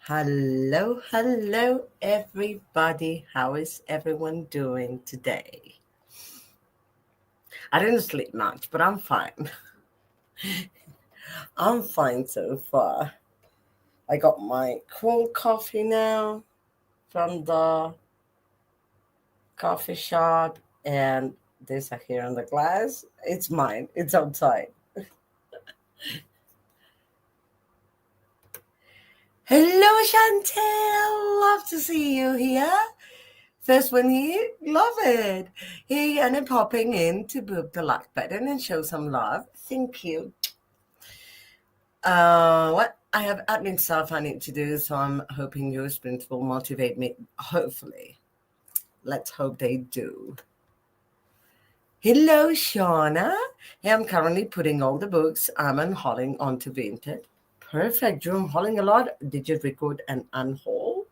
Hello, everybody. How is everyone doing today? I didn't sleep much, but I'm fine. I'm fine so far. I got my cold coffee now from the coffee shop, and this I here in the glass. It's mine. It's outside. Hello, Chantel. Love to see you here. First one here, love it. Hey, and I'm popping in to book the like button and show some love. Thank you. What I have admin stuff I need to do, so I'm hoping your sprints will motivate me. Hopefully, let's hope they do. Hello, Shauna. Hey, I'm currently putting all the books I'm unhauling onto Vinted. Perfect. You're unhauling a lot. Did you record and unhaul?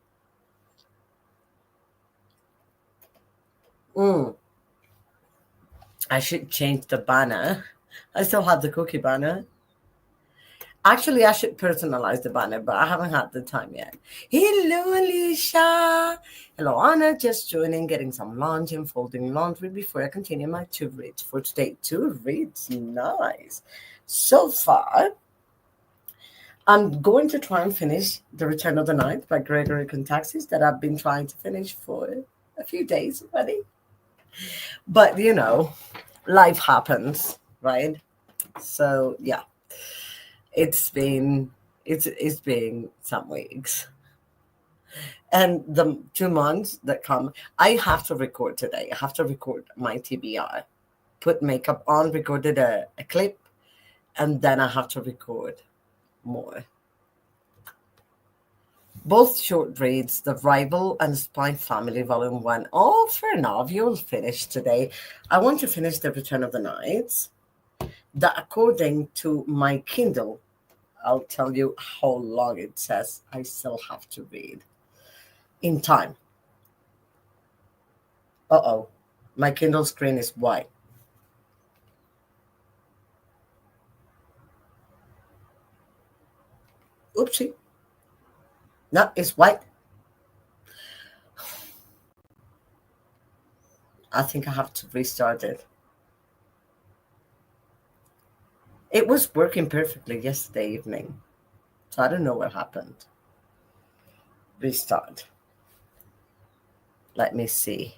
Mm, I should change the banner. I still have the cookie banner. Actually, I should personalize the banner, but I haven't had the time yet. Hello, Alicia. Hello, Anna. Just joining, getting some lunch and folding laundry before I continue my two reads for today. Two reads, nice. So far, I'm going to try and finish The Return of the Night by Gregory Contaxis that I've been trying to finish for a few days already. But, life happens, right? So, yeah. It's been some weeks, and the 2 months that come, I have to record today. I have to record my TBR, put makeup on, recorded a clip, and then I have to record more. Both short reads, The Rival and Spy Family Volume 1. Oh, fair enough, you'll finish today. I want to finish The Return of the Knights, that according to my Kindle, I'll tell you how long it says I still have to read in time. Uh-oh, my Kindle screen is white. Oopsie. No, it's white. I think I have to restart it. It was working perfectly yesterday evening, so I don't know what happened. Restart. Let me see.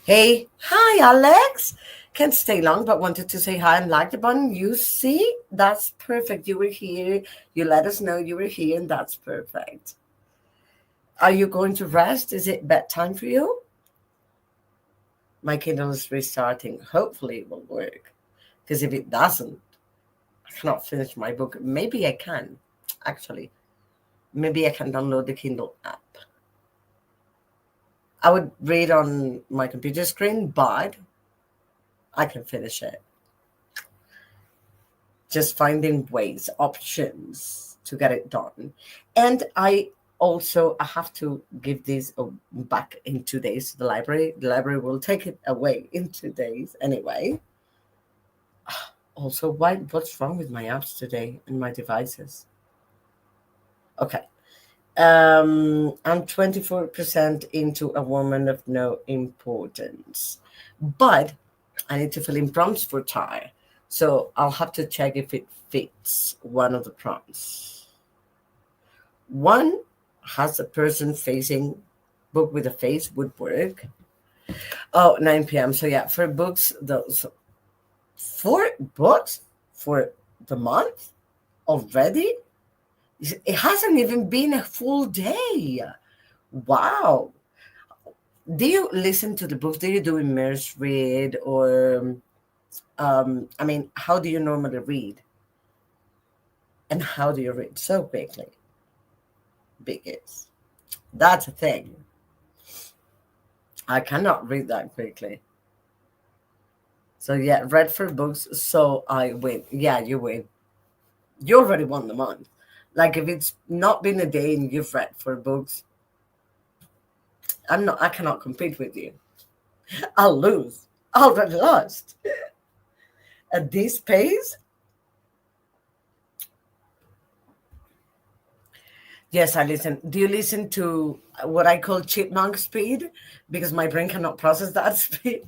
Hey, hi, Alex. Can't stay long, but wanted to say hi and like the button. You see? That's perfect. You were here. You let us know you were here, and that's perfect. Are you going to rest? Is it bedtime for you? My Kindle is restarting. Hopefully, it will work. Because if it doesn't, I cannot finish my book. Maybe I can, actually. Maybe I can download the Kindle app. I would read on my computer screen, but I can finish it. Just finding ways, options to get it done. And I have to give this back in 2 days to the library. The library will take it away in 2 days anyway. Also, what's wrong with my apps today and my devices? Okay. I'm 24% into A Woman of No Importance, but I need to fill in prompts for Ty. So I'll have to check if it fits one of the prompts. One has a person facing book with a face would work. Oh, 9 p.m. So yeah, for books, those 4 books for the month already? It hasn't even been a full day. Wow. Do you listen to the books? Do you do immerse read or how do you normally read? And how do you read so quickly? Because that's a thing. I cannot read that quickly. So yeah, read for books, so I win. Yeah, you win. You already won the month. Like if it's not been a day and you've read 4 books, I cannot compete with you. I'll lose. I already lost. At this pace, Yes, I listen. Do you listen to what I call chipmunk speed? Because my brain cannot process that speed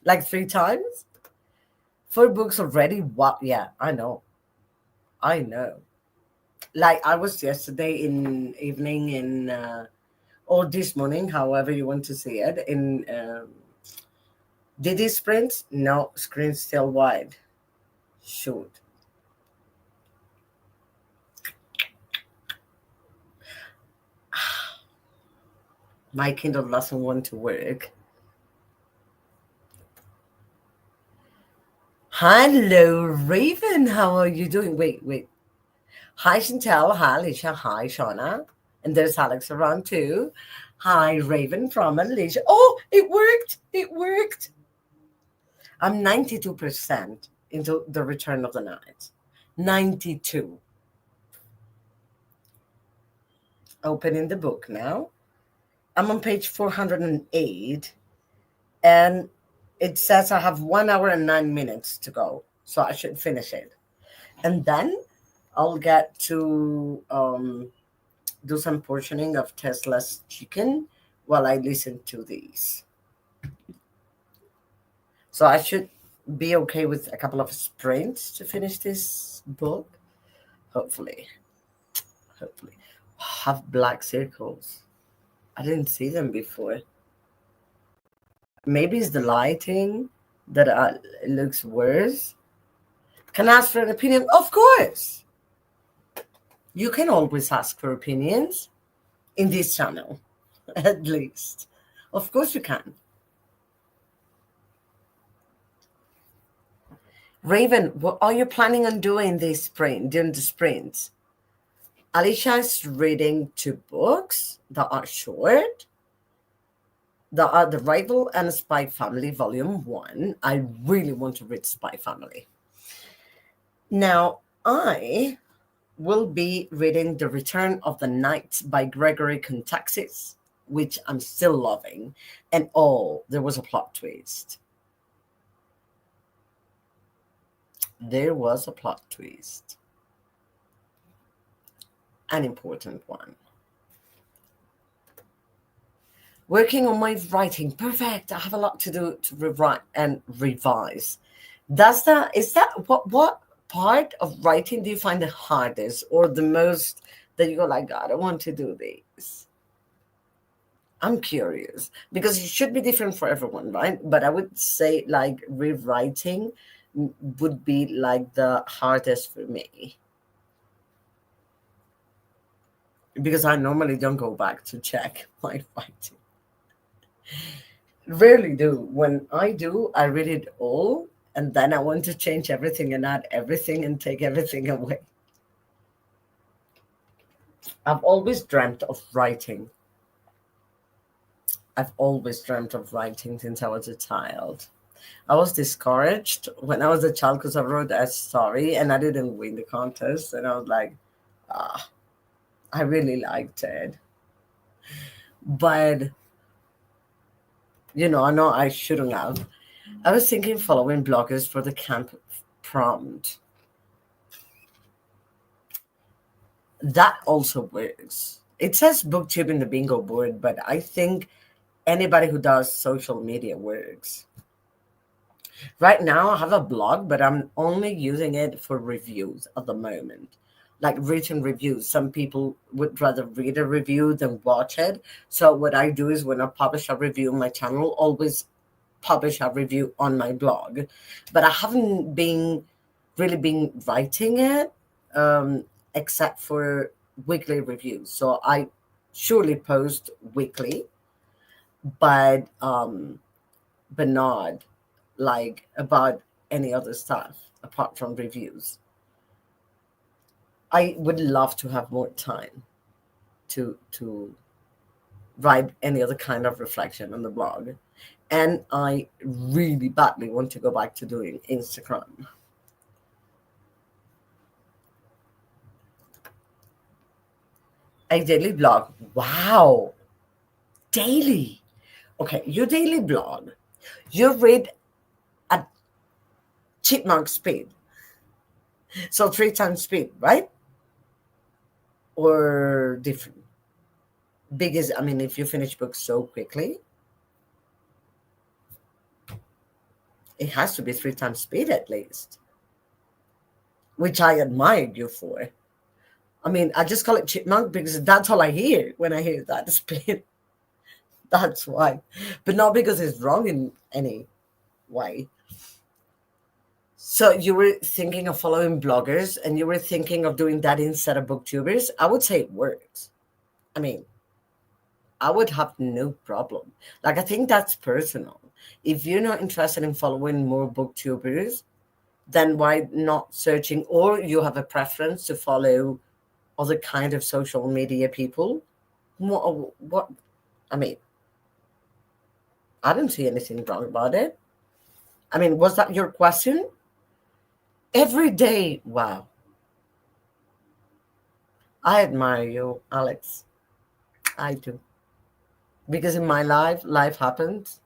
like three times. Four books already? What? Yeah, I know. I know. Like I was yesterday in evening in or this morning, however you want to see it. In did it sprint? No, screen still wide. Shoot. My Kindle doesn't want to work. Hello, Raven. How are you doing? Wait, wait. Hi, Chantel. Hi, Alicia. Hi, Shauna. And there's Alex around too. Hi, Raven from Alicia. Oh, it worked. It worked. I'm 92% into the Return of the Night. 92. Opening the book now. I'm on page 408, and it says I have 1 hour and 9 minutes to go. So I should finish it. And then I'll get to do some portioning of Tesla's chicken while I listen to these. So I should be okay with a couple of sprints to finish this book. Hopefully. Hopefully. Have black circles. I didn't see them before. Maybe it's the lighting that it looks worse. Can I ask for an opinion? Of course. You can always ask for opinions in this channel, at least. Of course you can. Raven, what are you planning on doing this sprint, during the sprints? Alicia is reading two books that are short. That are The Rival and Spy Family, Volume 1. I really want to read Spy Family. Now, I will be reading The Return of the Night by Gregory Contaxis, which I'm still loving. And oh, there was a plot twist. There was a plot twist. An important one. Working on my writing. Perfect. I have a lot to do to rewrite and revise. Is that what part of writing do you find the hardest or the most that you go like, God, I want to do this? I'm curious because it should be different for everyone, right? But I would say like rewriting would be like the hardest for me because I normally don't go back to check my writing. Rarely do. When I do, I read it all and then I want to change everything and add everything and take everything away. I've always dreamt of writing. I've always dreamt of writing since I was a child. I was discouraged when I was a child because I wrote a story and I didn't win the contest. And I was like, I really liked it. But, I know I shouldn't have. I was thinking following bloggers for the camp prompt. That also works. It says booktube in the bingo board, but I think anybody who does social media works. Right now, I have a blog, but I'm only using it for reviews at the moment, like written reviews. Some people would rather read a review than watch it. So what I do is when I publish a review on my channel, always publish a review on my blog. But I haven't really been writing it, except for weekly reviews. So I surely post weekly, but not like about any other stuff apart from reviews. I would love to have more time to write any other kind of reflection on the blog. And I really badly want to go back to doing Instagram. A daily blog. Wow. Daily. Okay, your daily blog. You read at chipmunk speed. So 3 times speed, right? or different? Because I mean, if you finish books so quickly, it has to be three times speed at least, which I admired you for. I mean, I just call it chipmunk because that's all I hear when I hear that speed. That's why, but not because it's wrong in any way. So you were thinking of following bloggers and you were thinking of doing that instead of booktubers? I would say it works. I mean, I would have no problem. Like, I think that's personal. If you're not interested in following more booktubers, then why not searching, or you have a preference to follow other kind of social media people? What I mean, I don't see anything wrong about it. I mean, was that your question? Every day, wow. I admire you, Alex. I do. Because in my life happens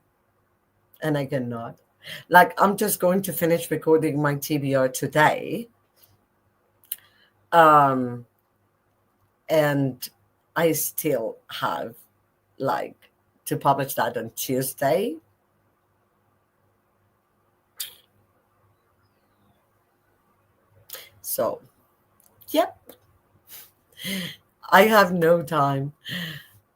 and I cannot. Like, I'm just going to finish recording my TBR today. Um, and I still have like to publish that on Tuesday. So, yep, I have no time.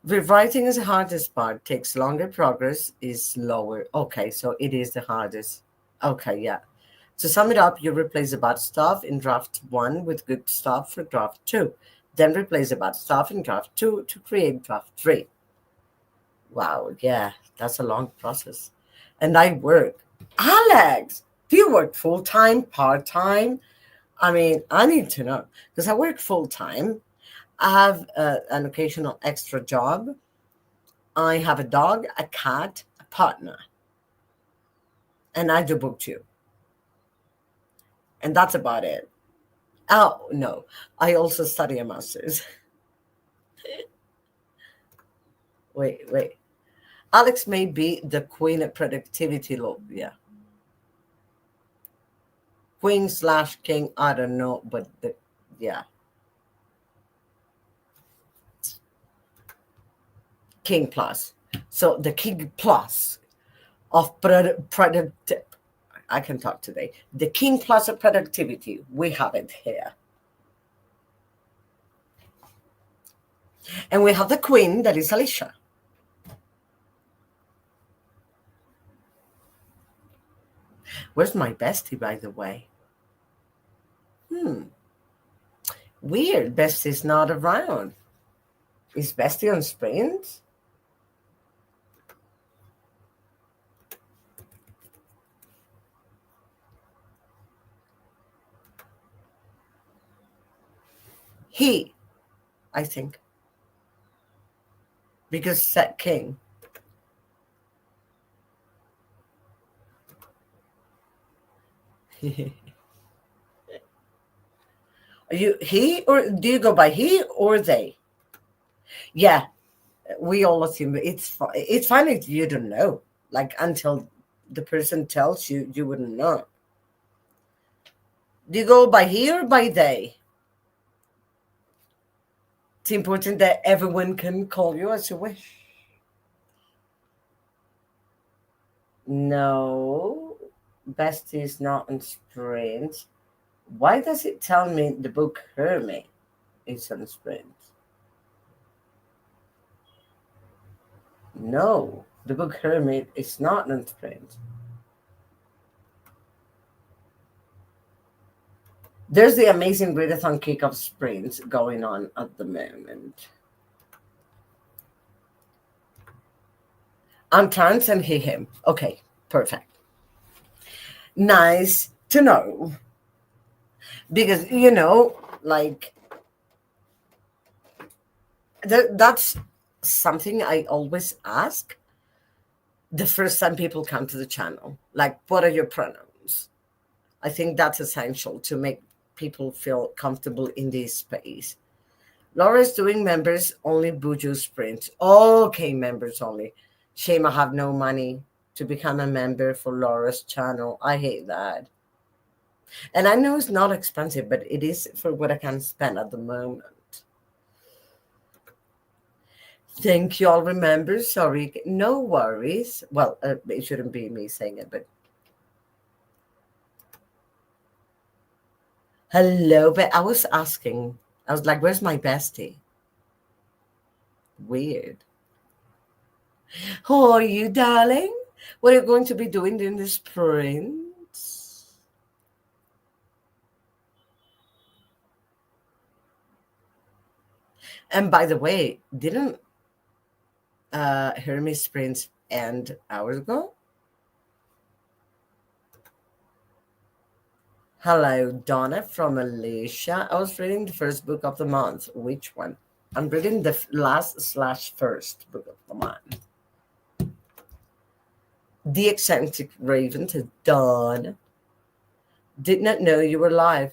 Rewriting is the hardest part, takes longer, progress is slower. Okay, so it is the hardest. Okay, yeah. To sum it up, you replace the bad stuff in draft one with good stuff for draft two. Then replace the bad stuff in draft two to create draft three. Wow, yeah, that's a long process. And I work. Alex, do you work full time, part time? I mean, I need to know because I work full time. I have an occasional extra job. I have a dog, a cat, a partner, and I do book too. And that's about it. Oh, no. I also study a master's. Wait. Alex may be the queen of productivity law. Yeah. Queen slash king, I don't know, but yeah. King plus. So the king plus of productive. I can talk today. The king plus of productivity. We have it here. And we have the queen, that is Alicia. Where's my bestie, by the way? Weird. Bestie's not around. Is Bestie on sprint? He, I think. Because set king. Are you he, or do you go by he or they? Yeah, we all assume it's fine if you don't know. Like, until the person tells you, you wouldn't know. Do you go by he or by they? It's important that everyone can call you as you wish. No, bestie is not on sprint. Why does it tell me the book Hermit is on sprint? No, the book Hermit is not on sprint. There's the amazing readathon kickoff sprints going on at the moment. I'm trans and he, him. Okay, perfect. Nice to know. Because, like, that's something I always ask the first time people come to the channel. Like, what are your pronouns? I think that's essential to make people feel comfortable in this space. Laura's doing members only Buju Sprint. Okay, members only. Shame I have no money to become a member for Laura's channel. I hate that. And I know it's not expensive, but it is for what I can spend at the moment. Thank you. I'll remember. Sorry. No worries. Well, it shouldn't be me saying it, but hello. But I was asking, I was like, where's my bestie? Weird. How are you, darling? What are you going to be doing during the sprint? And by the way, didn't Hermes sprints end hours ago? Hello, Donna from Malaysia. I was reading the first book of the month. Which one? I'm reading the last slash first book of the month. The eccentric raven to Dawn. Did not know you were live.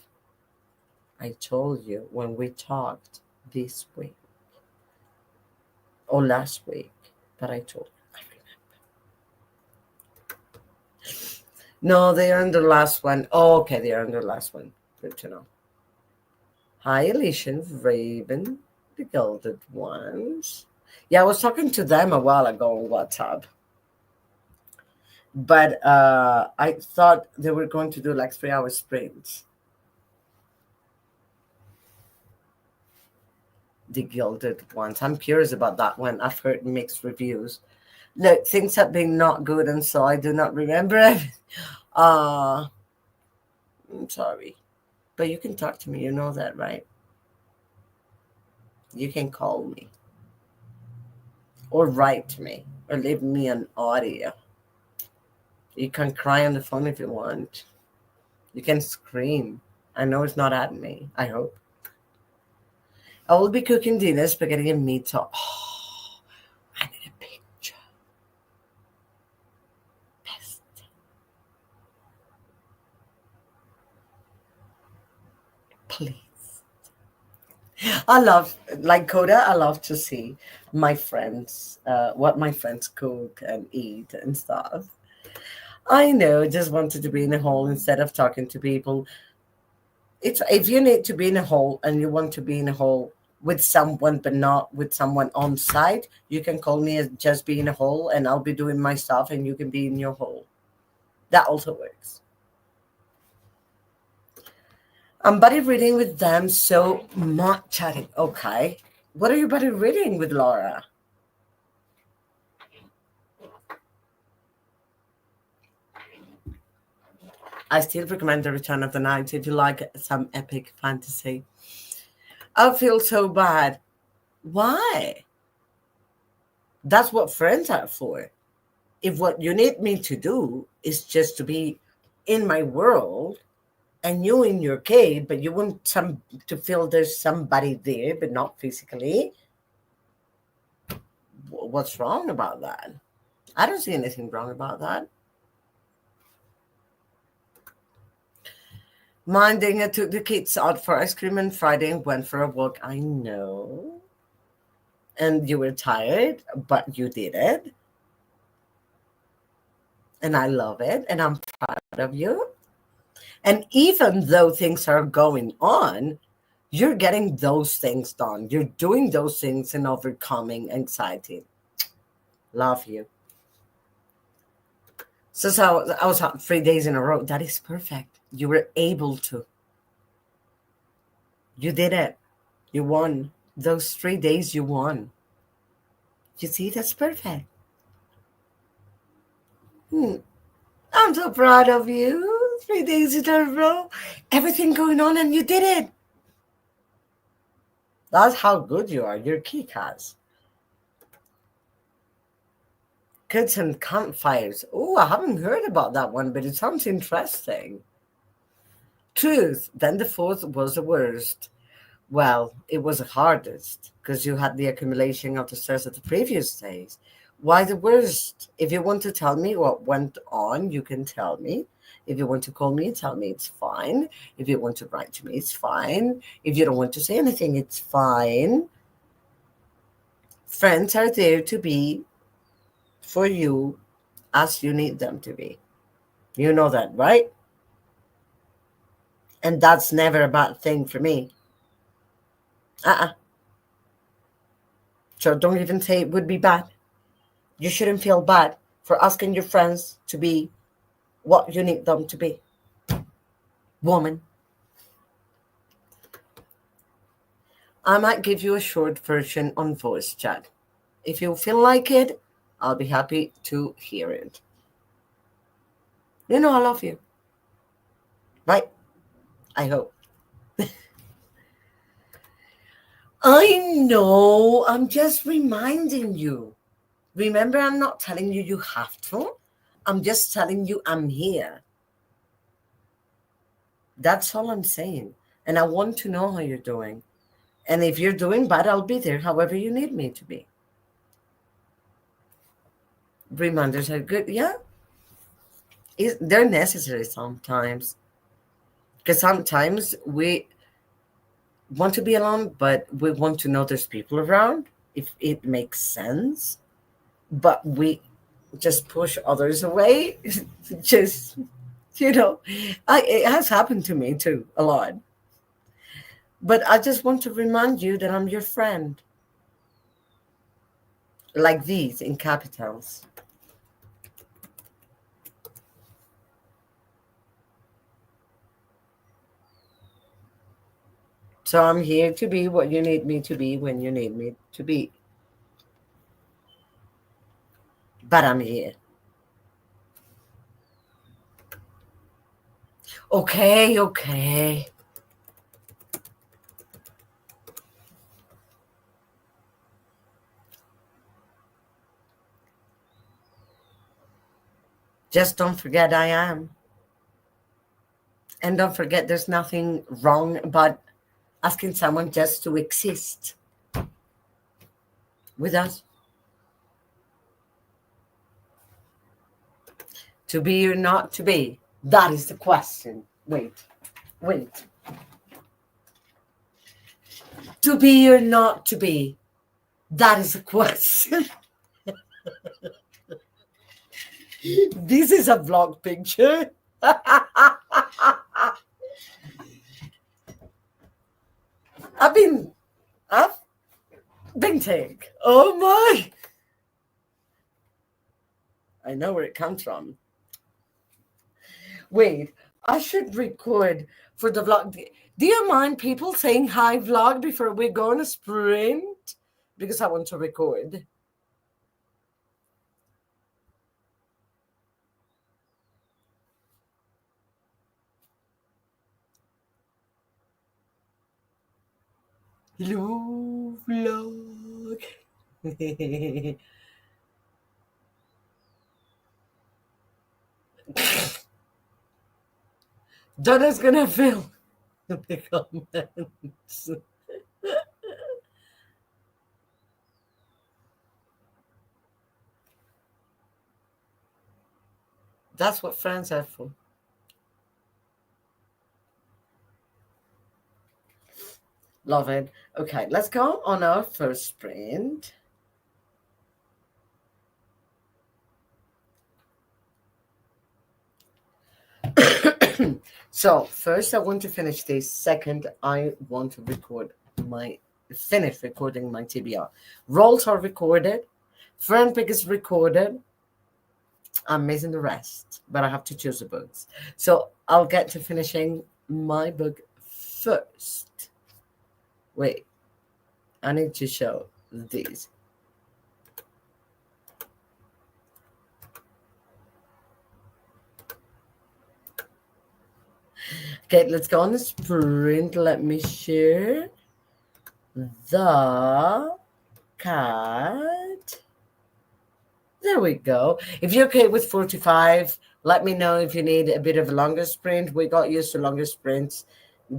I told you when we talked this week or last week, but I told you. I remember. No, they are in the last one. Oh, okay, they are in the last one. Good to know. Hi, Elysian, Raven, the Gilded Ones. Yeah, I was talking to them a while ago on WhatsApp. But I thought they were going to do like 3 hour sprints. The Gilded Ones. I'm curious about that one. I've heard mixed reviews. Look, things have been not good, and so I do not remember it. I'm sorry. But you can talk to me. You know that, right? You can call me or write to me or leave me an audio. You can cry on the phone if you want. You can scream. I know it's not at me. I hope. I will be cooking dinner, spaghetti and meat. So, oh, I need a picture. Best. Please. I love, like Coda, I love to see my friends, what my friends cook and eat and stuff. I know, just wanted to be in a hole instead of talking to people. It's if you need to be in a hole and you want to be in a hole with someone but not with someone on site, you can call me as just be in a hole and I'll be doing my stuff and you can be in your hole. That also works. I'm buddy reading with them so much chatting. Okay. What are you buddy reading with Laura? I still recommend The Return of the Night if you like some epic fantasy. I feel so bad. Why? That's what friends are for. If what you need me to do is just to be in my world and you in your cave, but you want some to feel there's somebody there, but not physically, what's wrong about that? I don't see anything wrong about that. Minding, I took the kids out for ice cream on Friday and went for a walk. I know. And you were tired, but you did it. And I love it. And I'm proud of you. And even though things are going on, you're getting those things done. You're doing those things and overcoming anxiety. Love you. So I was out 3 days in a row. That is perfect. You were able to. You did it. You won. Those 3 days you won. You see, that's perfect. I'm so proud of you. 3 days in a row. Everything going on and you did it. That's how good you are. You're kick-ass. Kids and campfires. Oh, I haven't heard about that one, but it sounds interesting. Truth. Then the fourth was the worst. Well, it was the hardest because you had the accumulation of the stress of the previous days. Why the worst? If you want to tell me what went on, you can tell me. If you want to call me, tell me it's fine. If you want to write to me, it's fine. If you don't want to say anything, it's fine. Friends are there to be for you as you need them to be. You know that, right? And that's never a bad thing for me. Uh-uh. So don't even say it would be bad. You shouldn't feel bad for asking your friends to be what you need them to be. Woman. I might give you a short version on voice chat. If you feel like it, I'll be happy to hear it. You know I love you. Right? I hope. I know. I'm just reminding you. Remember, I'm not telling you you have to. I'm just telling you I'm here. That's all I'm saying. And I want to know how you're doing. And if you're doing bad, I'll be there however you need me to be. Reminders are good. Yeah. They're necessary sometimes. Because sometimes we want to be alone, but we want to know there's people around, if it makes sense. But we just push others away. Just, it has happened to me too, a lot. But I just want to remind you that I'm your friend. Like these in capitals. So I'm here to be what you need me to be when you need me to be. But I'm here. Okay. Just don't forget I am. And don't forget there's nothing wrong about asking someone just to exist with us. To be or not to be? That is the question. Wait. To be or not to be? That is the question. This is a vlog picture. I've been take. Oh my. I know where it comes from. Wait, I should record for the vlog. Do you mind people saying hi vlog before we go on a sprint? Because I want to record. Hello vlog. Donna's gonna film the comments. That's what friends are for. Love it. Okay, let's go on our first sprint. So first I want to finish this. Second, I want to finish recording my TBR. Roles are recorded. Friend pick is recorded. I'm missing the rest, but I have to choose the books. So I'll get to finishing my book first. Wait, I need to show these. Okay, let's go on the sprint. Let me share the cat. There we go. If you're okay with 45, let me know if you need a bit of a longer sprint. We got used to longer sprints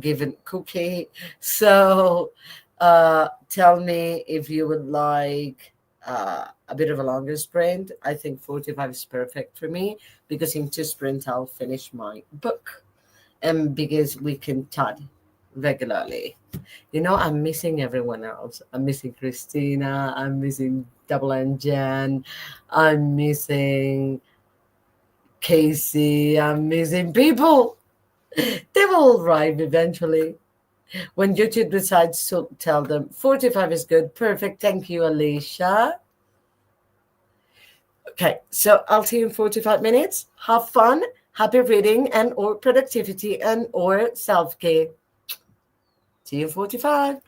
given Cookie. So tell me if you would like a bit of a longer sprint. I think 45 is perfect for me because in 2 sprints I'll finish my book. And because we can chat regularly. I'm missing everyone else. I'm missing Christina. I'm missing Double N Jen. I'm missing Casey. I'm missing people. They will arrive eventually. When YouTube decides to tell them 45 is good. Perfect. Thank you, Alicia. Okay, so I'll see you in 45 minutes. Have fun, happy reading and or productivity and or self-care. See you in 45.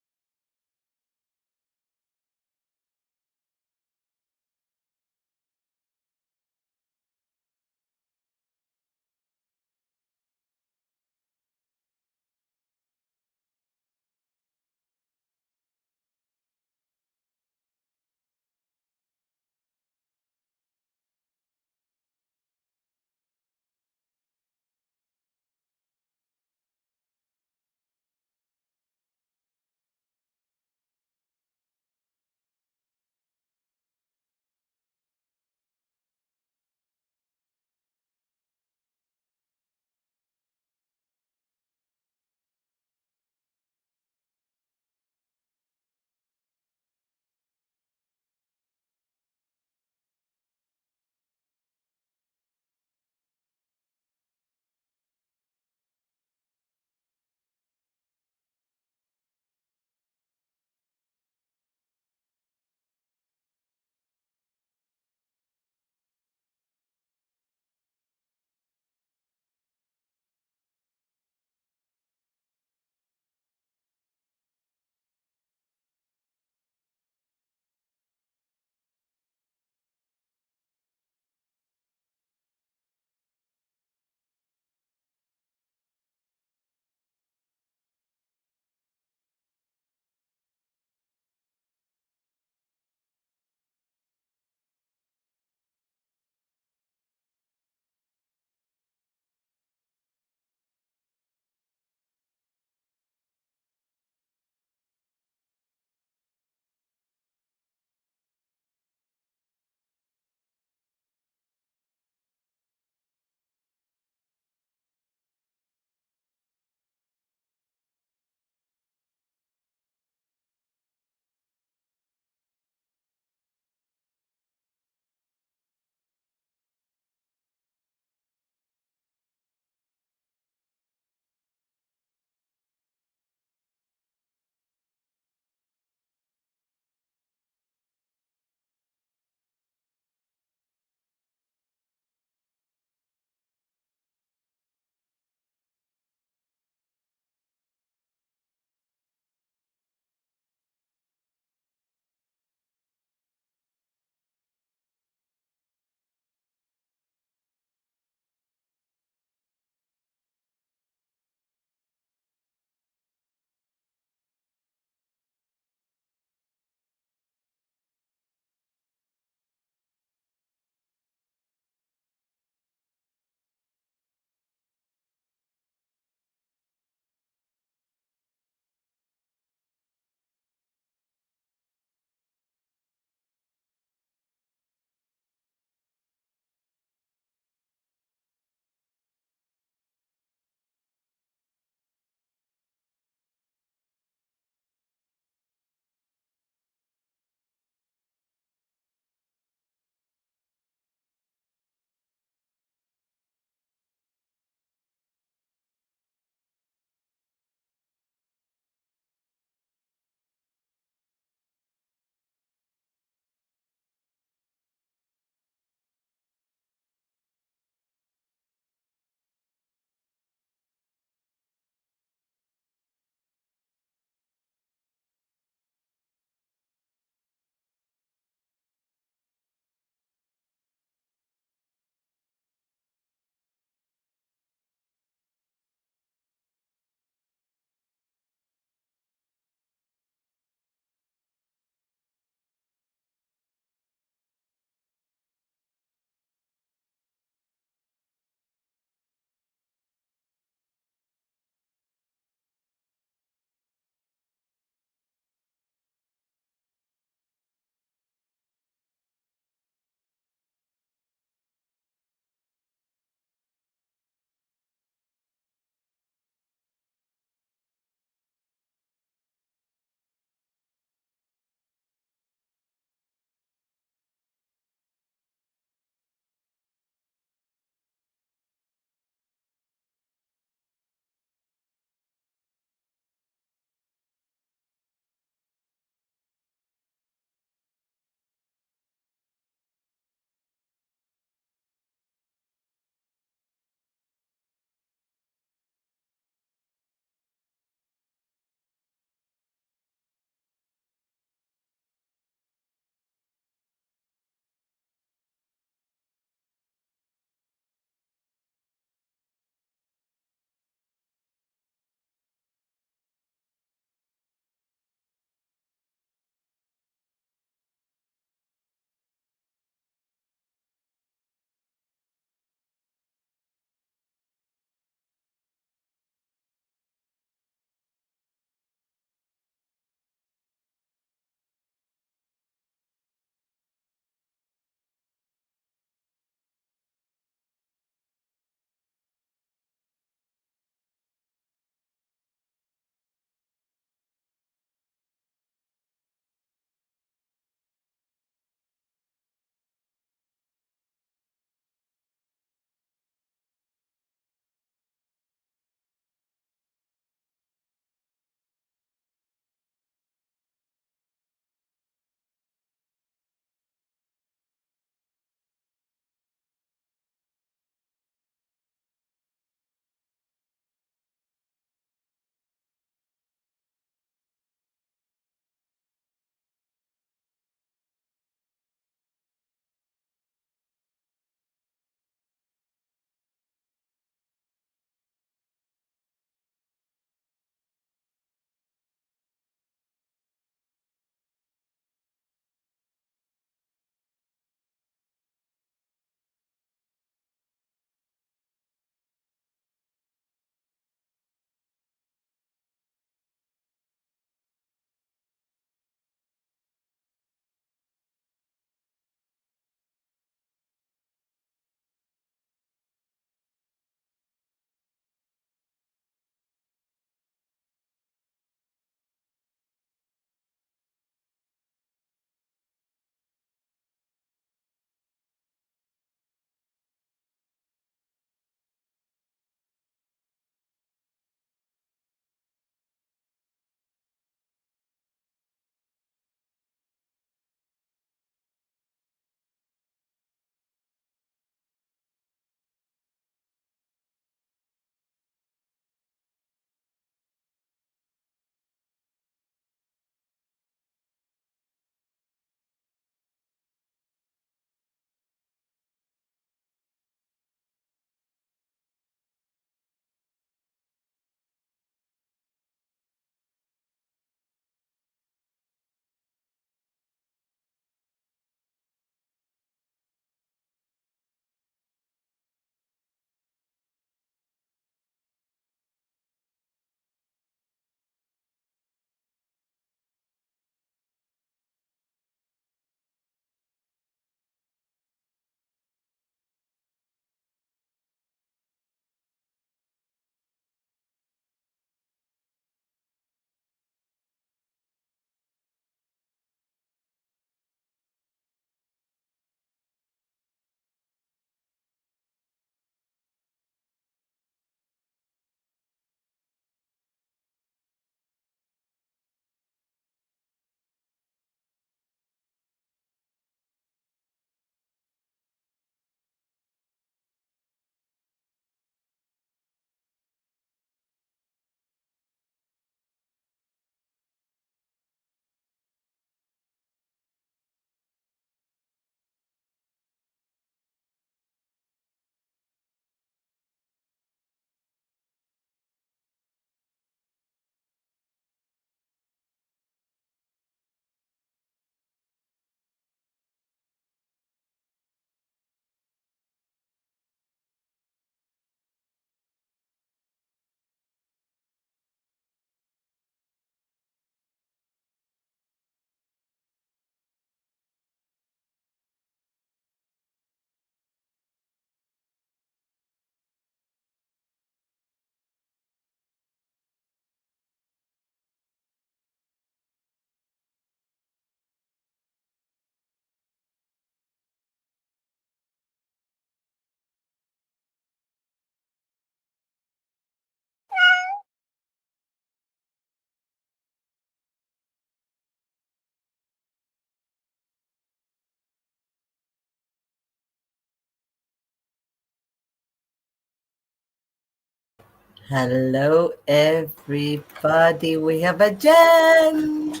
Hello, everybody. We have a Jen.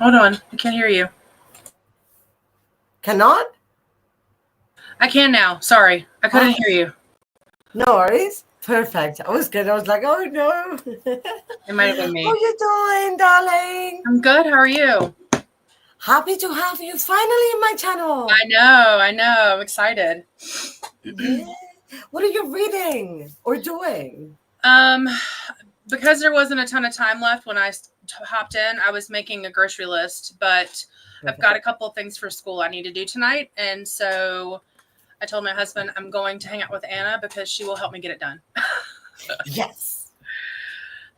Hold on. I can't hear you. Cannot? I can now. Sorry. I couldn't Ah, hear you. no worries. Perfect. I was good. I was like, oh no. It might have been How me. you doing, darling? I'm good. How are you? Happy to have you finally in my channel. I know. I know. I'm excited. Yeah. What are you reading or doing? um, because there wasn't a ton of time left when I hopped in, I was making a grocery list, but I've Perfect. got a couple of things for school I need to do tonight. And so I told my husband I'm going to hang out with Anna because she will help me get it done. Yes.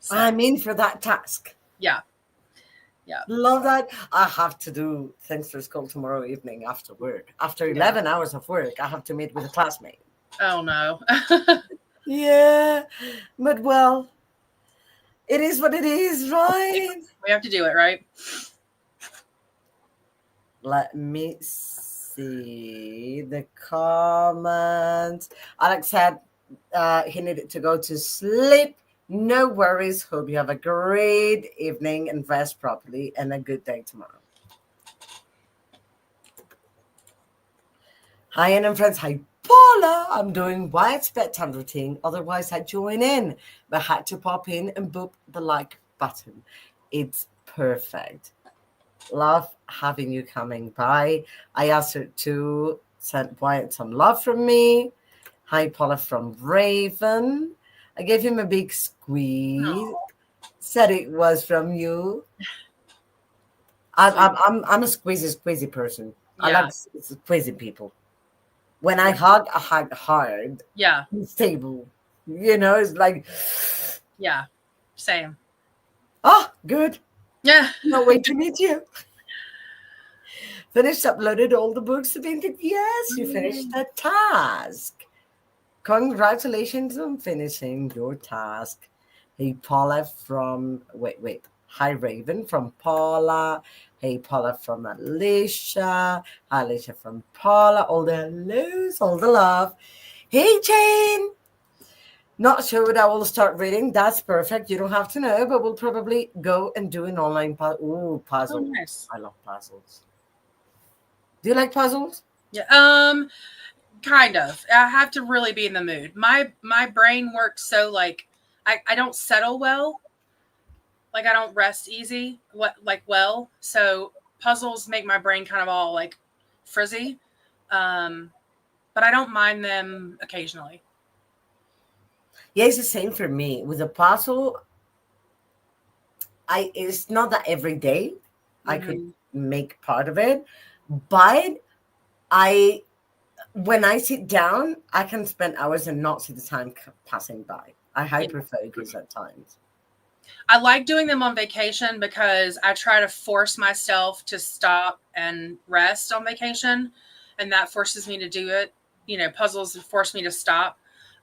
So, I'm in for that task. yeah. Yeah. Love that. I have to do things for school tomorrow evening after work. After Yeah. 11 hours of work, I have to meet with a classmate. Oh, no. Yeah, but well, it is what it is, right? We have to do it, right? Let me see the comments. Alex said he needed to go to sleep. No worries. Hope you have a great evening and rest properly and a good day tomorrow. Hi, and friends. Hi, Paula. I'm doing Wyatt's bedtime routine. Otherwise, I'd join in, but had to pop in and boop the like button. It's perfect. Love having you coming by. I asked her to send Wyatt some love from me. Hi, Paula from Raven. I gave him a big squeeze. Oh, Said it was from you. sweet. I'm a squeezy person. I like Yeah. squeezy people. When I Yeah. hug hard, Yeah. stable. You know, it's like, Yeah. Same. oh, good. Yeah. Can't wait to meet you. Finished, uploaded all the books to Vinted. Yes, you finished the task. Congratulations on finishing your task. Hey, Paula from, wait. Hi, Raven from Paula. Hey, Paula from Alicia. Hi, Alicia from Paula. All the hellos, all the love. Hey, Jane. Not sure what I will start reading. That's perfect. You don't have to know, but we'll probably go and do an online Oh, puzzle. nice. I love puzzles. Do you like puzzles? Yeah. Kind of. I have to really be in the mood. My brain works so like I don't settle well. Like I don't rest easy. What like well. So puzzles make my brain kind of all like frizzy. Um, but I don't mind them occasionally. Yeah, it's the same for me. With a puzzle, it's not that every day I could Mm-hmm. make part of it, but I when I sit down, I can spend hours and not see the time passing by. I Yeah. hyper focus at times. I like doing them on vacation because I try to force myself to stop and rest on vacation, and that forces me to do it. You know, puzzles force me to stop.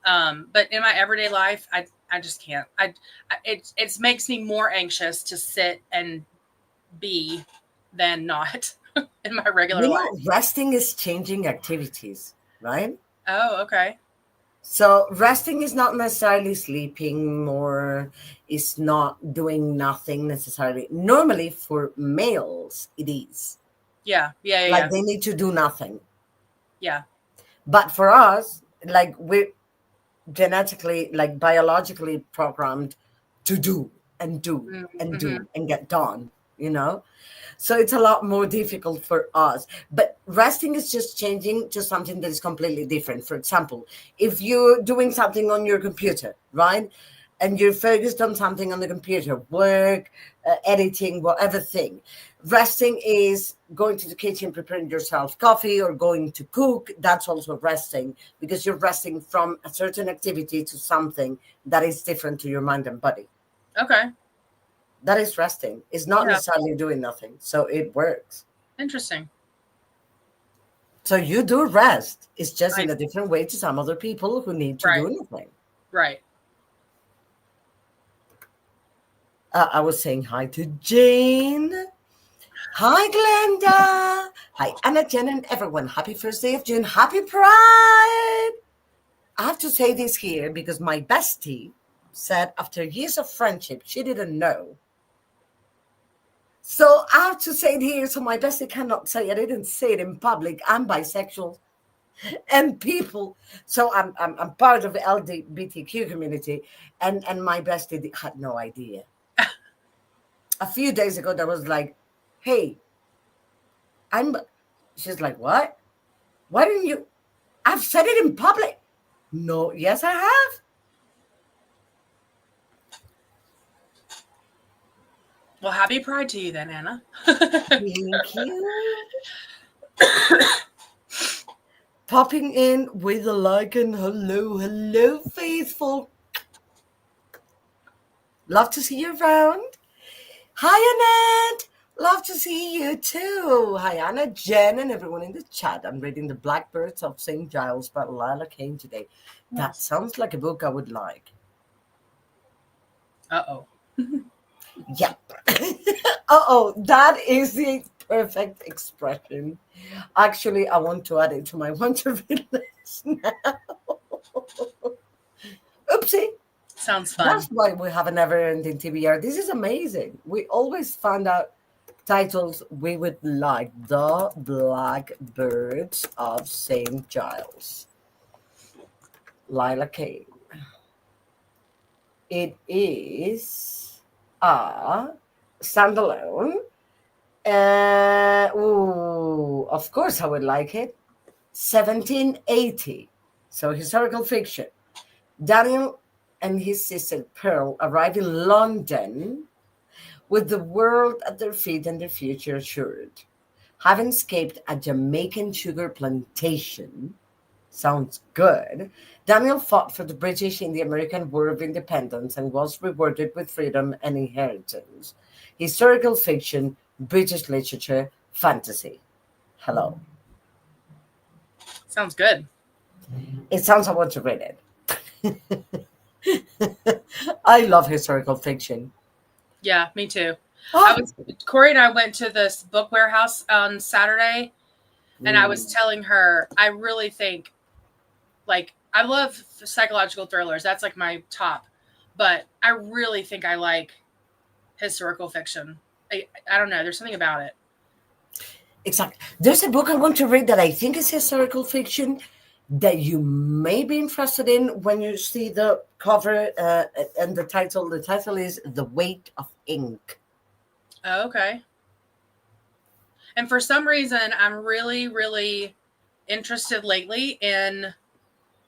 But in my everyday life, I just can't. It makes me more anxious to sit and be than not in my regular You life. know, resting is changing activities, right? Oh, okay. So resting is not necessarily sleeping or is not doing nothing necessarily. Normally for males, it is. Yeah, yeah, yeah, Like yeah, they need to do nothing. yeah. But for us, like we're genetically, like biologically programmed to do and do and Mm-hmm. do and get done, you know? So it's a lot more difficult for us. But resting is just changing to something that is completely different. For example, if you're doing something on your computer, right? And you're focused on something on the computer, work, editing, whatever thing. Resting is going to the kitchen, preparing yourself coffee, or going to cook. That's also resting because you're resting from a certain activity to something that is different to your mind and body. Okay. That is resting. It's not Yeah. necessarily doing nothing. So it works. Interesting. So you do rest. It's just I in a different way to some other people who need to right, do nothing. right. I was saying hi to Jane. Hi, Glenda. Hi, Anna, Jen, and everyone. Happy first day of June. Happy Pride. I have to say this here because my bestie said after years of friendship, she didn't know. So I have to say it here so my bestie cannot say I didn't say it in public. I'm bisexual and people. So I'm part of the LGBTQ community, and my bestie had no idea. A few days ago, that was like, hey, I'm. She's like, what? Why didn't you? I've said it in public. No, yes, I have. Well, happy Pride to you then, Anna. Thank you. Popping in with a like and hello, hello, faithful. Love to see you around. Hi, Annette. Love to see you too. Hi, Anna, Jen, and everyone in the chat. I'm reading The Blackbirds of St. Giles by Lila Kane today. That sounds like a book I would like. Uh-oh. Yep. Uh-oh, that is the perfect expression. Actually, I want to add it to my want to read list now. Oopsie. Sounds fun. That's why we have a never-ending TBR. This is amazing. We always find out titles we would like. The Blackbirds of St. Giles. Lila Kane. It is a standalone. Of course I would like it. 1780. So historical fiction. Daniel and his sister Pearl arrive in London with the world at their feet and their future assured. Having escaped a Jamaican sugar plantation, sounds good, Daniel fought for the British in the American War of Independence and was rewarded with freedom and inheritance. Historical fiction, British literature, fantasy. Hello. Sounds good. It sounds I want to read it. I love historical fiction. Yeah, me too. Oh, Corey and I went to this book warehouse on Saturday, and I was telling her I really think, like, I love psychological thrillers. That's like my top, but I really think I like historical fiction. I don't know. There's something about it. exactly. There's a book I want to read that I think is historical fiction that you may be interested in when you see the cover and the title. The title is The Weight of Ink. Oh, okay. And for some reason, I'm really, really interested lately in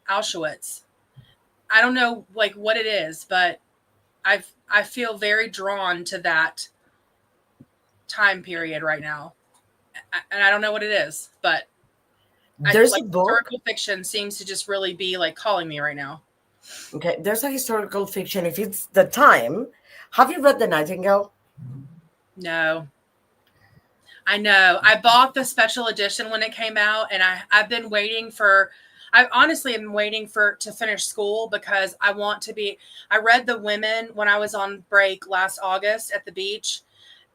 Auschwitz. I don't know like what it is, but I feel very drawn to that time period right now. And I don't know what it is, but There's like a book. historical fiction seems to just really be like calling me right now. Okay, there's a historical fiction. If it's the time, have you read The Nightingale? No. I know. I bought the special edition when it came out, and I've been waiting for. I honestly am waiting to finish school because I want to be. I read The Women when I was on break last August at the beach,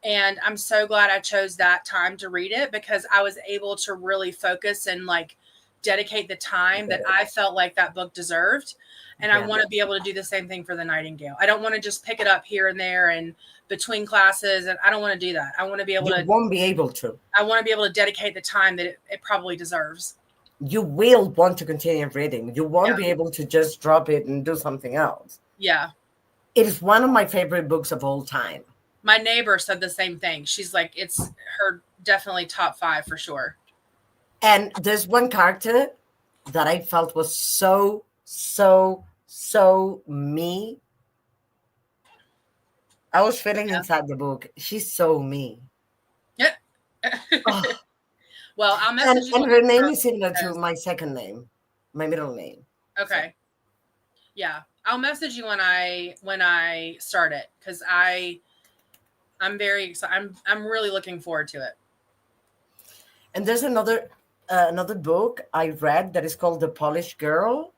and I'm so glad I chose that time to read it because I was able to really focus and like dedicate the time that I felt like that book deserved. And I want to be able to do the same thing for The Nightingale. I don't want to just pick it up here and there and between classes, and I don't want to do that. I want to be able to. You won't be able to. I want to be able to dedicate the time that it probably deserves. You will want to continue reading. You won't be able to just drop it and do something else. Yeah. It is one of my favorite books of all time. My neighbor said the same thing. She's like, it's her definitely top 5 for sure. And there's one character that I felt was so me. I was feeling inside the book. She's so me. Yeah. Oh. Well, I'll message you. And her name is similar to my second name, my middle name. Okay. So. Yeah, I'll message you when I start it because I'm very excited. I'm really looking forward to it. And there's another book I read that is called The Polish Girl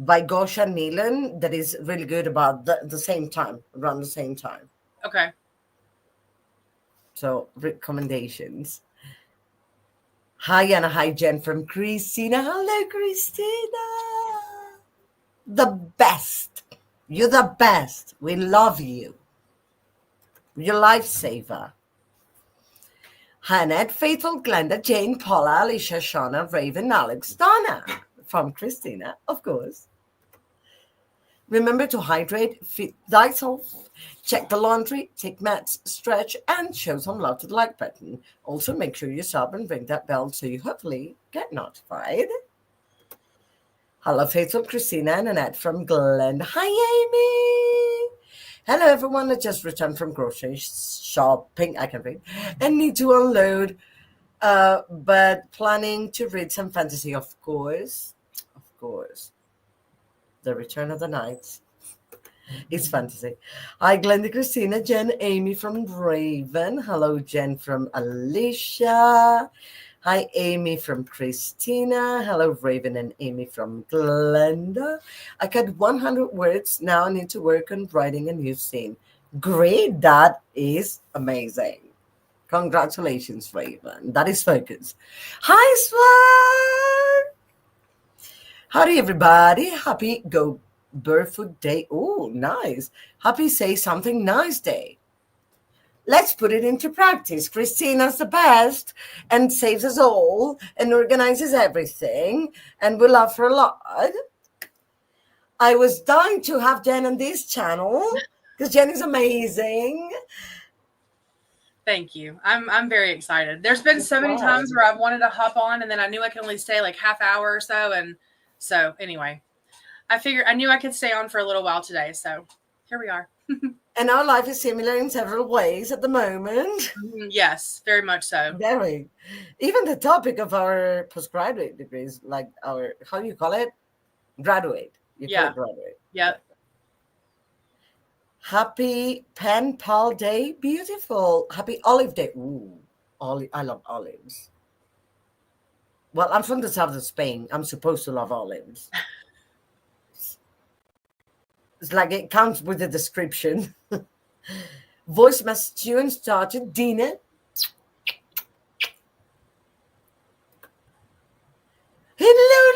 by Gosha Neelan that is really good about the same time, around the same time. Okay. So recommendations. Hi, Anna. Hi, Jen from Christina. Hello, Christina. The best. You're the best. We love you. You're lifesaver. Hannah, Faithful, Glenda, Jane, Paula, Alicia, Shauna, Raven, Alex, Donna. From Christina, of course. Remember to hydrate, feed thyself, check the laundry, take meds, stretch, and show some love to the like button. Also, make sure you sub and ring that bell so you hopefully get notified. Hello, Faithful, Christina, and Annette from Glen. Hi, Amy. Hello, everyone. I just returned from grocery shopping. I can read and need to unload, but planning to read some fantasy, of course. Of course. The Return of the Knights. It's fantasy. Hi, Glenda, Christina, Jen, Amy from Raven. Hello, Jen from Alicia. Hi, Amy from Christina. Hello, Raven and Amy from Glenda. I got 100 words. Now I need to work on writing a new scene. Great. That is amazing. Congratulations, Raven. That is focus. Hi, Swan. Howdy, everybody. Happy Go Barefoot Day. Oh, nice. Happy Say Something Nice Day. Let's put it into practice. Christina's the best and saves us all and organizes everything, and we love her a lot. I was dying to have Jen on this channel because Jen is amazing. Thank you. I'm very excited. There's been so many times where I've wanted to hop on and then I knew I could only stay like half hour or so. And so anyway, I knew I could stay on for a little while today. So here we are. And our life is similar in several ways at the moment. Yes, very much so. Very. Even the topic of our postgraduate degrees, like our, how do you call it? Graduate. You call it graduate. Yep. Happy Pen Pal Day. Beautiful. Happy Olive Day. Ooh, olive. I love olives. Well, I'm from the south of Spain. I'm supposed to love olives. It's like it counts with the description. Voice message you and started. Dina. Hello,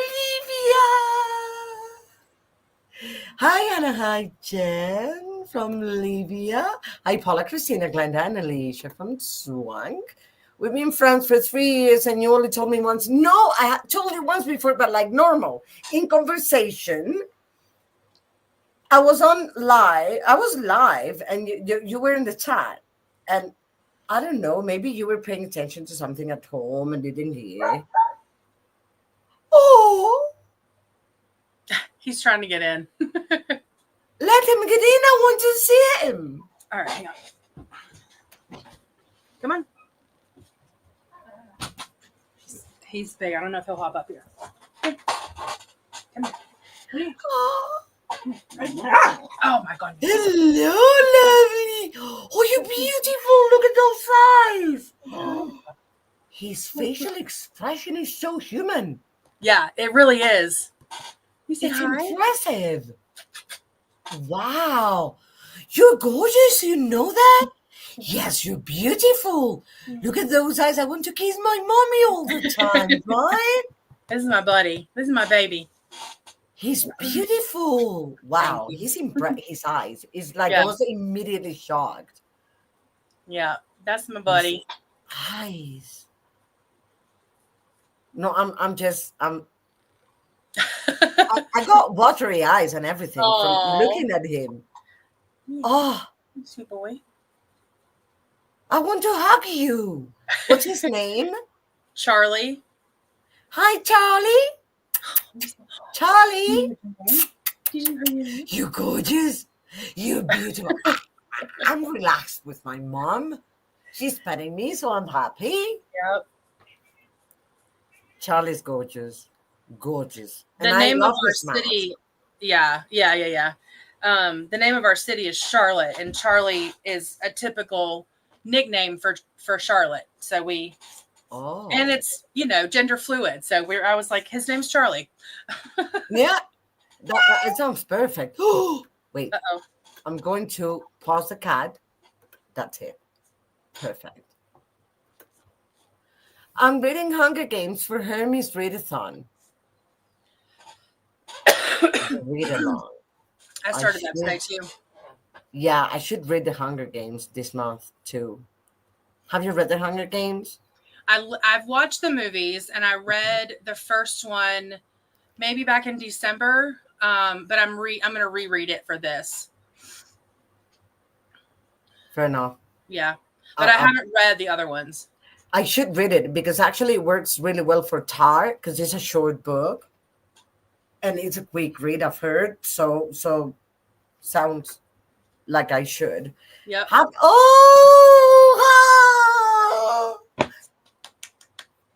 Livia. Hi, Anna. Hi, Jen from Libya. Hi, Paula, Christina, Glenda, and Alicia from Swank. We've been friends for 3 years, and you only told me once. No, I told you once before, but like normal. In conversation, I was live, and you were in the chat. And I don't know, maybe you were paying attention to something at home and didn't hear. Oh, He's trying to get in. let him get in. I want to see him. All right, hang on. Come on. He's big. I don't know if he'll hop up here. Come here. Oh, Oh my God. hello, lovely. Oh, you're beautiful. Look at those eyes. His facial expression is so human. Yeah, it really is. You say It's hi? impressive. Wow. You're gorgeous. You know that? Yes, you're beautiful. Look at those eyes. I want to kiss my mommy all the time, right? This is my buddy. This is my baby. He's beautiful. Wow. His eyes is like I was immediately shocked. Yeah, that's my buddy. Eyes. No, I got watery eyes and everything from looking at him. Oh, Sweet boy. I want to hug you. What's his name? Charlie. Hi, Charlie. Charlie. You're gorgeous. You're beautiful. I'm relaxed with my mom. She's petting me, so I'm happy. Yep. Charlie's gorgeous. Gorgeous. The name of our city. Yeah. The name of our city is Charlotte, and Charlie is a typical nickname for Charlotte. So and it's gender fluid. So I was like, his name's Charlie. Yeah, it sounds perfect. Wait, I'm going to pause the cat. That's it. Perfect. I'm reading Hunger Games for Hermes Readathon. The read along. I I started that today should, too. yeah, I should read the Hunger Games this month too. Have you read the Hunger Games? I've watched the movies and I read the first one maybe back in December. But I'm gonna reread it for this. Fair enough. Yeah, but I I, haven't read the other ones. I should read it because actually it works really well for Tar because it's a short book and it's a quick read. I've heard so sounds like I should Yep. have.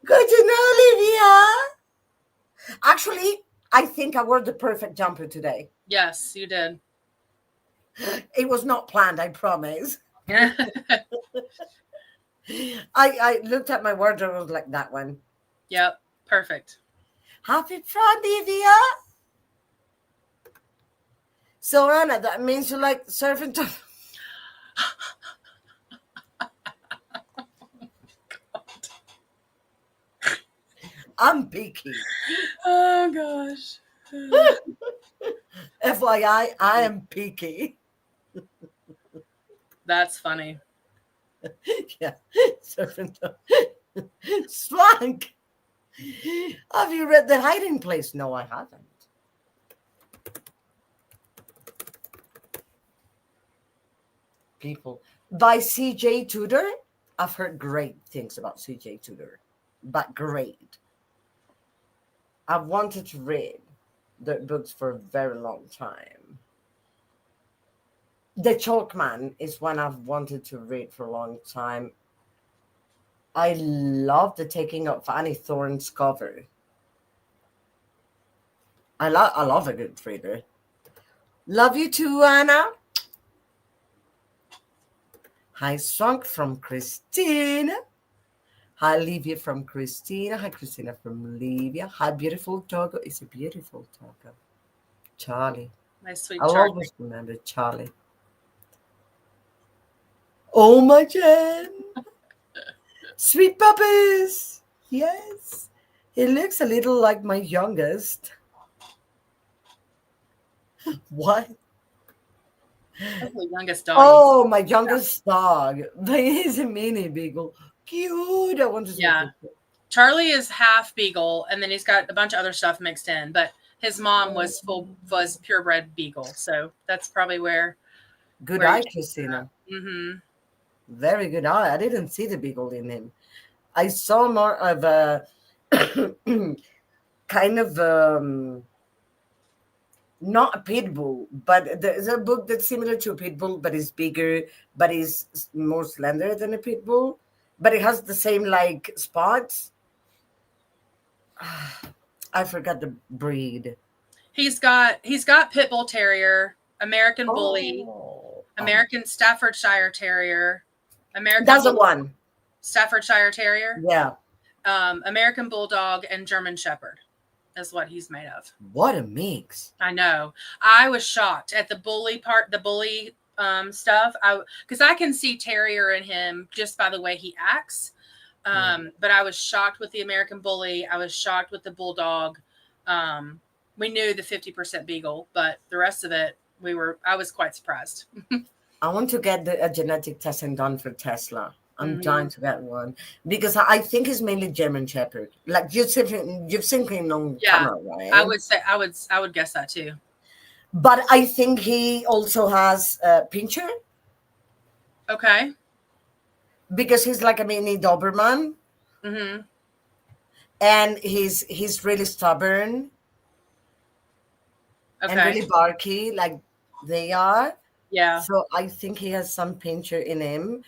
Good to know, Olivia. Actually, I think I wore the perfect jumper today. Yes, you did. It was not planned, I promise. Yep. I looked at my wardrobe, I was like, that one. Perfect. Happy Friday, Olivia. So, Anna, that means you like surfing. I'm picky. Oh gosh. FYI, I am picky. That's funny. Yeah, surfing. Swank. Have you read The Hiding Place? No, I haven't. People by C.J. Tudor. I've heard great things about C.J. Tudor, but great. I've wanted to read the books for a very long time. The Chalkman is one I've wanted to read for a long time. I love the taking of Annie Thorne's cover. I love a good reader. Love you too, Anna. Hi, Swank from Christina. Hi, Livia from Christina. Hi, Christina from Livia. Hi, beautiful doggo. It's a beautiful doggo. Charlie. My sweet I'll Charlie. always remember Charlie. Oh, my Jen. Sweet puppies. Yes. He looks a little like my youngest. What? That's the youngest doggy. Oh, my youngest dog. He's a mini beagle. Cute. I want to see a Yeah. picture. Charlie is half beagle, and then he's got a bunch of other stuff mixed in. But his mom was purebred beagle, so that's probably Good where you eye, get Christina. that. Mm-hmm. Very good eye. I didn't see the beagle in him. I saw more of a kind of not a pit bull, but there's a book that's similar to a pit bull, but is bigger, but is more slender than a pit bull, but it has the same like spots. I forgot the breed. He's got pit bull terrier, American bully, Oh, American Staffordshire terrier, American that's the one. Staffordshire terrier, Yeah. American bulldog, and German shepherd is what he's made of. What a mix. I know. I was shocked at the bully part, the bully stuff. Because I can see terrier in him just by the way he acts. But I was shocked with the American bully. I was shocked with the bulldog. We knew the 50% beagle, but the rest of it, I was quite surprised. I want to get a genetic testing done for Tesla. I'm Mhm. dying to get one because I think it's mainly German Shepherd. Like you've seen him on Yeah. camera, right? I would say I would guess that too. But I think he also has Pinscher Okay. because he's like a mini Doberman, Mm-hmm. and he's really stubborn and Okay. really barky, like they are. Yeah. So I think he has some Pinscher in him,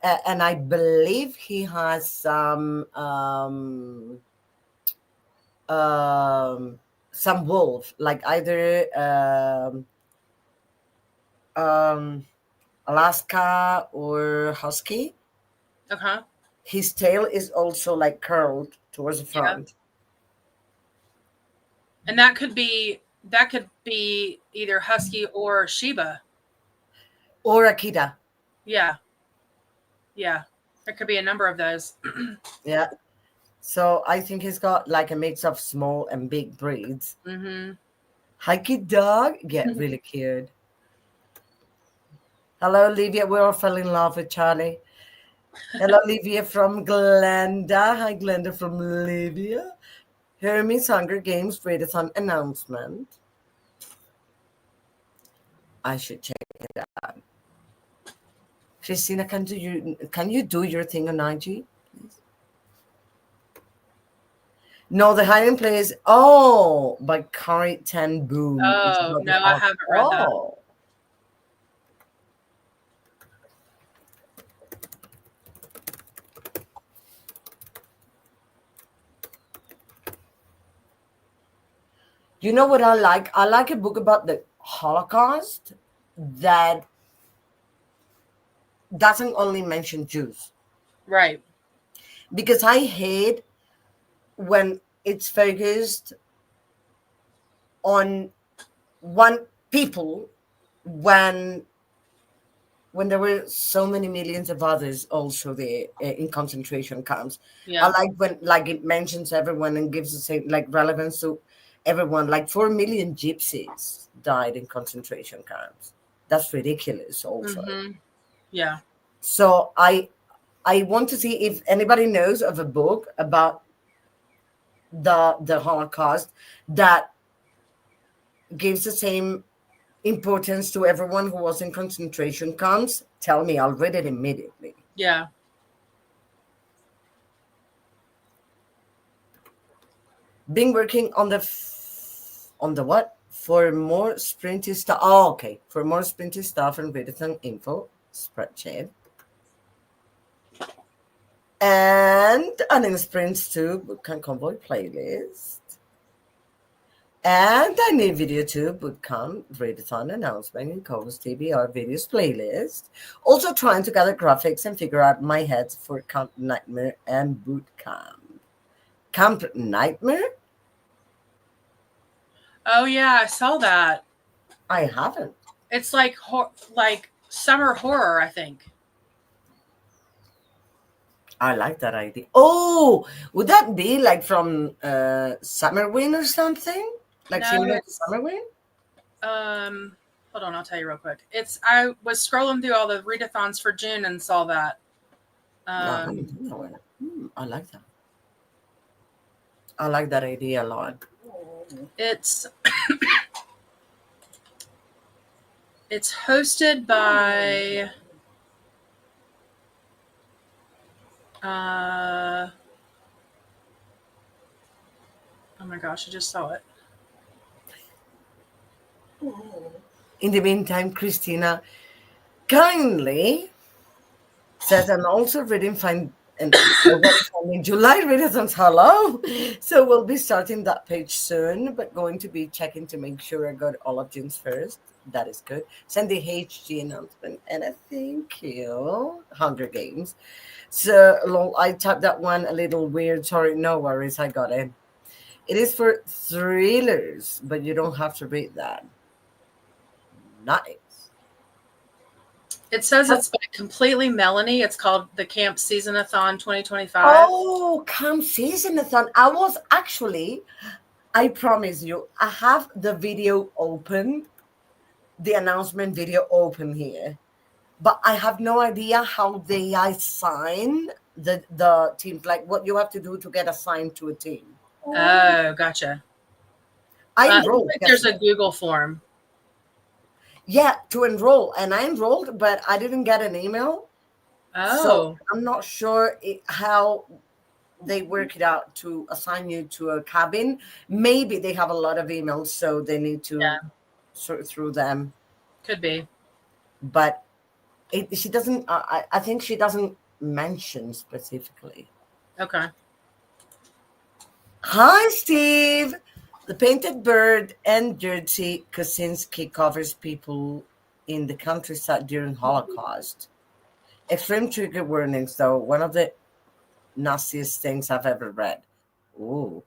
and I believe he has some wolf, like either Alaska or husky. Uh-huh. His tail is also like curled towards the Yeah. front. And that could be either husky or Shiba. Or Akita. Yeah. Yeah. There could be a number of those. Yeah. So I think he's got like a mix of small and big breeds. Mm-hmm. Hi, cute dog. Get really cute. Hello, Olivia. We all fell in love with Charlie. Hello, Olivia from Glenda. Hi, Glenda from Olivia. Hermes Hunger Games readathon announcement. I should check it out. Christina, can you do your thing on IG? Please? No, the hiding place. Oh, by Kari Ten Boom. It's Oh about the no, I haven't read that. oh. You know what I like? I like a book about the Holocaust that doesn't only mention Jews. Right. Because I hate when it's focused on one people when there were so many millions of others also there in concentration camps. I Yeah. like when like it mentions everyone and gives the same like relevance to everyone. Like 4 million gypsies died in concentration camps. That's ridiculous also. Mm-hmm. Yeah. So I want to see if anybody knows of a book about the Holocaust that gives the same importance to everyone who was in concentration camps. Tell me, I'll read it immediately. Yeah. Been working on on the what? For more sprinty stuff. Oh, okay. For more sprinty stuff and readathon info spreadsheet. And an in sprints to bootcamp convoy playlist. And a new video to bootcamp readathon announcement in Covers TBR videos playlist. Also trying to gather graphics and figure out my heads for Camp Nightmare and bootcamp. Camp Nightmare? Oh yeah, I saw that. I haven't. It's like like summer horror, I think. I like that idea. Oh, would that be like from Summer Wind or something? Like No, similar to it's Summer Wind? hold on, I'll tell you real quick. It's I was scrolling through all the readathons for June and saw that. No, I haven't Um done that one. I like that. I like that idea a lot. it's it's hosted by oh my gosh, I just saw it. In the meantime, Christina kindly says I'm also reading Find and in July readathons. Hello. So we'll be starting that page soon, but going to be checking to make sure I got all of June's first. That is good. Send the HG announcement and a thank you. Hunger Games. So I typed that one a little weird. Sorry, no worries. I got it. It is for thrillers, but you don't have to read that. Nice. It says it's by Completely Melanie. It's called the Camp Seasonathon 2025. Oh, come seasonathon. I promise you, I have the video open, the announcement video open here, but I have no idea how they assign the teams, like what you have to do to get assigned to a team. Oh, gotcha. I It looks enrolled. like Guess there's a what? Google form. Yeah, to enroll, and I enrolled, but I didn't get an email, so Oh, I'm not sure how they work it out to assign you to a cabin. Maybe they have a lot of emails, so they need to yeah, sort through them. could be. But she doesn't. I think she doesn't mention specifically. Okay. Hi, Steve. The Painted Bird and Jerzy Kosinski covers people in the countryside during Holocaust. Extreme trigger warnings, though. One of the nastiest things I've ever read. Ooh.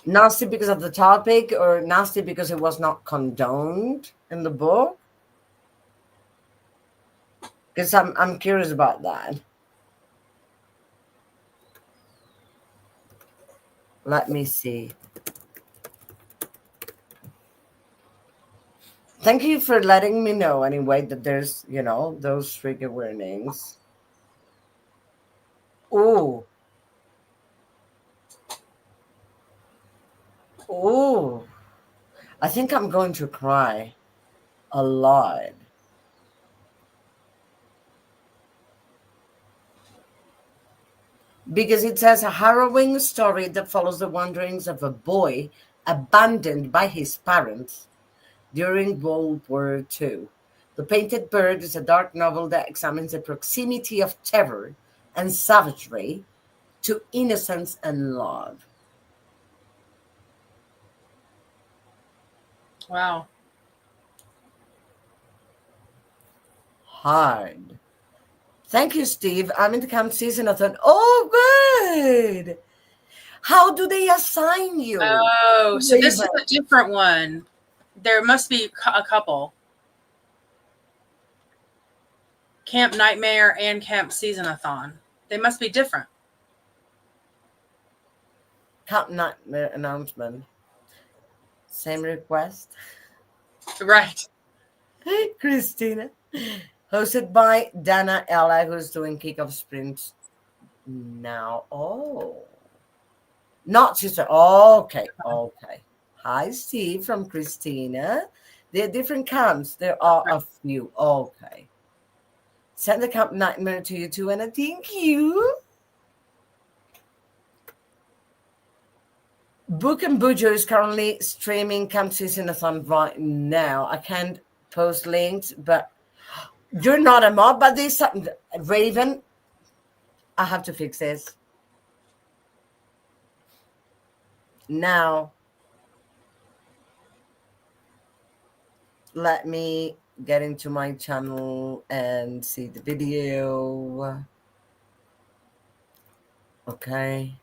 Nasty because of the topic or nasty because it was not condoned in the book? Because I'm curious about that. Let me see. Thank you for letting me know anyway that there's, those trigger warnings. Oh, oh. I think I'm going to cry a lot. Because it says a harrowing story that follows the wanderings of a boy abandoned by his parents during World War II. The Painted Bird is a dark novel that examines the proximity of terror and savagery to innocence and love. Wow. Hard. Thank you, Steve. I'm in the camp season. I thought, oh, good. How do they assign you? Oh, so this Raven? is a different one. There must be a couple. Camp Nightmare and Camp Seasonathon. They must be different. Camp Nightmare announcement. Same request. Right. Hey, Christina. Hosted by Dana Ella, who's doing kickoff sprints now. Oh. Not sister. Okay. Okay. Hi, Steve from Christina. They're different camps. There are a few. Okay. Send the Camp Nightmare to you too, and I thank you. Book and Bujo is currently streaming Camp Seasonathon right now. I can't post links, but you're not a mob, but there's something. Raven, I have to fix this. Now, let me get into my channel and see the video. Okay.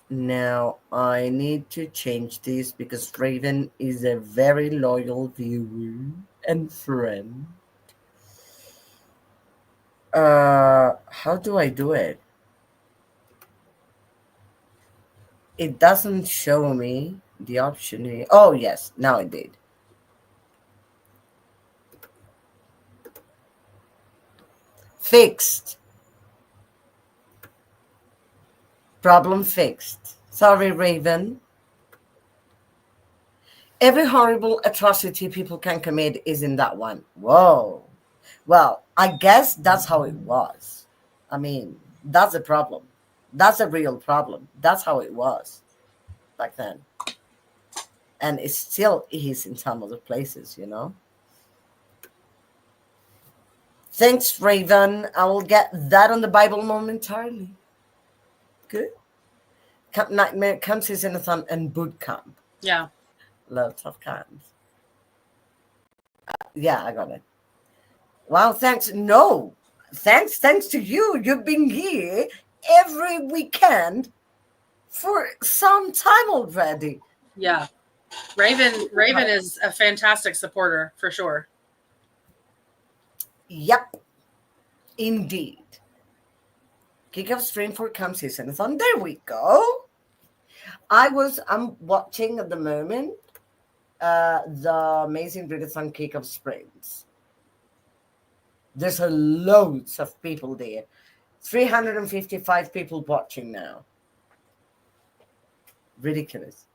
Now, I need to change this because Raven is a very loyal viewer and friend. How do I do it? It doesn't show me the option here. Oh, yes, now it did. Fixed. Problem fixed. Sorry, Raven. Every horrible atrocity people can commit is in that one. Whoa. Well, I guess that's how it was. I mean, that's a problem. That's a real problem. That's how it was back then. And it still is in some other places, Thanks, Raven. I will get that on the Bible momentarily. Good. Camp Nightmare, Camp Seasonathon, and Boot Camp. Yeah. Lots of camps. Yeah, I got it. Wow, thanks. No, thanks to you. You've been here every weekend for some time already. Yeah. Raven is a fantastic supporter for sure. Yep, indeed. Kickoff stream for Camp Seasonathon. There we go. I'm watching at the moment the Amazing Readathon Kickoff sprints. There's loads of people there. 355 people watching now. Ridiculous.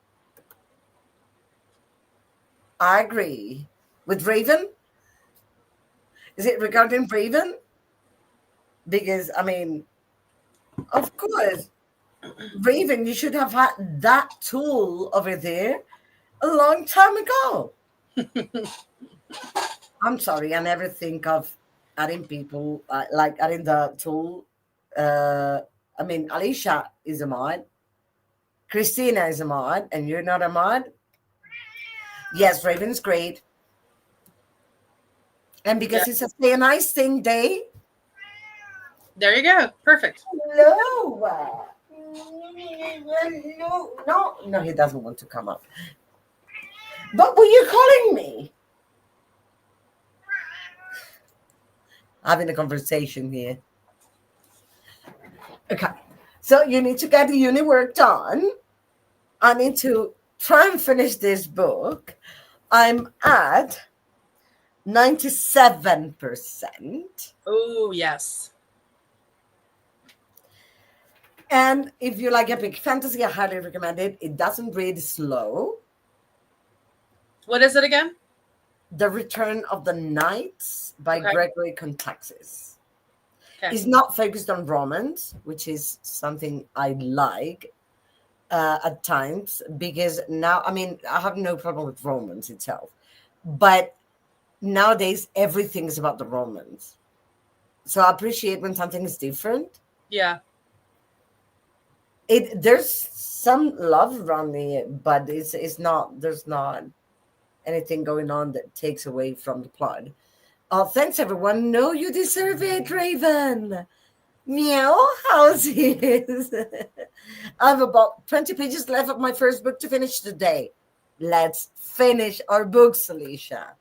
I agree. With Raven? Is it regarding Raven? Because, I mean, of course, Raven, you should have had that tool over there a long time ago. I'm sorry, I never think of adding people, like adding the tool. I mean, Alicia is a mod. Christina is a mod, and you're not a mod. Yes, Raven's great. And because it's a say a nice thing day. There you go. Perfect. Hello. No, he doesn't want to come up. But were you calling me? Having a conversation here. Okay. So you need to get the uni work done. I need to try and finish this book. I'm at 97%. Oh, yes. And if you like epic fantasy, I highly recommend it. It doesn't read slow. What is it again? The Return of the Knights by Okay. Gregory Contaxis. Okay. It's not focused on romance, which is something I like at times, because now, I mean, I have no problem with romance itself, but nowadays everything is about the romance. So I appreciate when something is different. Yeah. There's some love around it, but it's not, there's not anything going on that takes away from the plot. Oh, thanks everyone. No, you deserve it, Raven. Meow, how's it? I have about 20 pages left of my first book to finish today. Let's finish our books, Alicia.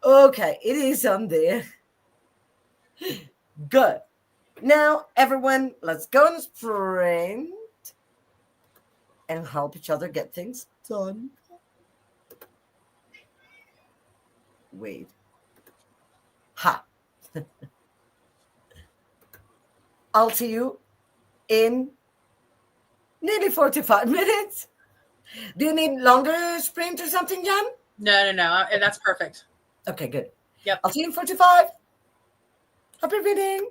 Okay, it is on there. Good. Now, everyone, let's go and sprint and help each other get things done. Wait. Ha. I'll see you in nearly 45 minutes. Do you need longer sprint or something, Jan? No. That's perfect. Okay, good. Yep. I'll see you in 45. Happy reading.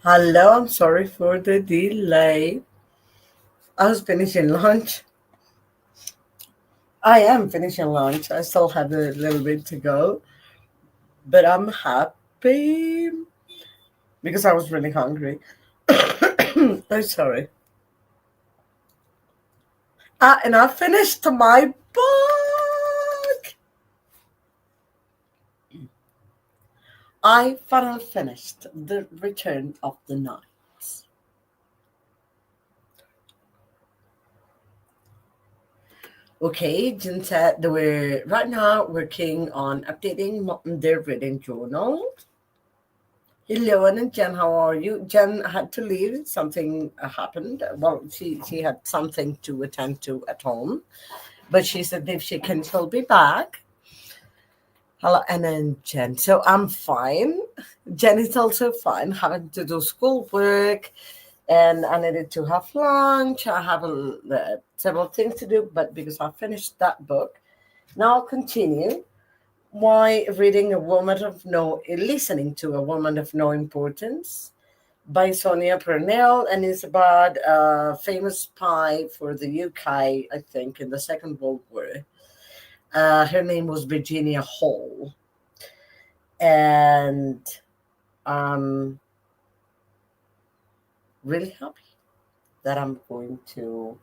Hello, I'm sorry for the delay. I was finishing lunch. I am finishing lunch. I still have a little bit to go, but I'm happy because I was really hungry. I'm sorry. And I finished my book. I finally finished The Return of the Knights. Okay, Jen said that we're right now working on updating their reading journal. Hello, and Jen, how are you? Jen had to leave. Something happened. Well, she had something to attend to at home, but she said if she can, she'll be back. Hello, and then Jen. So I'm fine. Jen is also fine, having to do schoolwork, and I needed to have lunch. I have several things to do, but because I finished that book, now I'll continue my reading a woman of no listening to a woman of no importance by Sonia Purnell, and it's about a famous spy for the UK, I think, in the Second World War. Her name was Virginia Hall, and I'm really happy that I'm going to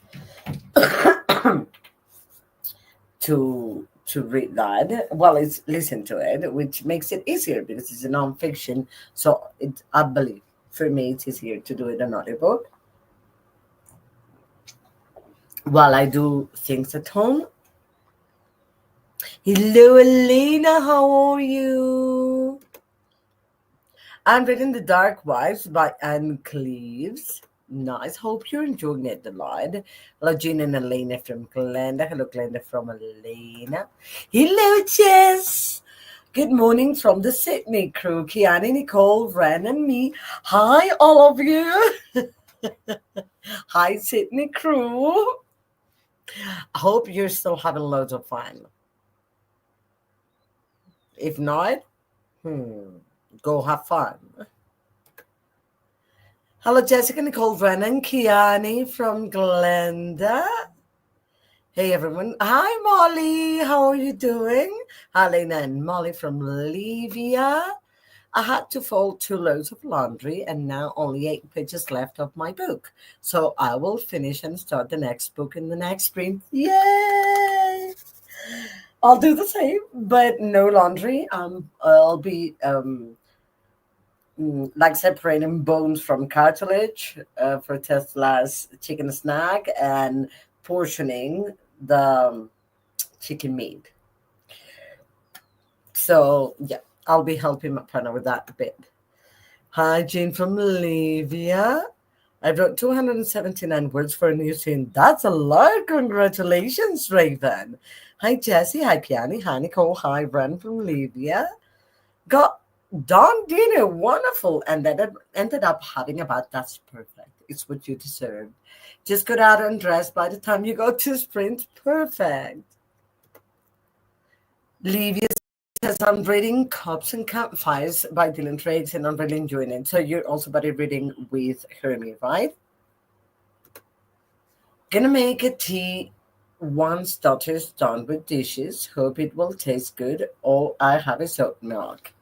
read that. Well, it's listen to it, which makes it easier because it's a nonfiction. So I believe for me it is easier to do it an audiobook while I do things at home. Hello, Elena. How are you? I'm reading The Dark Wives by Anne Cleves. Nice. Hope you're enjoying it a lot. Hello, Jean and Elena from Glenda. Hello, Glenda from Elena. Hello, Jess. Good morning from the Sydney crew. Kiani, Nicole, Ren, and me. Hi, all of you. Hi, Sydney crew. I hope you're still having loads of fun. If not, go have fun. Hello, Jessica, Nicole, Ren, and Kiani from Glenda. Hey, everyone. Hi, Molly. How are you doing? Hi, Lena and Molly from Livia. I had to fold 2 loads of laundry and now only 8 pages left of my book. So I will finish and start the next book in the next sprint. Yay! I'll do the same, but no laundry. I'll be like separating bones from cartilage for Tesla's chicken snack and portioning the chicken meat. So yeah, I'll be helping my partner with that a bit. Hi, Jean from Bolivia. I wrote 279 words for a new scene. That's a lot. Congratulations, Raven. Hi, Jessie. Hi, Kiani. Hi, Nicole. Hi, Ren from Bolivia. Got done dinner. Wonderful. And then it ended up having a bath. That's perfect. It's what you deserve. Just got out and dressed by the time you go to sprint. Perfect. Livia says, I'm reading Cups and Campfires by Dylan Triggs, and I'm really enjoying it. So you're also buddy reading with Hermie, right? Gonna make a tea once daughter's done with dishes. Hope it will taste good. All I have is oat milk.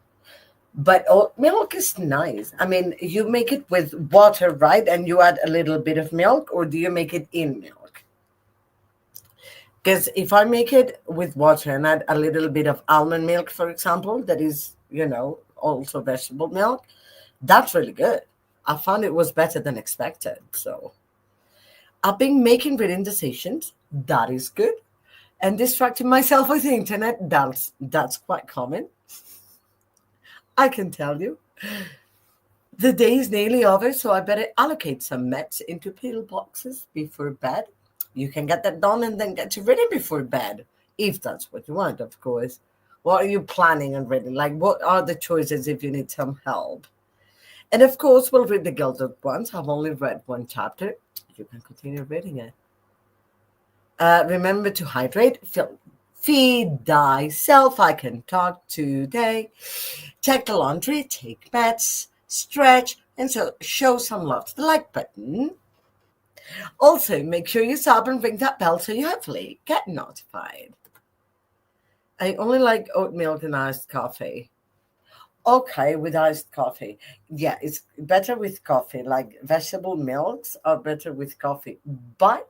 But oat milk is nice. I mean, you make it with water, right? And you add a little bit of milk, or do you make it in milk? Because if I make it with water and add a little bit of almond milk, for example, that is, also vegetable milk, that's really good. I found it was better than expected. So I've been making reading decisions. That is good. And distracting myself with the internet, that's quite common. I can tell you. The day is nearly over, so I better allocate some meds into pill boxes before bed. You can get that done and then get to reading before bed, if that's what you want, of course. What are you planning on reading? Like, what are the choices if you need some help? And of course, we'll read The Gilded Ones. I've only read one chapter. You can continue reading it. Remember to hydrate, feed thyself. I can talk today. Check the laundry, take meds, stretch, And so show some love to the like button. Also, make sure you sub and ring that bell so you hopefully get notified. I only like oat milk and iced coffee. Okay, with iced coffee. Yeah, it's better with coffee. Like vegetable milks are better with coffee. But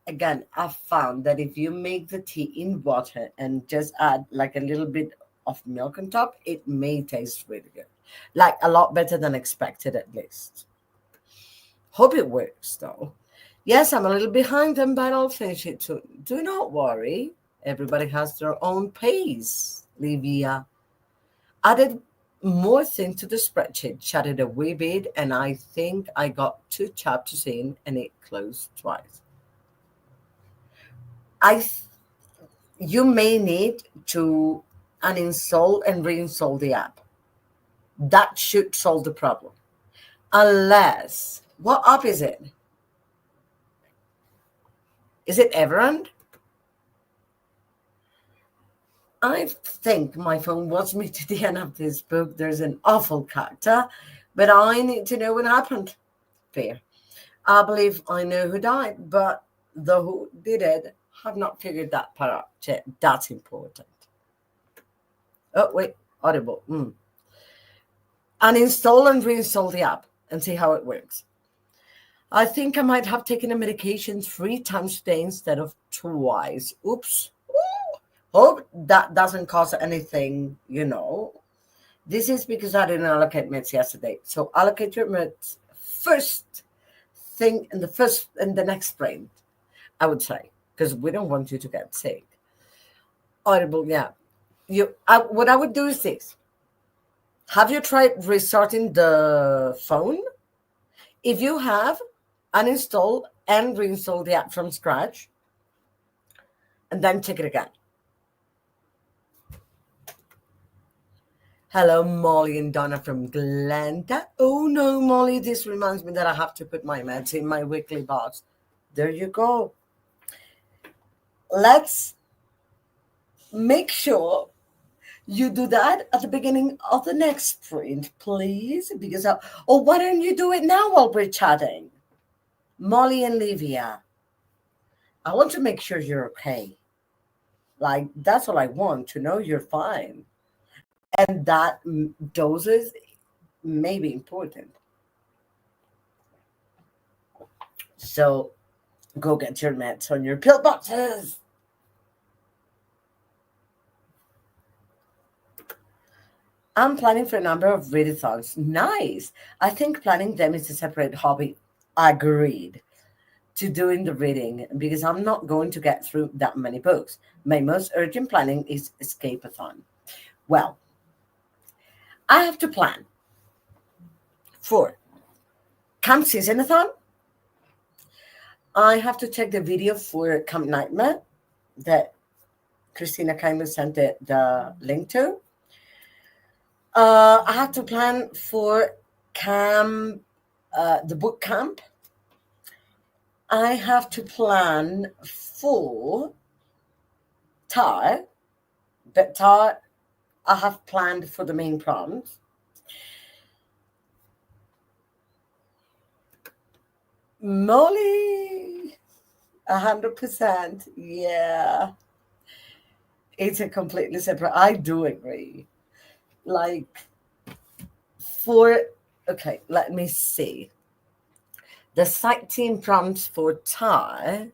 again, I've found that if you make the tea in water and just add like a little bit of milk on top, it may taste really good. Like a lot better than expected, at least. Hope it works though. Yes, I'm a little behind them, but I'll finish it soon. Do not worry. Everybody has their own pace, Livia. Added more things to the spreadsheet, chatted a wee bit, and I think I got 2 chapters in and it closed twice. I th- you may need to uninstall and reinstall the app. That should solve the problem. Unless, what app is it? Is it Everend? I think my phone wants me to the end of this book. There's an awful character, but I need to know what happened. Fair. I believe I know who died, but the who did it have not figured that part out yet. That's important. Oh, wait, audible. Uninstall and reinstall the app and see how it works. I think I might have taken a medication 3 times today instead of twice. Oops. Hope that doesn't cause anything. This is because I didn't allocate meds yesterday. So allocate your meds first thing in the next sprint, I would say, because we don't want you to get sick. Audible, yeah. What I would do is this. Have you tried restarting the phone? If you have, uninstall and reinstall the app from scratch, and then check it again. Hello, Molly and Donna from Glenda. Oh no, Molly, this reminds me that I have to put my meds in my weekly box. There you go. Let's make sure you do that at the beginning of the next sprint, please. Or why don't you do it now while we're chatting? Molly and Livia, I want to make sure you're okay. Like, that's all I want, to know you're fine. And that doses may be important. So go get your meds on your pill boxes. I'm planning for a number of readathons. Nice. I think planning them is a separate hobby. Agreed to doing the reading because I'm not going to get through that many books. My most urgent planning is escape-a-thon. Well, I have to plan for Camp Season-a-thon. I have to check the video for Camp Nightmare that Christina kindly sent the link to. I have to plan for the book camp. I have to plan for Tar, but Tar I have planned for the main prompts. Molly, 100%. Yeah. It's a completely separate. I do agree. Like, okay, let me see. The sightseeing prompts for Tar.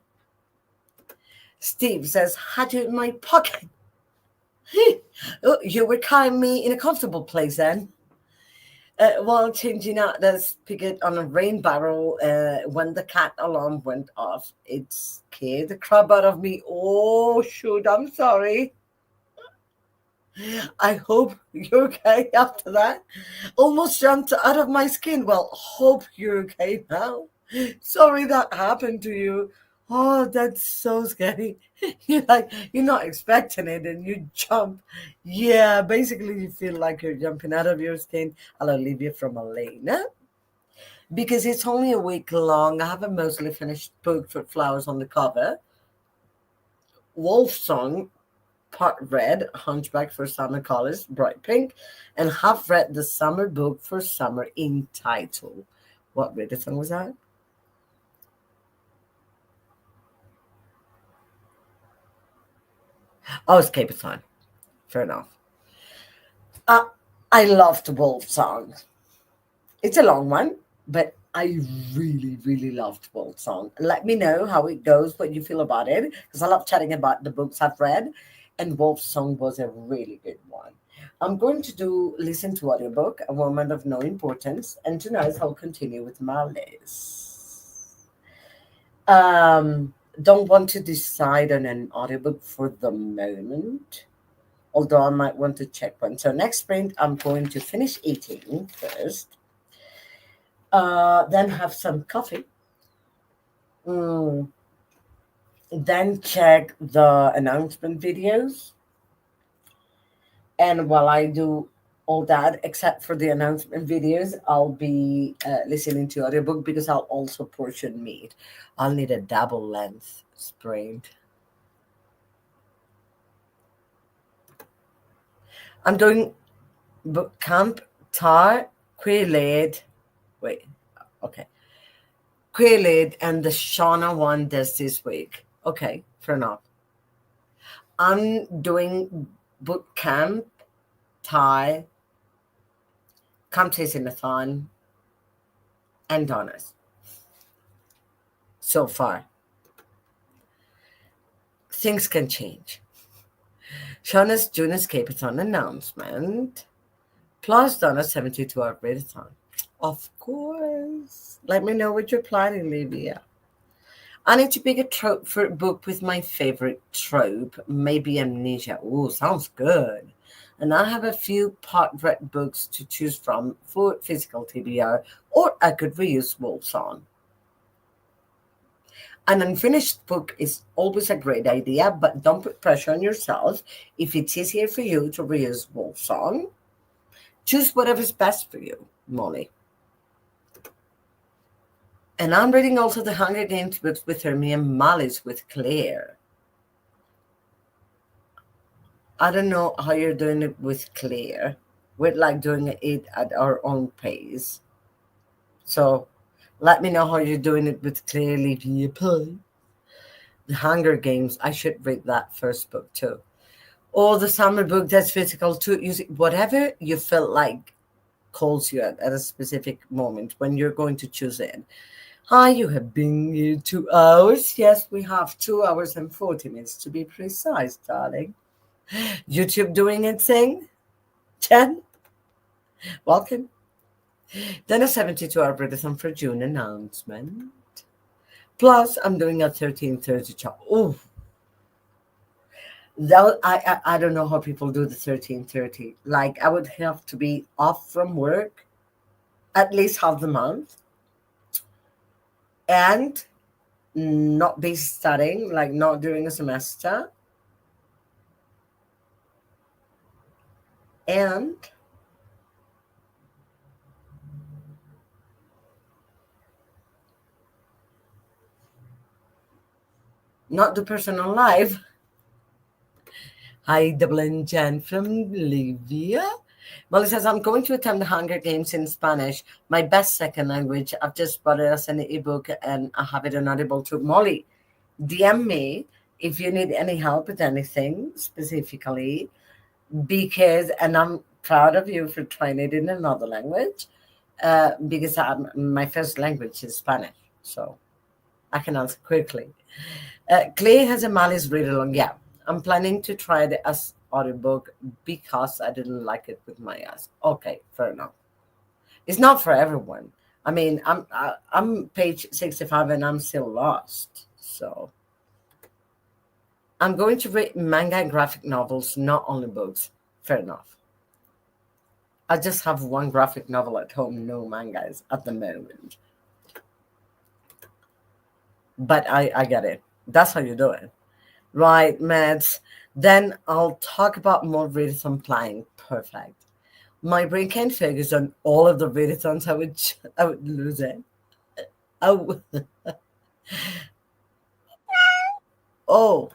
Steve says, had you in my pocket. Oh, you were carrying me in a comfortable place then. While changing out the spigot on a rain barrel when the cat alarm went off. It scared the crap out of me. Oh, shoot, I'm sorry. I hope you're okay after that. Almost jumped out of my skin. Well, hope you're okay now. Sorry that happened to you. Oh, that's so scary. You're not expecting it and you jump. Yeah, basically you feel like you're jumping out of your skin. I'll leave you from Elena. Because it's only a week long. I have a mostly finished book for flowers on the cover. Wolf Song part read Hunchback for Summer Colors, Bright Pink, and half read the summer book for summer entitled. What readathon was that? Oh, Escape-a-thon. Fair enough. Uh, I loved Wolf Song. It's a long one, but I really, really loved Wolf Song. Let me know how it goes, what you feel about it, because I love chatting about the books I've read, and Wolf Song was a really good one. I'm going to do listen to audiobook, A Woman of No Importance, and tonight I'll continue with my list. Don't want to decide on an audiobook for the moment, although I might want to check one. So next sprint, I'm going to finish eating first, then have some coffee, mm, then check the announcement videos. And while I do all that, except for the announcement videos, I'll be listening to audiobook because I'll also portion meat. I'll need a double length sprint. I'm doing book camp tar quailade. Wait, okay. Quailade and the Shauna one this week. Okay, fair enough. I'm doing boot camp, Thai, Camp in a thon, and Donna's so far. Things can change. Shauna's June Escape-a-thon announcement, plus Donna's 72-hour readathon. Of course. Let me know what you're planning, Livia. I need to pick a trope for a book with my favorite trope, maybe amnesia. Ooh, sounds good. And I have a few part read books to choose from for physical TBR, or I could reuse Wolf's on. An unfinished book is always a great idea, but don't put pressure on yourself. If it's easier for you to reuse Wolf's song, choose whatever's best for you, Molly. And I'm reading also the Hunger Games books with Hermie and Malice with Claire. I don't know how you're doing it with Claire. We're like doing it at our own pace. So let me know how you're doing it with Claire Livia Pie. The Hunger Games, I should read that first book too. Or the summer book that's physical too. Whatever you feel like calls you at a specific moment when you're going to choose it. Hi, you have been here 2 hours. Yes, we have 2 hours and 40 minutes to be precise, darling. YouTube doing its thing. Jen, welcome. Then a 72-hour readathon for June announcement. Plus, I'm doing a 13:30 chop. Oh, I don't know how people do the 13:30. Like, I would have to be off from work at least half the month and not be studying, like not during a semester, and not do personal life. Hi, Dublin Jen from Libya. Molly says, I'm going to attempt the Hunger Games in Spanish, my best second language. I've just bought it as an ebook and I have it on Audible too. Molly, DM me if you need any help with anything specifically, because, and I'm proud of you for trying it in another language, because my first language is Spanish, so I can answer quickly. Clay has a Malice read along. Yeah, I'm planning to try it as audiobook because I didn't like it with my eyes. Okay, fair enough. It's not for everyone. I mean, I'm page 65 and I'm still lost. So I'm going to read manga and graphic novels, not only books. Fair enough. I just have one graphic novel at home, no mangas at the moment. But I get it. That's how you do it. Right, Mads. Then I'll talk about more readathon planning. Perfect. My brain can't focus on all of the readathons. I would lose it. Oh, oh,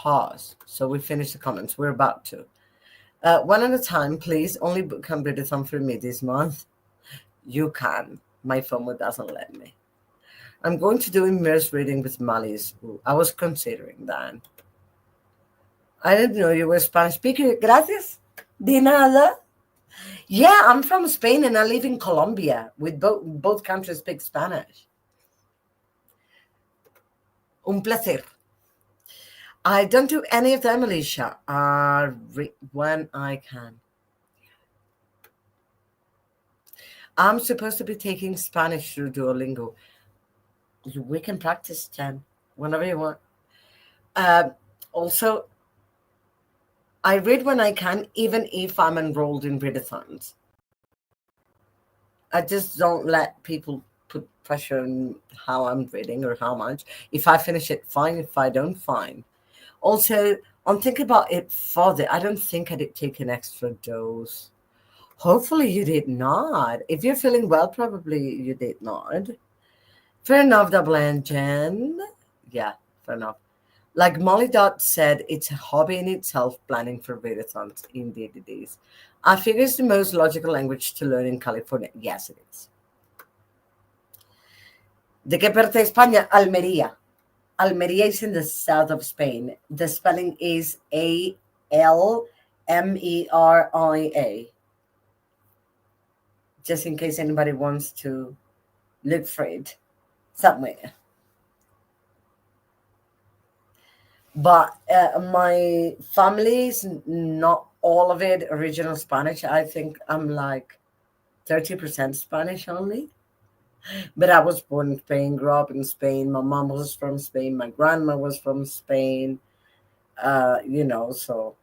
pause. So we finish the comments. We're about to. One at a time, please. Only come readathon for me this month. You can. My phone doesn't let me. I'm going to do immerse reading with Molly's. I was considering that. I didn't know you were a Spanish speaker. Gracias. De nada. Yeah, I'm from Spain and I live in Colombia. With both countries speak Spanish. Un placer. I don't do any of them, Alicia. When I can. I'm supposed to be taking Spanish through Duolingo. We can practice, Jen, whenever you want. Also, I read when I can, even if I'm enrolled in readathons. I just don't let people put pressure on how I'm reading or how much. If I finish it, fine. If I don't, fine. Also, I'm thinking about it further. I don't think I did take an extra dose. Hopefully you did not. If you're feeling well, probably you did not. Fair enough, Double N, Jen. Yeah, fair enough. Like Molly Dot said, it's a hobby in itself, planning for readathons. Indeed it is. I figure it's the most logical language to learn in California. Yes, it is. ¿De qué parte de España? Almería. Almería is in the south of Spain. The spelling is Almeria. Just in case anybody wants to look for it somewhere. But my family is not all of it original Spanish. I think I'm like 30% Spanish only. But I was born in Spain, grew up in Spain. My mom was from Spain. My grandma was from Spain. So.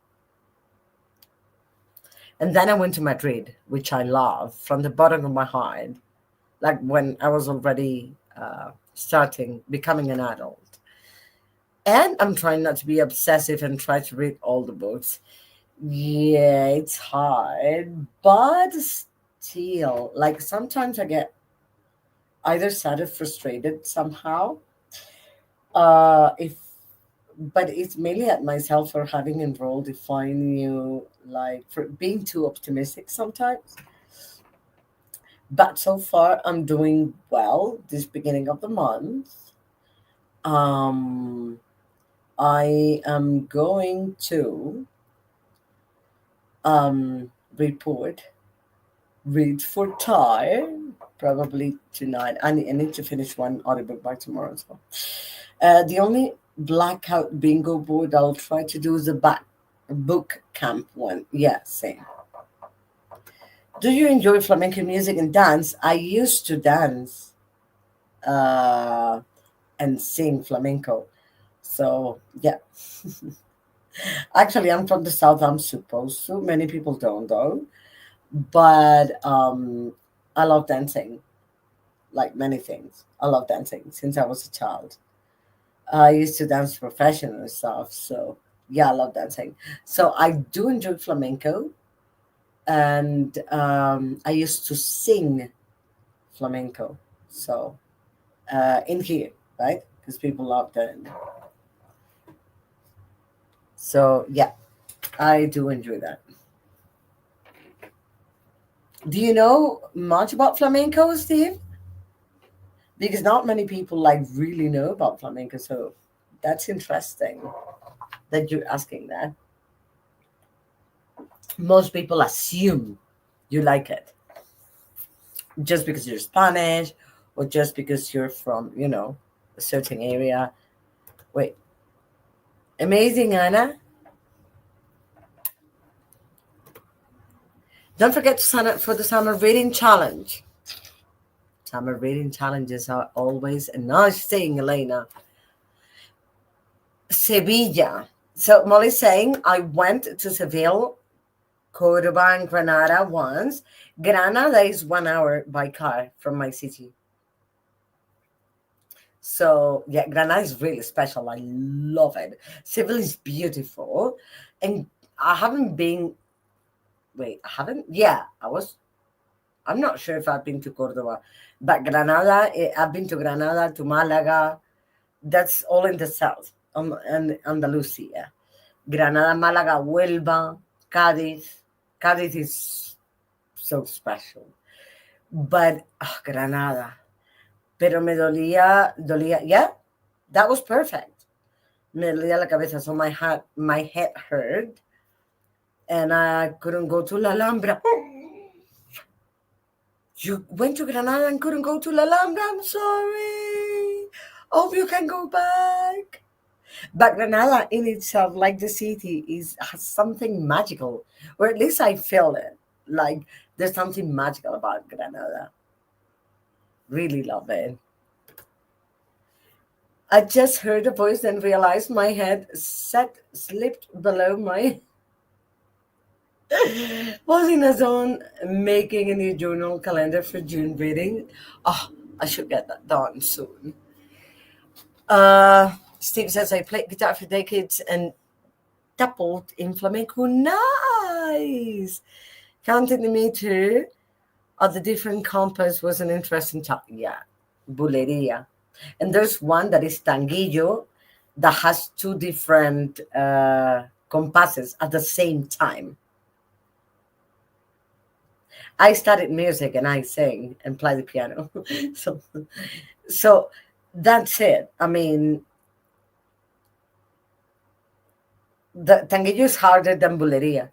And then I went to Madrid, which I love from the bottom of my heart, like when I was already becoming an adult. And I'm trying not to be obsessive and try to read all the books. Yeah, it's hard, but still, like sometimes I get either sad or frustrated somehow. If But it's mainly at myself for having enrolled if I knew, like, for being too optimistic sometimes. But so far, I'm doing well this beginning of the month. Um, I am going to report, read for time, probably tonight. I need to finish one audiobook by tomorrow as well. The only blackout bingo board I'll try to do is the book camp one. Yeah, same. Do you enjoy flamenco music and dance? I used to dance uh, and sing flamenco. So, yeah. Actually, I'm from the south. I'm supposed to. Many people don't, though. But I love dancing, like many things. I love dancing since I was a child. I used to dance professional and stuff. So, yeah, I love dancing. So, I do enjoy flamenco. And I used to sing flamenco. So, in here, right? Because people love that. So, yeah, I do enjoy that. Do you know much about flamenco, Steve? Because not many people like really know about flamenco. So, that's interesting that you're asking that. Most people assume you like it just because you're Spanish or just because you're from, a certain area. Wait, amazing, Anna. Don't forget to sign up for the summer reading challenge. Summer reading challenges are always a nice thing, Elena. Sevilla. So Molly's saying I went to Seville, Cordoba, and Granada once. Granada is 1 hour by car from my city. So yeah, Granada is really special. I love it. Seville is beautiful. And I haven't been wait, I haven't? Yeah, I'm not sure if I've been to Cordoba, but Granada, I've been to Granada, to Malaga. That's all in the south and Andalusia. Granada, Málaga, Huelva, Cádiz. Cádiz is so special. But Granada. Pero me dolía. Yeah, that was perfect. Me dolía la cabeza, so my head hurt, and I couldn't go to La Alhambra. You went to Granada and couldn't go to La Alhambra. I'm sorry. Hope you can go back. But Granada in itself, like the city, has something magical, or at least I feel it. Like there's something magical about Granada. Really love it. I just heard a voice and realized my head slipped below my was in a zone making a new journal calendar for June reading. Oh, I should get that done soon. Steve says I played guitar for decades and doubled in flamenco. Nice. Counting the meter of the different compass was an interesting talk. Yeah, bulería. And there's one that is tanguillo that has two different compasses at the same time. I studied music and I sing and play the piano. so so that's it. I mean, the tanguillo is harder than bulería.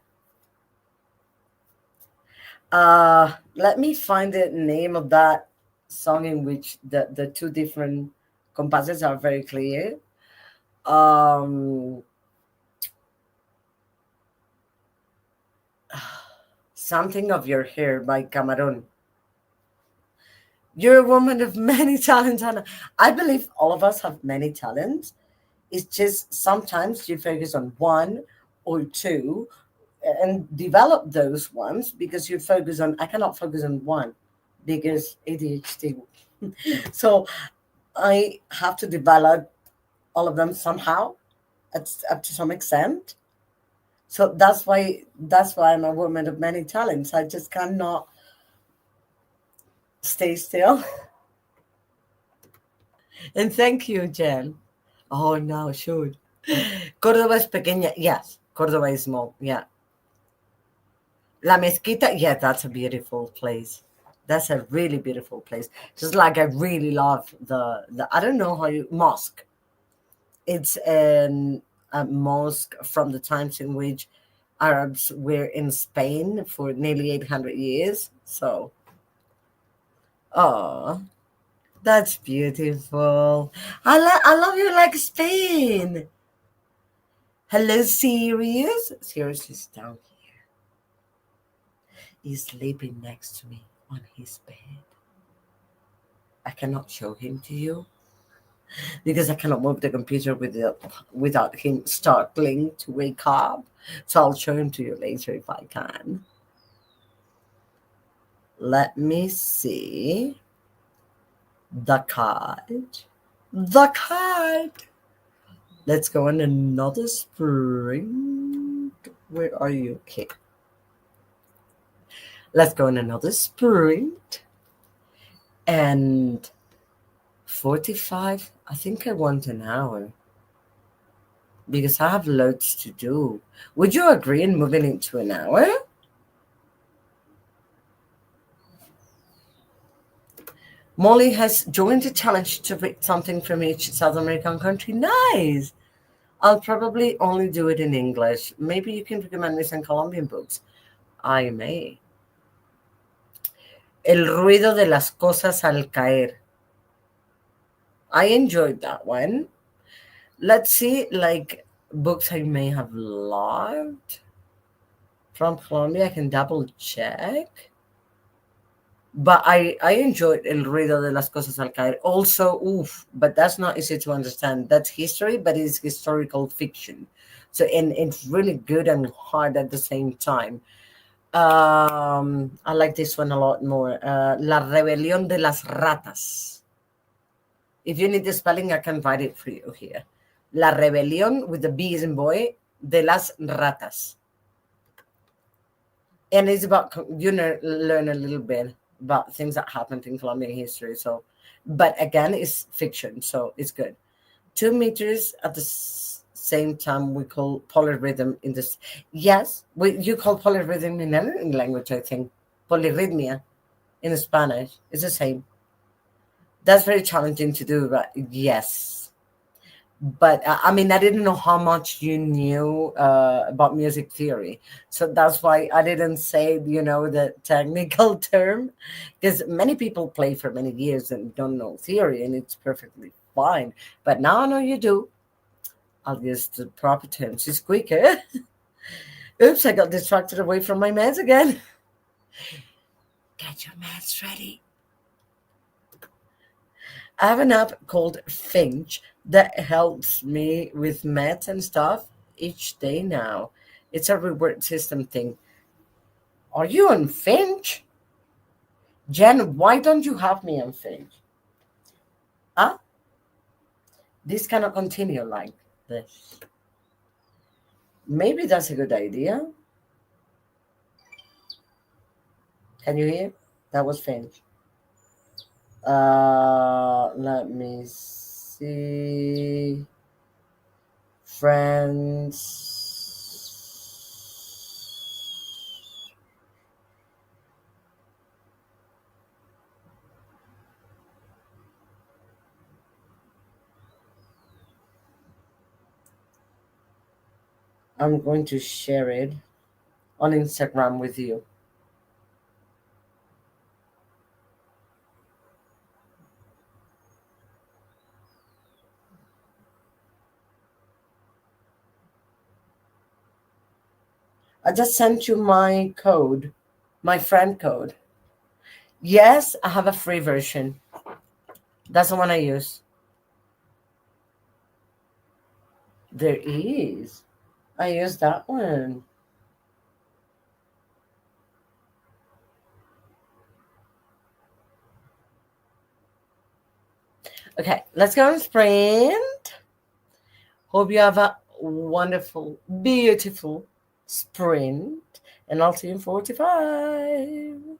Let me find the name of that song in which the two different compasses are very clear. Um, Something of Your Hair by Camarón. You're a woman of many talents, Hannah. I believe all of us have many talents. It's just sometimes you focus on one or two and develop those ones because you focus on, I cannot focus on one because ADHD. So I have to develop all of them somehow up to some extent. So that's why I'm a woman of many talents. I just cannot stay still. And thank you, Jen. Oh no, shoot. Córdoba es pequeña. Yes, Córdoba is small. Yeah. La Mezquita. Yeah, that's a beautiful place. That's a really beautiful place. Just like I really love the I don't know how you mosque. It's a mosque from the times in which Arabs were in Spain for nearly 800 years. So, oh, that's beautiful. I love you like Spain. Hello, Sirius. Sirius is down here. He's sleeping next to me on his bed. I cannot show him to you because I cannot move the computer without him startling to wake up. So I'll show him to you later if I can. Let me see. The card. The card. Let's go on another sprint. Where are you? Okay. Let's go on another sprint. And 45. I think I want an hour. Because I have loads to do. Would you agree in moving into an hour? Molly has joined the challenge to read something from each South American country. Nice. I'll probably only do it in English. Maybe you can recommend me some Colombian books. I may. El ruido de las cosas al caer. I enjoyed that one. Let's see, like, books I may have loved from Colombia. I can double check. But I enjoyed El ruido de las cosas al caer. Also, oof, but that's not easy to understand. That's history, but it's historical fiction. So, and it's really good and hard at the same time. I like this one a lot more. La rebelión de las ratas. If you need the spelling, I can write it for you here. La rebelión with the B as in boy, de las ratas. And it's about, learn a little bit about things that happened in Colombian history. So, but again, it's fiction, so it's good. 2 meters at the same time we call polyrhythm in this. Yes, you call polyrhythm in any language, I think. Polyrhythmia in Spanish. It's the same. That's very challenging to do, right? Yes. But I mean, I didn't know how much you knew about music theory. So that's why I didn't say, the technical term, because many people play for many years and don't know theory, and it's perfectly fine. But now I know you do. I'll use the proper terms. It's quicker. Oops, I got distracted away from my meds again. Get your meds ready. I have an app called Finch that helps me with meds and stuff each day now. It's a reward system thing. Are you on Finch? Jen, why don't you have me on Finch? Ah, this cannot continue like this. Maybe that's a good idea. Can you hear? That was Finch. Let me see. Friends. I'm going to share it on Instagram with you. I just sent you my code, my friend code. Yes, I have a free version. That's the one I use. There is. I use that one. Okay, let's go and sprint. Hope you have a wonderful, beautiful sprint. And I'll see you in 45.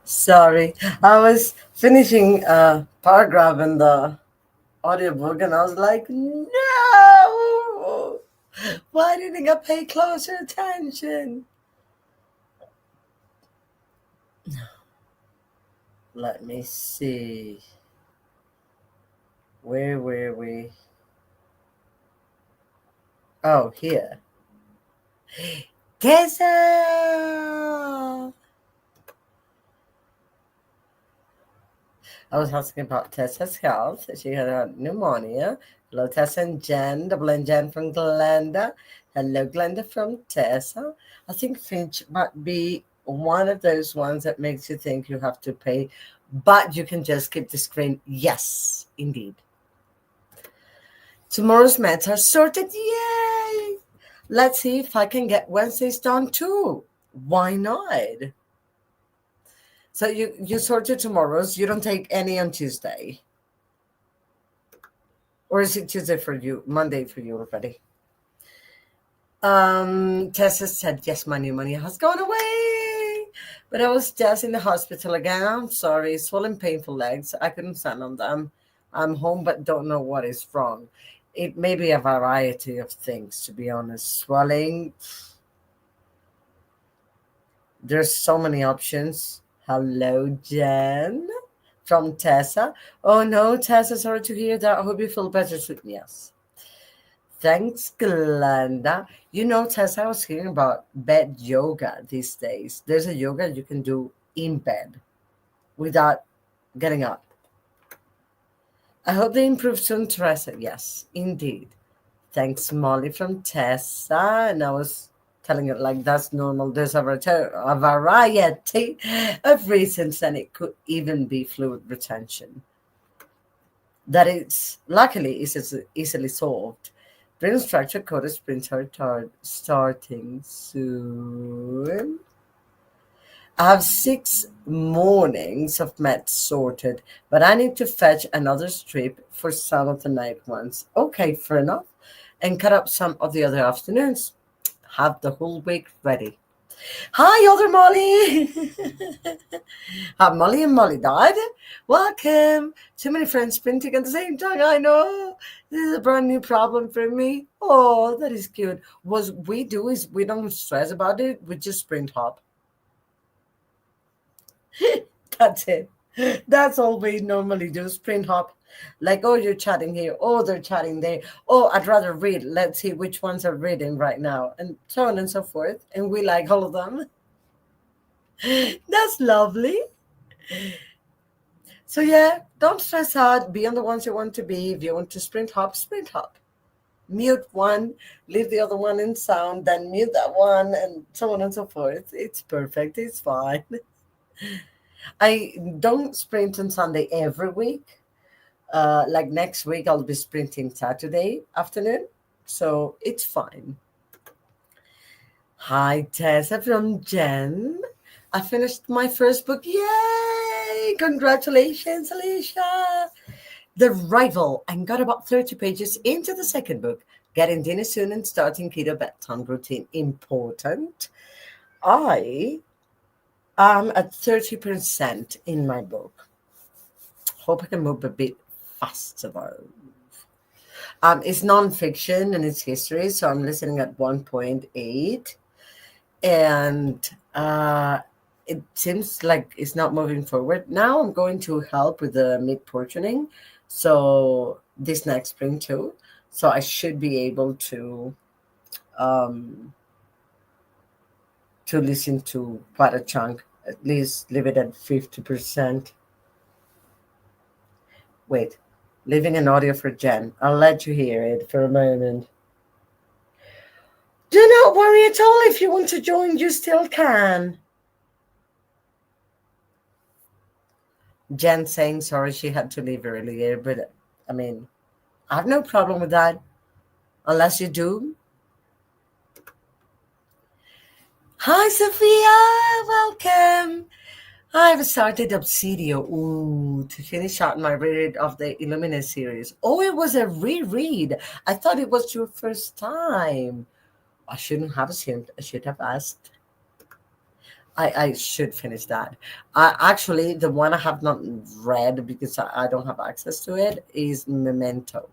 Sorry, I was finishing a paragraph in the audiobook and I was like, no! Why didn't I pay closer attention? Let me see. Where were we? Oh, here. Tessa! I was asking about Tessa's health. She had a pneumonia. Hello, Tessa and Jen. Double and Jen from Glenda. Hello, Glenda from Tessa. I think Finch might be one of those ones that makes you think you have to pay, but you can just keep the screen. Yes, indeed. Tomorrow's meds are sorted. Yay! Let's see if I can get Wednesdays done too. Why not? So you sorted tomorrow's. You don't take any on Tuesday. Or is it Tuesday for you? Monday for you already? Tessa said, yes, my pneumonia has gone away. But I was just in the hospital again. I'm sorry. Swollen, painful legs. I couldn't stand on them. I'm home, but don't know what is wrong. It may be a variety of things, to be honest. Swelling, there's so many options. Hello, Jen from Tessa. Oh no, Tessa, sorry to hear that. I hope you feel better soon. Yes. Thanks, Glenda. You know, Tessa, I was hearing about bed yoga these days. There's a yoga you can do in bed without getting up. I hope they improve soon, Teresa. Yes, indeed. Thanks, Molly from Tessa. And I was telling it like that's normal. There's a variety of reasons, and it could even be fluid retention. That is luckily is easily solved. Brain structure code sprints are starting soon. I have 6 mornings of meds sorted, but I need to fetch another strip for some of the night ones. Okay, fair enough. And cut up some of the other afternoons. Have the whole week ready. Hi, other Molly. Have Molly and Molly died? Welcome. Too many friends sprinting at the same time. I know. This is a brand new problem for me. Oh, that is cute. What we do is we don't stress about it. We just sprint hop. That's it. That's all we normally do. Sprint hop. Like, oh, you're chatting here. Oh, they're chatting there. Oh, I'd rather read. Let's see which ones are reading right now. And so on and so forth. And we like all of them. That's lovely. So yeah, don't stress out. Be on the ones you want to be. If you want to sprint hop, sprint hop. Mute one, leave the other one in sound, then mute that one, and so on and so forth. It's perfect. It's fine. I don't sprint on Sunday every week. Like next week, I'll be sprinting Saturday afternoon, so it's fine. Hi, Tessa from Jen. I finished my first book. Yay! Congratulations, Alicia. The Rival, and got about 30 pages into the second book. Getting dinner soon and starting keto bedtime routine. Important. I am at 30% in my book. Hope I can move a bit faster though. It's nonfiction and it's history, so I'm listening at 1.8. And it seems like it's not moving forward. Now I'm going to help with the mid portioning. So this next spring too. So I should be able um, to listen to quite a chunk. At least leave it at 50%. Wait, leaving an audio for Jen. I'll let you hear it for a moment. Do not worry at all. If you want to join, you still can. Jen saying sorry she had to leave earlier, but I mean, I have no problem with that. Unless you do. Hi, Sophia. Welcome. I've started Obsidio to finish out my read of the Illumina series. Oh, it was a reread. I thought it was your first time. I shouldn't have assumed. I should have asked. I should finish that. Actually, the one I have not read because I don't have access to it is Memento.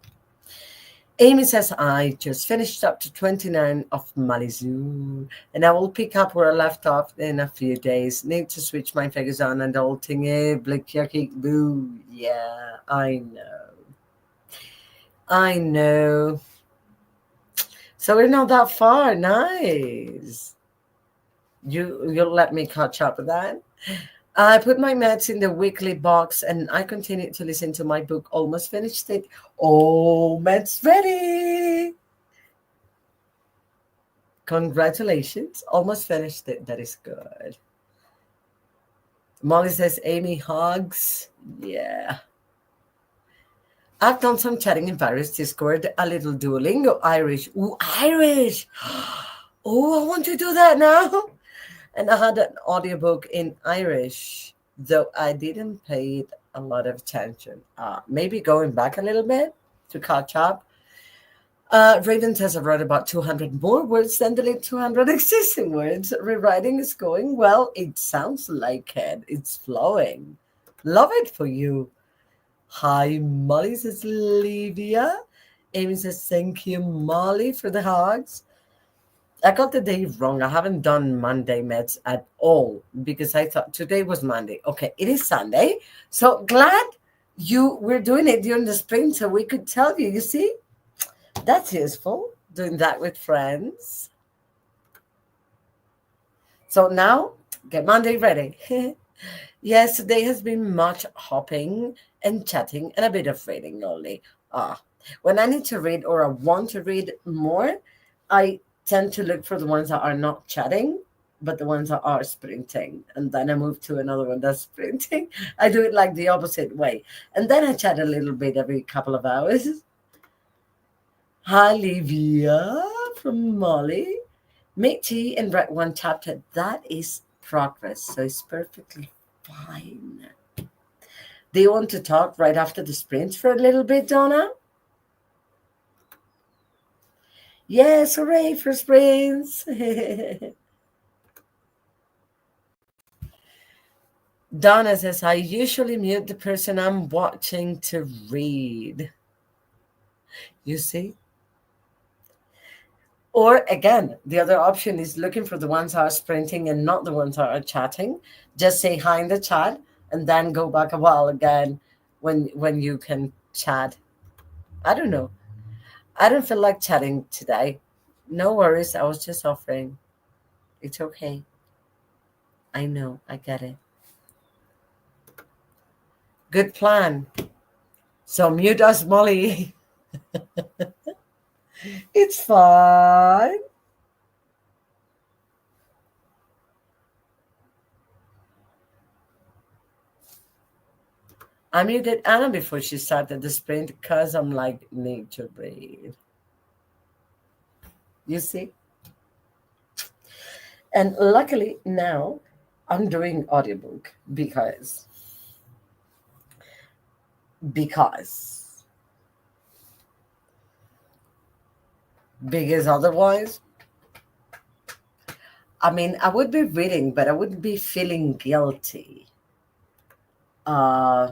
Amy says, I just finished up to 29 of Malizu, and I will pick up where I left off in a few days. Need to switch my figures on and all thingy, blick, yucky, boo. Yeah, I know. I know. So we're not that far. Nice. You'll let me catch up with that. I put my meds in the weekly box and I continued to listen to my book. Almost finished it. Oh, meds ready. Congratulations. Almost finished it. That is good. Molly says, Amy hugs. Yeah. I've done some chatting in various Discord, a little Duolingo Irish. Ooh, Irish. Oh, I want to do that now. And I had an audiobook in Irish, though I didn't pay it a lot of attention. Maybe going back a little bit to catch up. Raven says I've read about 200 more words than the 200 existing words. Rewriting is going well. It sounds like it. It's flowing. Love it for you. Hi, Molly, says Livia. Amy says, thank you, Molly, for the hugs. I got the day wrong. I haven't done Monday meds at all because I thought today was Monday. Okay, it is Sunday. So glad you were doing it during the sprint so we could tell you. You see, that's useful, doing that with friends. So now, get Monday ready. Yes, today has been much hopping and chatting and a bit of reading only. When I need to read or I want to read more, I tend to look for the ones that are not chatting, but the ones that are sprinting. And then I move to another one that's sprinting. I do it like the opposite way. And then I chat a little bit every couple of hours. Hi, Livia from Molly. Make tea and write one chapter. That is progress. So it's perfectly fine. Do you want to talk right after the sprint for a little bit, Donna? Yes, hooray for sprints. Donna says, I usually mute the person I'm watching to read. You see? Or again, the other option is looking for the ones that are sprinting and not the ones that are chatting. Just say hi in the chat and then go back a while again when you can chat. I don't know. I don't feel like chatting today. No worries. I was just offering. It's okay. I know. I get it. Good plan. So mute us, Molly. It's fine. I muted Anna before she started the sprint because I'm like, need to breathe. You see? And luckily now I'm doing audiobook because because otherwise, I mean, I would be reading, but I would be feeling guilty uh,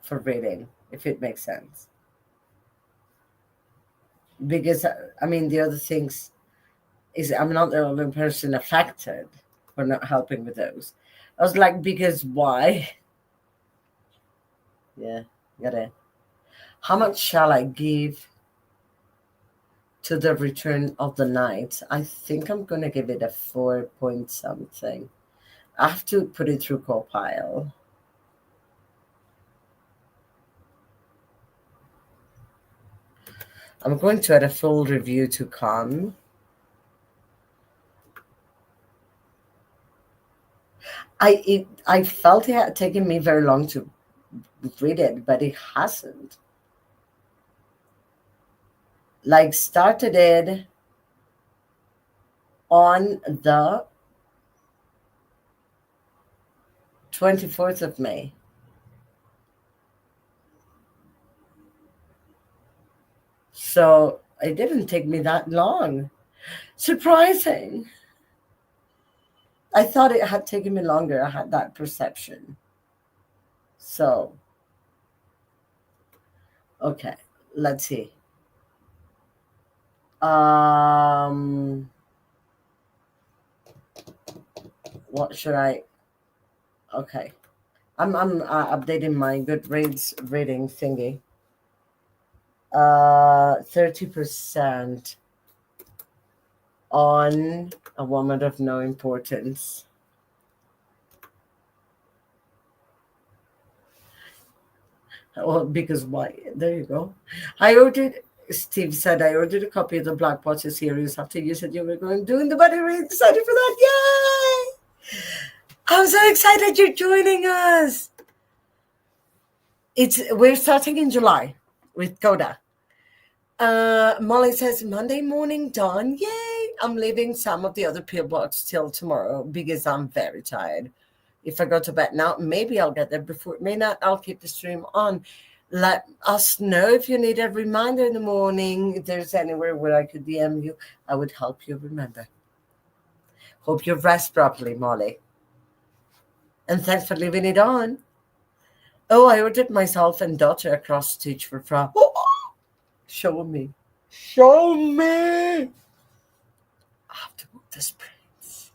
for reading, if it makes sense. Because I mean, the other things is I'm not the only person affected for not helping with those. I was like, because why? Yeah, got it. How much shall I give to the Return of the Night? I think I'm gonna give it a 4 point something. I have to put it through Copile. I'm going to add a full review to come. I felt it had taken me very long to read it, but it hasn't. Like started it on the 24th of May. So it didn't take me that long. Surprising. I thought it had taken me longer. I had that perception. So, okay, let's see. Um, what should I? Okay, I'm updating my Goodreads reading thingy. 30% on a woman of no importance. Well, because why? There you go. I ordered. Steve said I ordered a copy of the Black Potter series after you said you were going doing the buddy. Really excited for that! Yay! I'm so excited you're joining us. We're starting in July with Coda. Molly says Monday morning dawn. Yay! I'm leaving some of the other pill box till tomorrow because I'm very tired. If I go to bed now, maybe I'll get there before. May not. I'll keep the stream on. Let us know if you need a reminder in the morning. If there's anywhere where I could DM you, I would help you remember. Hope you rest properly, Molly. And thanks for leaving it on. Oh, I ordered myself and daughter a cross stitch for Fra. Oh, show me. Show me. I have to book the sprints.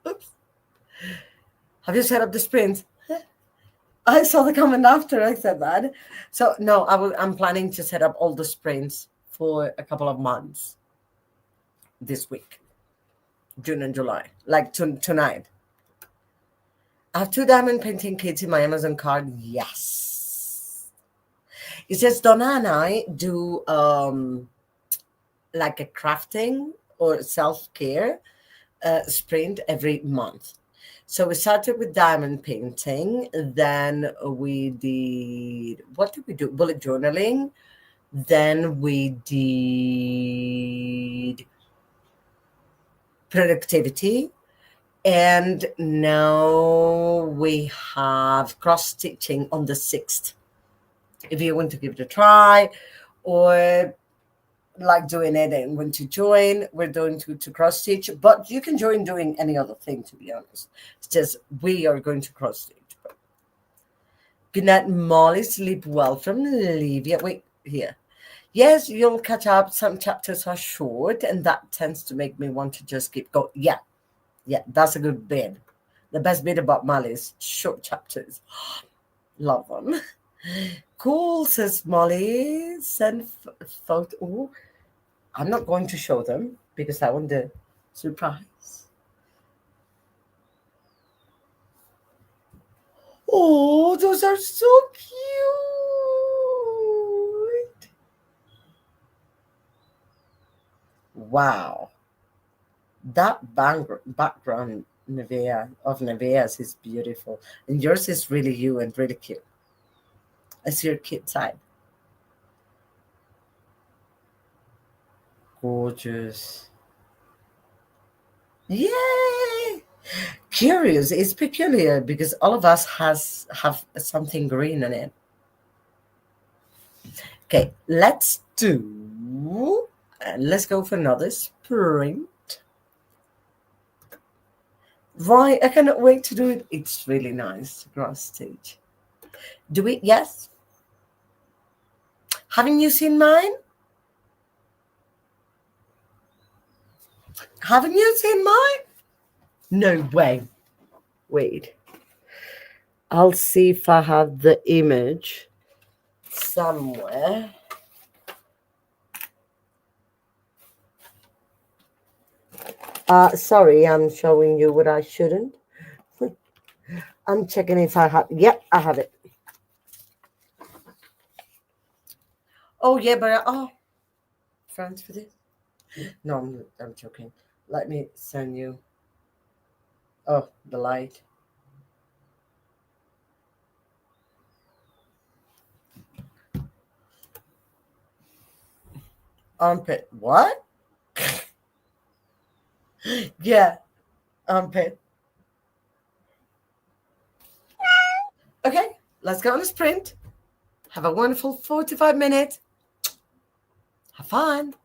Oops. Have you set up the sprints? I saw the comment after I said that. So no, I'm planning to set up all the sprints for a couple of months this week, June and July, like tonight. I have 2 diamond painting kits in my Amazon card. Yes. It says Donna and I do like a crafting or self-care sprint every month. So we started with diamond painting. Then we did, what did we do? Bullet journaling. Then we did productivity. And now we have cross stitching on the 6th. If you want to give it a try or like doing it and want to join, we're going to cross stitch, but you can join doing any other thing, to be honest. It's just we are going to cross stitch. Good night, Molly. Sleep well from Livia. Wait, here. Yes, you'll catch up. Some chapters are short, and that tends to make me want to just keep going. Yeah, that's a good bit. The best bit about Molly is short chapters. Love them. Cool, says Molly. Send photo. Ooh, I'm not going to show them because I want the surprise. Oh, those are so cute. Wow. That background Nevaeh's is beautiful. And yours is really you and really cute. I see your cute side. Gorgeous. Yay! Curious is peculiar because all of us have something green in it. Okay, let's go for another sprint. Right, I cannot wait to do it. It's really nice cross stage. Do it? Yes. Haven't you seen mine? Haven't you seen mine? No way. Wait. I'll see if I have the image somewhere. Sorry, I'm showing you what I shouldn't. I'm checking if I have. Yep, I have it. Oh yeah, but friends for this. No, I'm joking. Let me send you. Oh, the light. Armpit. What? Yeah, armpit. Okay, let's go on a sprint. Have a wonderful 45 minutes. Have fun.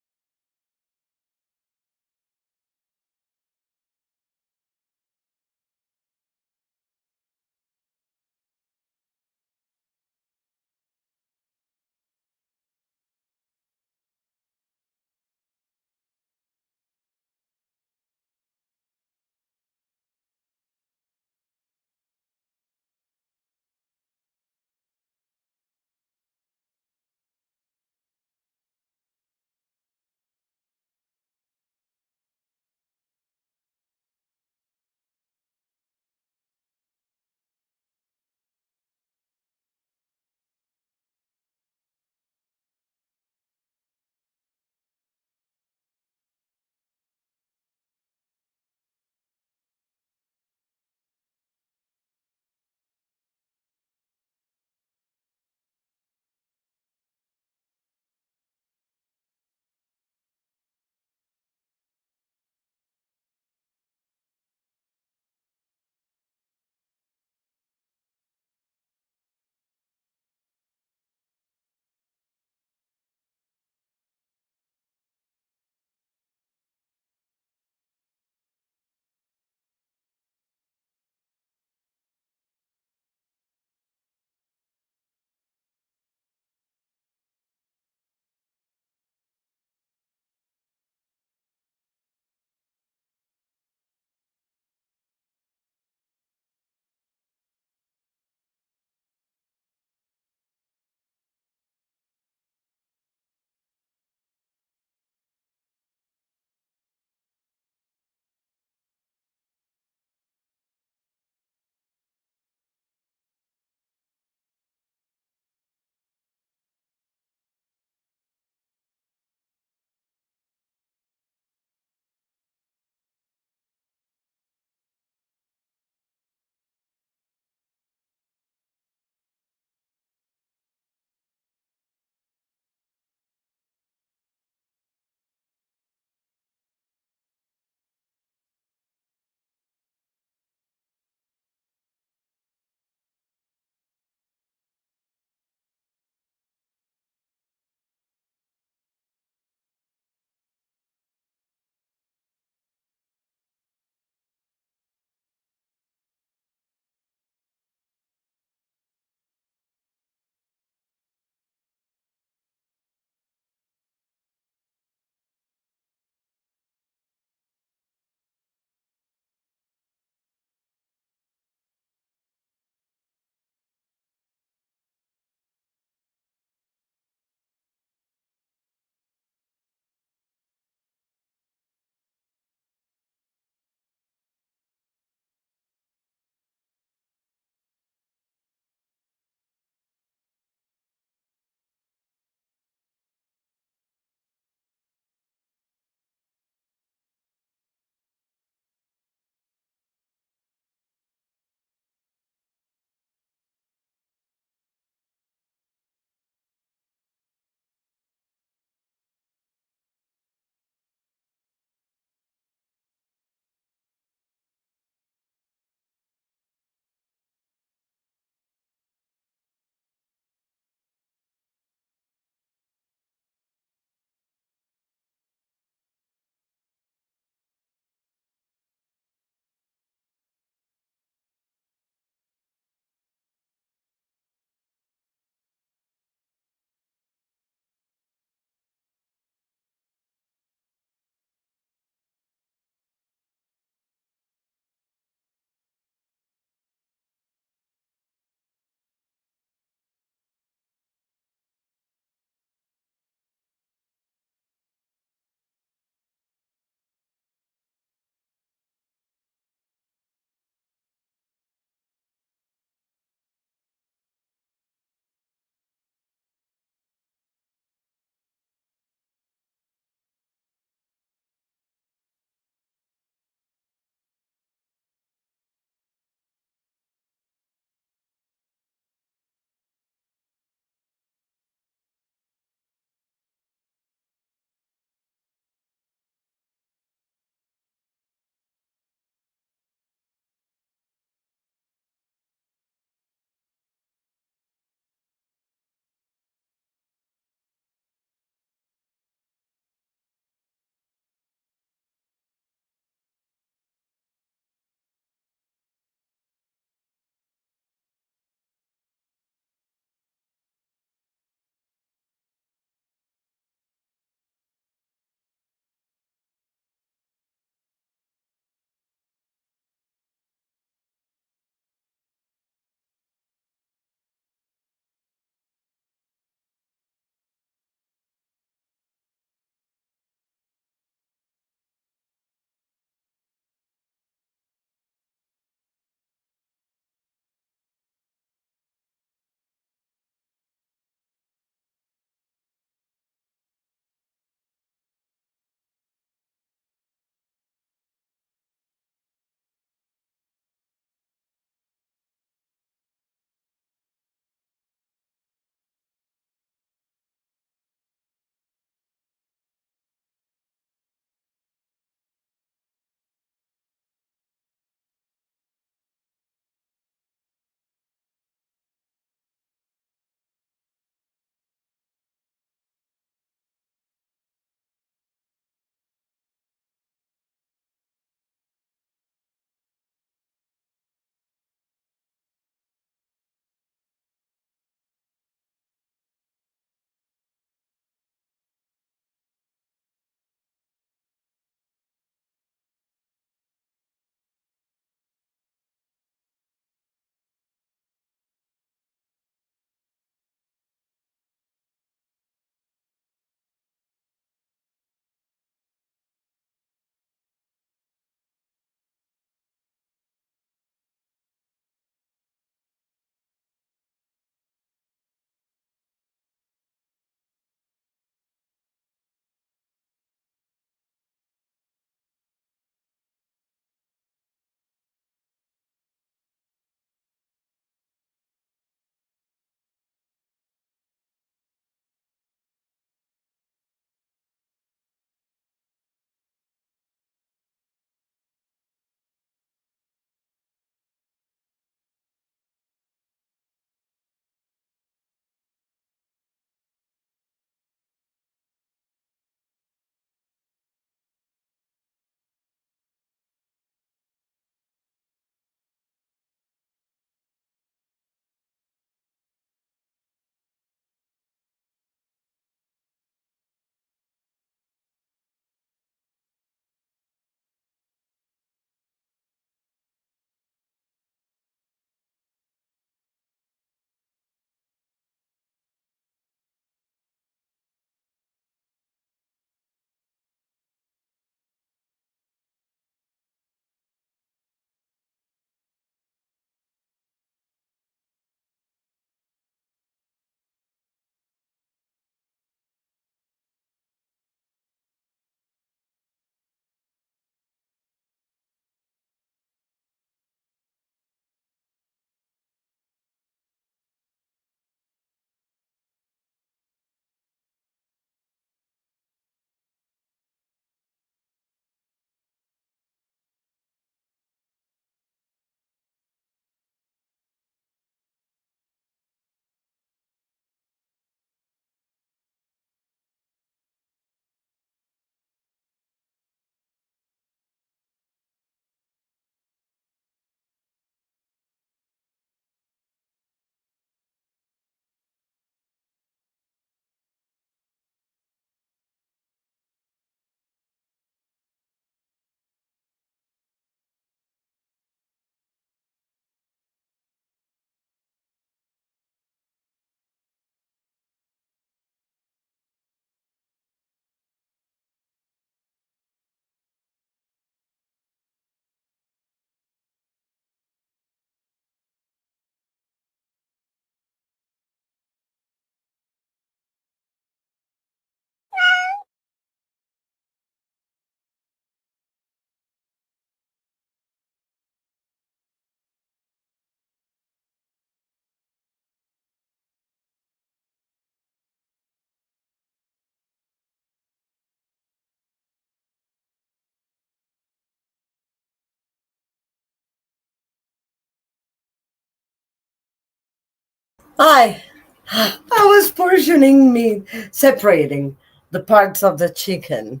I I was portioning meat, separating the parts of the chicken,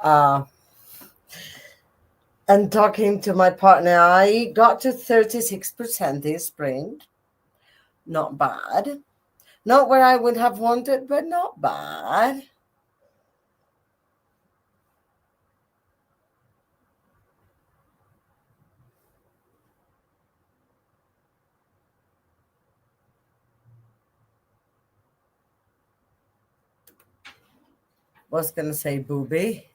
uh, and talking to my partner. I got to 36% this spring. Not bad. Not where I would have wanted, but not bad. Was gonna say booby.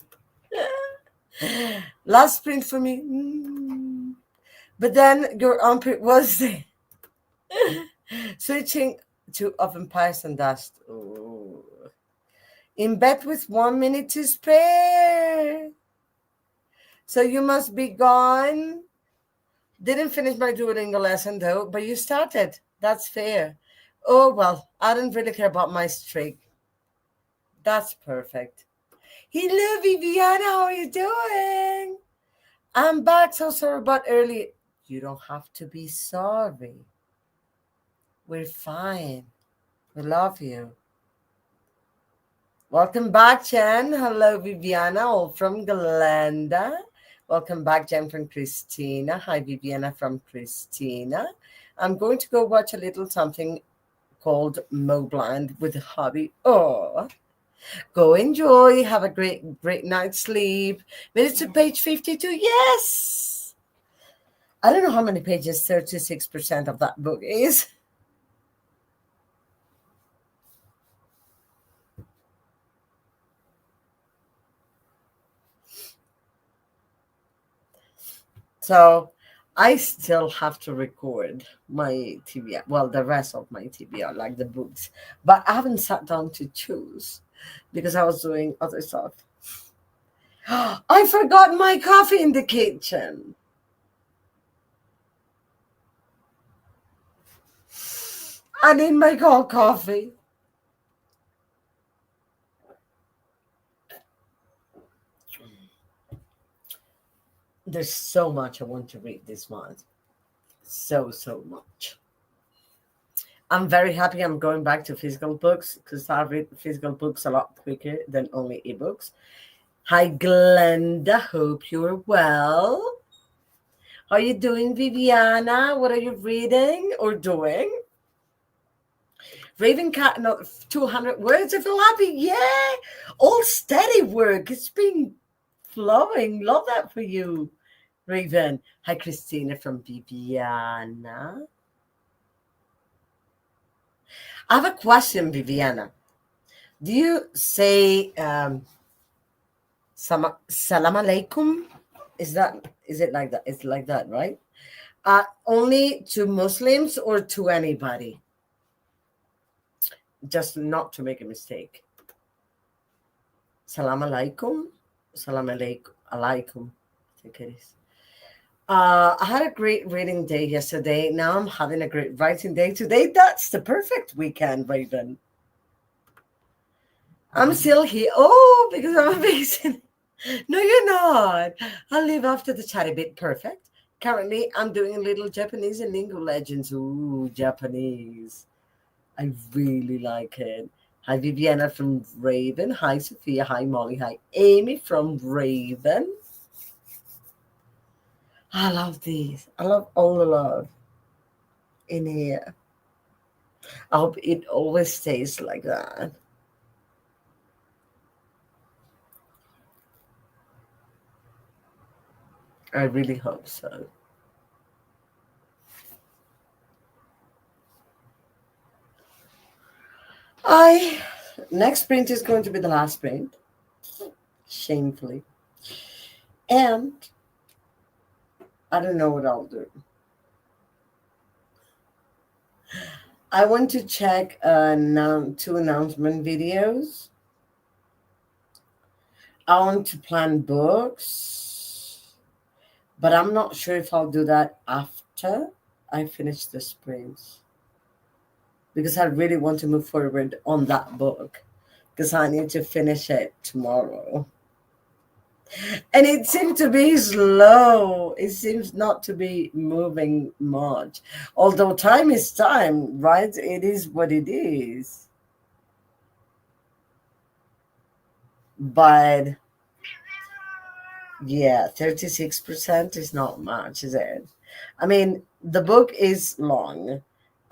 Last sprint for me. But then your armpit was switching to oven pies and dust. Ooh. In bed with 1 minute to spare. So you must be gone. Didn't finish my Duolingo lesson though, but you started. That's fair. Oh well, I didn't really care about my streak. That's perfect. Hello, Viviana. How are you doing? I'm back. So sorry about early. You don't have to be sorry. We're fine. We love you. Welcome back, Jen. Hello, Viviana, all from Glenda. Welcome back, Jen from Christina. Hi, Viviana from Christina. I'm going to go watch a little something called Moblind with a hobby. Oh, go enjoy. Have a great night's sleep. Made it to page 52. Yes. I don't know how many pages 36% of that book is. So I still have to record my TBR, well, the rest of my TBR, like the books, but I haven't sat down to choose because I was doing other stuff. I forgot my coffee in the kitchen. I need my cold coffee. There's so much I want to read this month. So much. I'm very happy I'm going back to physical books because I read physical books a lot quicker than only ebooks. Hi, Glenda. Hope you're well. How are you doing, Viviana? What are you reading or doing? Raven Cat, no, 200 words. I feel happy. Yeah. All steady work. It's been flowing. Love that for you, Raven. Hi, Christina from Viviana. I have a question, Viviana. Do you say salam alaikum? Is it like that? It's like that, right? Only to Muslims or to anybody? Just not to make a mistake. Salam alaikum. Salam alaikum. I think it is. I had a great reading day yesterday. Now I'm having a great writing day today. That's the perfect weekend, Raven. I'm still here. Oh, because I'm amazing. No, you're not. I'll leave after the chatty bit. Perfect. Currently, I'm doing a little Japanese and Lingo Legends. Ooh, Japanese. I really like it. Hi, Viviana from Raven. Hi, Sophia. Hi, Molly. Hi, Amy from Raven. I love these. I love all the love in here. I hope it always stays like that. I really hope so. I Next sprint is going to be the last sprint, shamefully. And I don't know what I'll do. I want to check two announcement videos. I want to plan books, but I'm not sure if I'll do that after I finish the sprints because I really want to move forward on that book because I need to finish it tomorrow. And it seems to be slow. It seems not to be moving much. Although time is time, right? It is what it is. But yeah, 36% is not much, is it? I mean, the book is long.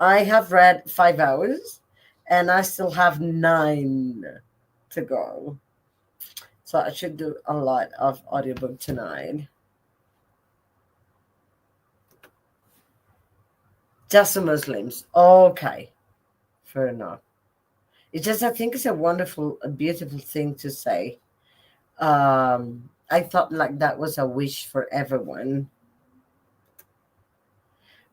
I have read 5 hours and I still have nine to go. So I should do a lot of audiobook tonight. Just the Muslims. Okay, fair enough. It's just, I think it's a wonderful, a beautiful thing to say. I thought like that was a wish for everyone.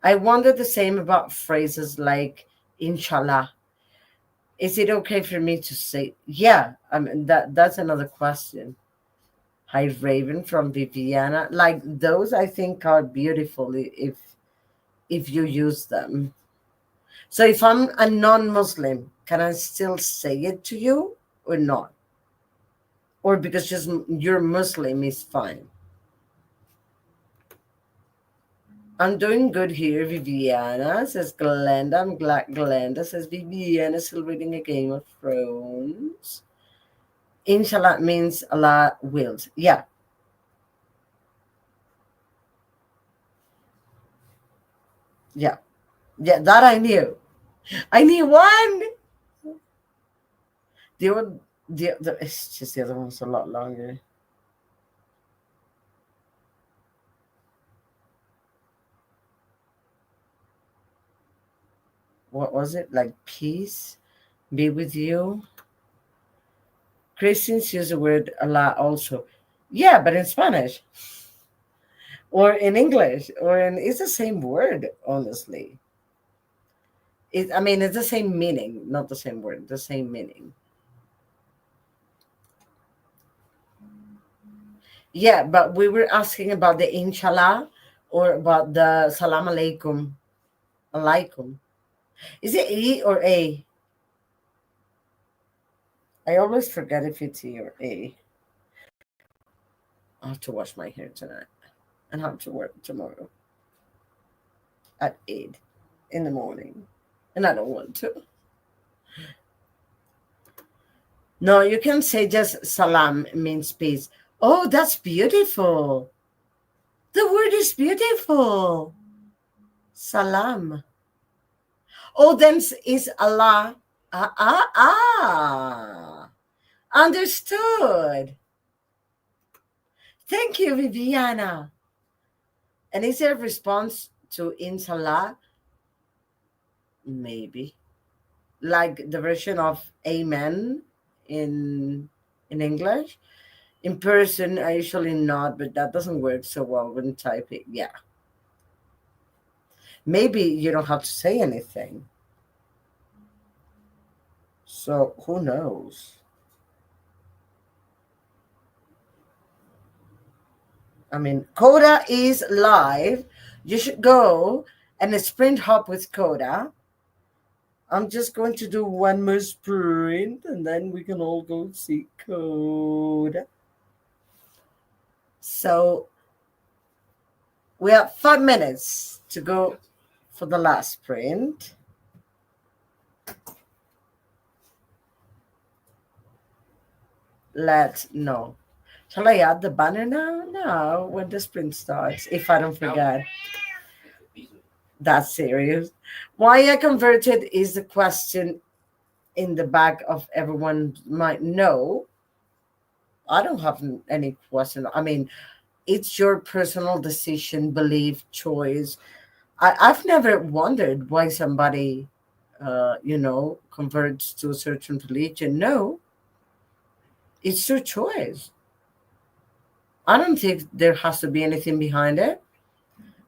I wonder the same about phrases like inshallah. Is it okay for me to say? Yeah, I mean that's another question. Hi Raven from Viviana. Like those I think are beautiful if you use them. So if I'm a non-Muslim, can I still say it to you or not? Or because just you're Muslim is fine? I'm doing good here, Viviana, says Glenda. I'm glad Glenda says Viviana is still reading a Game of Thrones. Inshallah means Allah wills. Yeah, yeah, yeah, that I knew. I knew one. The other, it's just the other one's a lot longer. What was it? Like peace be with you. Christians use the word Allah also. Yeah, but in Spanish or in English or in it's the same word, honestly. I mean, it's the same meaning, not the same word, the same meaning. Yeah, but we were asking about the inshallah or about the salam alaikum. Alaikum. Is it E or A? I always forget if it's E or A. I have to wash my hair tonight and have to work tomorrow at 8 in the morning. And I don't want to. No, you can say just salam means peace. Oh, that's beautiful. The word is beautiful. Salam. Oh, then is Allah. Ah, ah, ah. Understood. Thank you, Viviana. And is there a response to inshallah? Maybe. Like the version of amen in English. In person, I usually not, but that doesn't work so well when typing. Yeah. Maybe you don't have to say anything. So who knows? I mean, Coda is live. You should go and sprint hop with Coda. I'm just going to do one more sprint and then we can all go see Coda. So we have 5 minutes to go for the last sprint. Let's know. Shall I add the banner now? No, when the sprint starts, if I don't forget. That's serious. Why I converted is the question in the back of everyone might know. I don't have any question. I mean, it's your personal decision, belief, choice. I've never wondered why somebody, converts to a certain religion. No, it's your choice. I don't think there has to be anything behind it.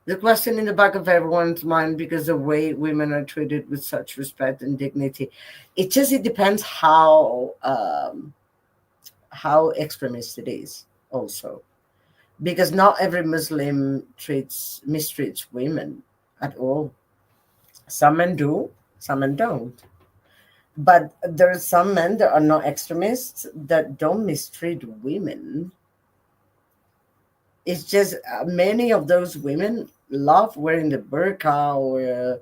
The question in the back of everyone's mind, because the way women are treated with such respect and dignity, it depends how extremist it is. Also, because not every Muslim mistreats women at all. Some men do, some men don't. But there are some men that are not extremists that don't mistreat women. It's just many of those women love wearing the burqa or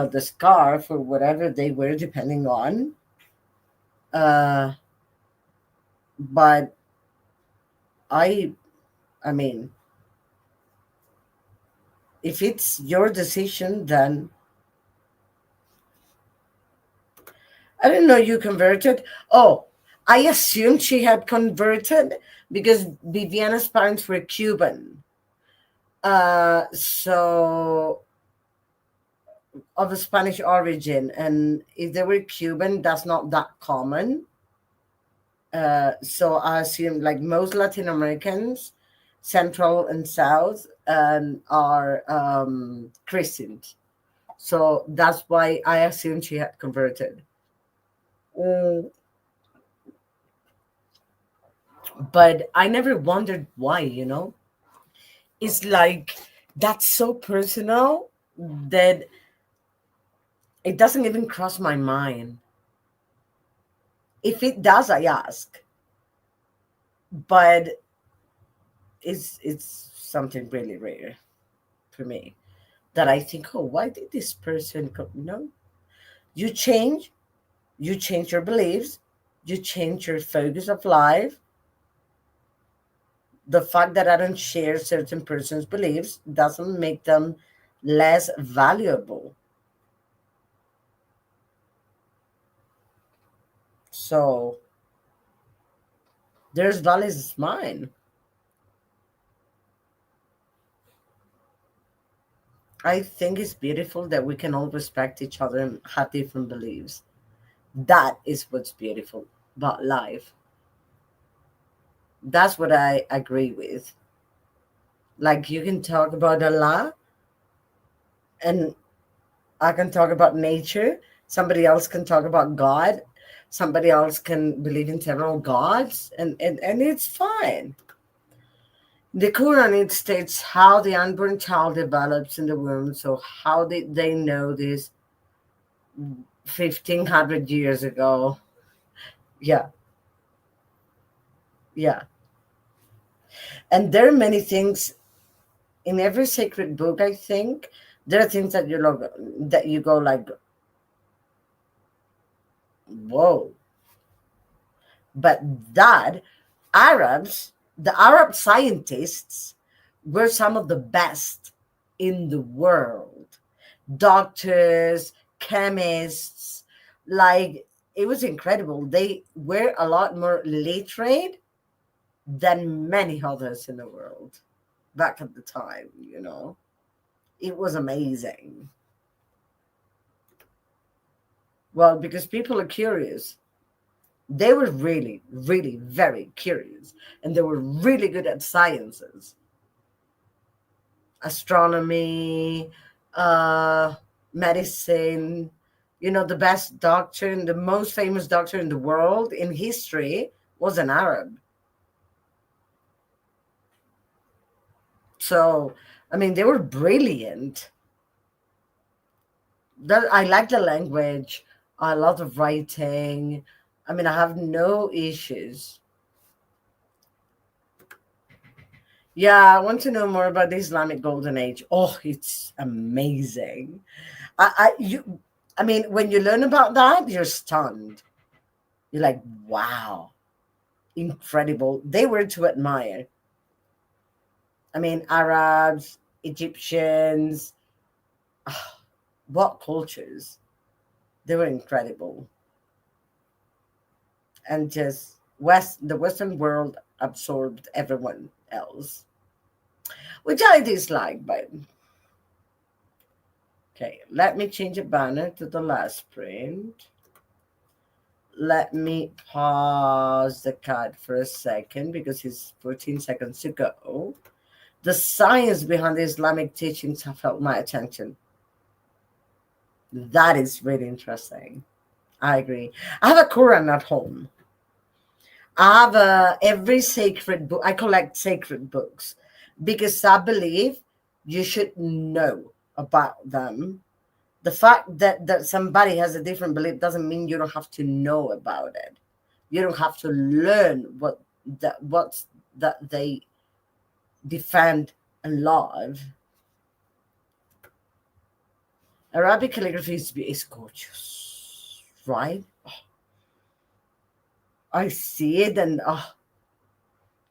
the scarf or whatever they wear, depending on. Uh, but I, I mean, if it's your decision, then I didn't know you converted. Oh, I assumed she had converted because Viviana's parents were Cuban. So of a Spanish origin, and if they were Cuban, that's not that common. So I assume, like most Latin Americans, Central and South, are Christians. So that's why I assumed she had converted. Mm, but I never wondered why, It's like that's so personal that it doesn't even cross my mind. If it does, I ask. But it's something really rare for me that I think, oh, why did this person come? No, you change, you change your beliefs, you change your focus of life. The fact that I don't share certain person's beliefs doesn't make them less valuable. So there's values is mine. I think it's beautiful that we can all respect each other and have different beliefs. That is what's beautiful about life. That's what I agree with. Like you can talk about Allah, and I can talk about nature. Somebody else can talk about God. Somebody else can believe in several gods, and it's fine. The Quran, it states how the unborn child develops in the womb. So how did they know this 1500 years ago? Yeah, yeah. And there are many things in every sacred book, I think. There are things that you go like, whoa. But that the Arab scientists were some of the best in the world. Doctors, chemists, like it was incredible. They were a lot more literate than many others in the world back at the time. It was amazing. Well, because people are curious. They were really, really very curious, and they were really good at sciences, astronomy, uh, medicine. The best doctor and the most famous doctor in the world in history was an Arab. So, I mean, they were brilliant. I like the language. I love the writing. I mean, I have no issues. Yeah, I want to know more about the Islamic Golden Age. Oh, it's amazing. I mean, when you learn about that, you're stunned. You're like, wow, incredible. They were to admire. I mean, Arabs, Egyptians, ah, what cultures. They were incredible. And just the Western world absorbed everyone else, which I dislike, but okay, let me change a banner to the last print. Let me pause the card for a second because it's 14 seconds to go. The science behind the Islamic teachings have held my attention. That is really interesting. I agree. I have a Quran at home. I have every sacred book. I collect sacred books because I believe you should know about them. The fact that somebody has a different belief doesn't mean you don't have to know about it. You don't have to learn what's that they defend, and love. Arabic calligraphy is gorgeous, right? I see it and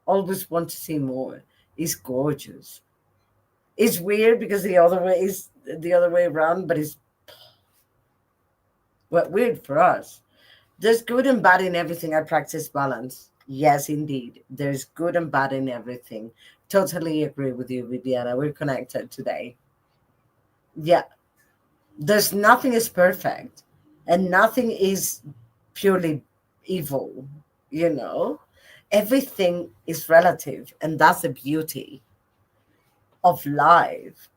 always want to see more. It's gorgeous. It's weird because the other way is the other way around, but it's weird for us. There's good and bad in everything. I practice balance. Yes, indeed. There's good and bad in everything. Totally agree with you, Viviana. We're connected today. Yeah, there's nothing is perfect and nothing is purely evil, you know? Everything is relative, and that's the beauty of life.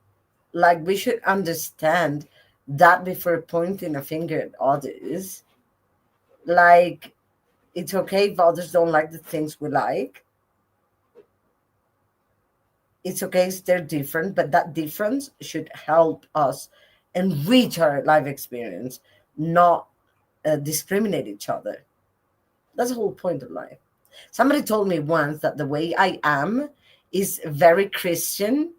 Like, we should understand that before pointing a finger at others. Like, it's okay if others don't like the things we like. It's okay if they're different, but that difference should help us enrich our life experience, not discriminate each other. That's the whole point of life. Somebody told me once that the way I am is very Christian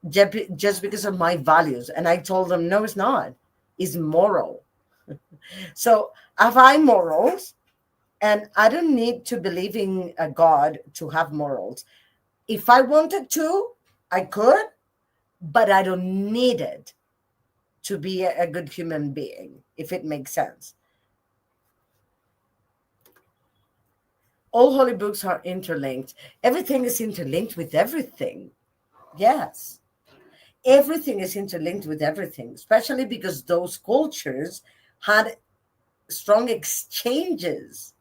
just because of my values. And I told them, no, it's not. It's moral. So have I morals? And I don't need to believe in a God to have morals. If I wanted to, I could, but I don't need it to be a good human being, if it makes sense. All holy books are interlinked. Everything is interlinked with everything. Yes. Everything is interlinked with everything, especially because those cultures had strong exchanges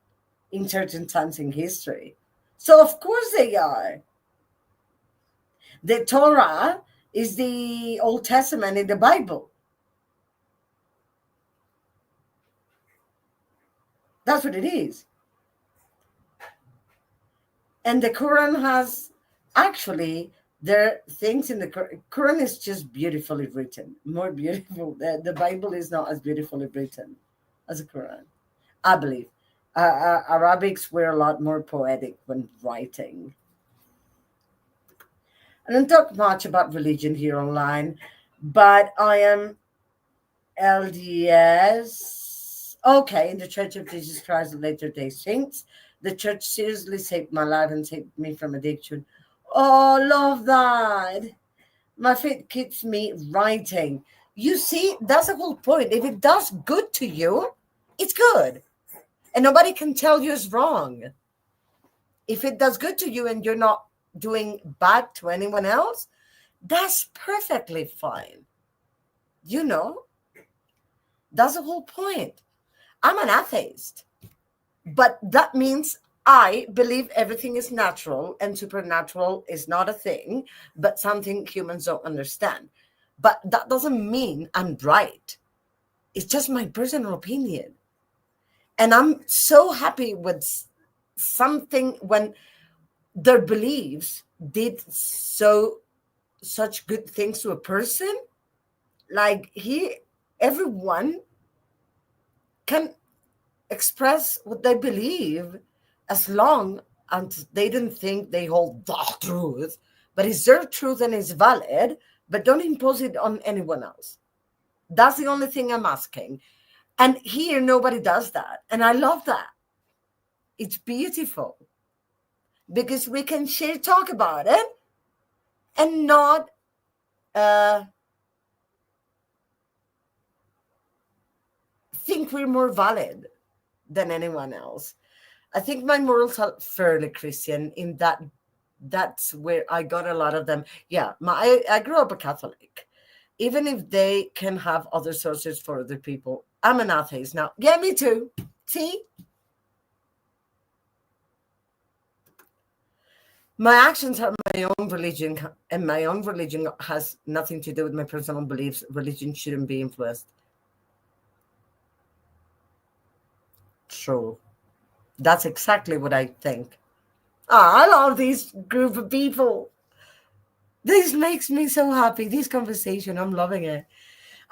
in certain times in history. So, of course, they are. The Torah is the Old Testament in the Bible. That's what it is. And the Quran has actually, there are things in the Quran is just beautifully written, more beautiful. The Bible is not as beautifully written as the Quran, I believe. Arabics were a lot more poetic when writing. I don't talk much about religion here online, but I am LDS. Okay, in the Church of Jesus Christ of Latter day Saints. The church seriously saved my life and saved me from addiction. Oh, love that. My faith keeps me writing. You see, that's the whole point. If it does good to you, it's good. And nobody can tell you it's wrong. If it does good to you and you're not doing bad to anyone else, that's perfectly fine. You know, that's the whole point. I'm an atheist, but that means I believe everything is natural and supernatural is not a thing, but something humans don't understand. But that doesn't mean I'm right. It's just my personal opinion. And I'm so happy with something when their beliefs did such good things to a person. Like everyone can express what they believe as long as they don't think they hold the truth, but it's their truth and it's valid, but don't impose it on anyone else. That's the only thing I'm asking. And here, nobody does that. And I love that. It's beautiful because we can talk about it and not think we're more valid than anyone else. I think my morals are fairly Christian in that that's where I got a lot of them. Yeah, I grew up a Catholic. Even if they can have other sources for other people, I'm an atheist now. Yeah, me too. See? My actions are my own religion, and my own religion has nothing to do with my personal beliefs. Religion shouldn't be influenced. True. That's exactly what I think. I love this group of people. This makes me so happy. This conversation, I'm loving it.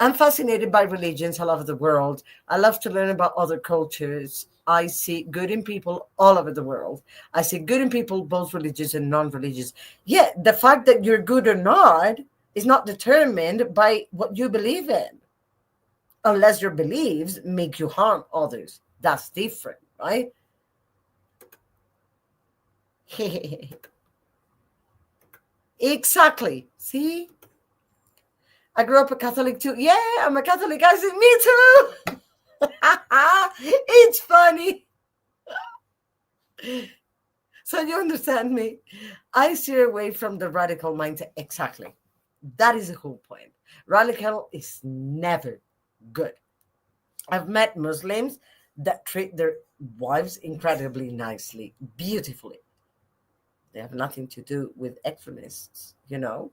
I'm fascinated by religions all over the world. I love to learn about other cultures. I see good in people all over the world. I see good in people, both religious and non religious. Yet, the fact that you're good or not is not determined by what you believe in, unless your beliefs make you harm others. That's different, right? Exactly. See? I grew up a Catholic too. Yeah, I'm a Catholic. I said, me too. It's funny. So you understand me? I steer away from the radical mindset. Exactly. That is the whole point. Radical is never good. I've met Muslims that treat their wives incredibly nicely, beautifully. They have nothing to do with extremists, you know?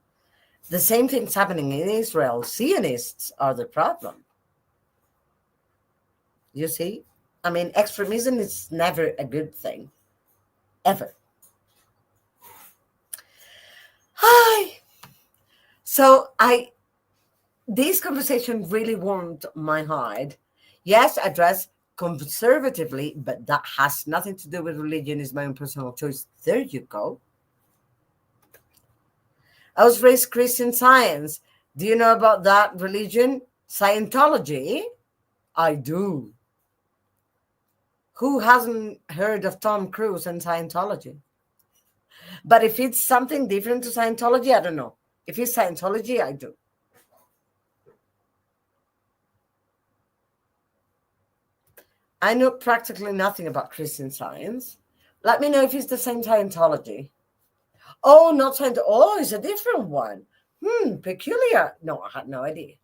The same thing's happening in Israel. Zionists are the problem. You see? I mean, extremism is never a good thing, ever. Hi. So this conversation really warmed my heart. Yes, I dress conservatively, but that has nothing to do with religion. It's my own personal choice. There you go. I was raised Christian Science. Do you know about that religion? Scientology? I do. Who hasn't heard of Tom Cruise and Scientology? But if it's something different to Scientology, I don't know. If it's Scientology, I do. I know practically nothing about Christian Science. Let me know if it's the same Scientology. Oh, not Scientology. Oh, it's a different one. Peculiar. No, I had no idea.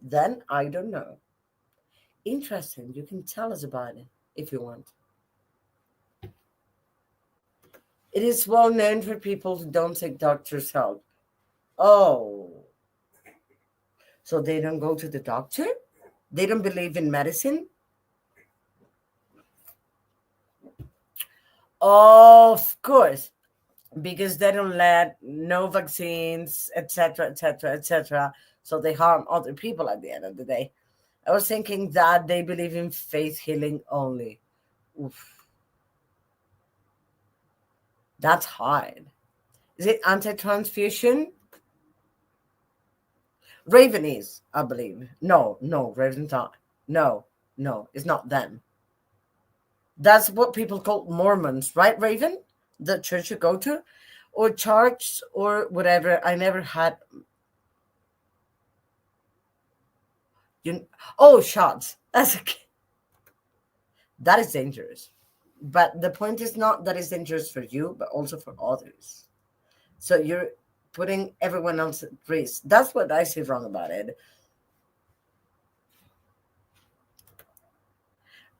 Then I don't know. Interesting. You can tell us about it if you want. It is well known for people who don't take doctor's help. Oh, so they don't go to the doctor? They don't believe in medicine? Of course, because they don't let no vaccines, etc., etc., etc. So they harm other people at the end of the day. I was thinking that they believe in faith healing only. Oof, that's hard. Is it anti-transfusion? Raven is, I believe. No, Raven's not. No, it's not them. That's what people call Mormons, right, Raven? The church you go to, or church, or whatever. I never had you. Oh, shots. That's okay. That is dangerous. But the point is not that it's dangerous for you, but also for others. So you're putting everyone else at risk. That's what I see wrong about it.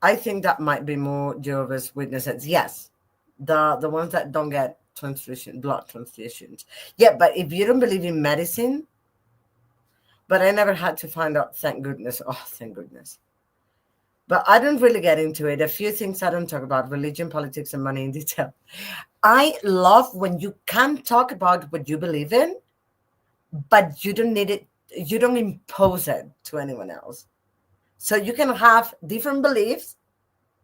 I think that might be more Jehovah's Witnesses. Yes, the ones that don't get blood transfusions. Yeah, but if you don't believe in medicine, but I never had to find out. Thank goodness. Oh, thank goodness. But I don't really get into it. A few things I don't talk about: religion, politics, and money in detail. I love when you can talk about what you believe in, but you don't need it. You don't impose it to anyone else. So you can have different beliefs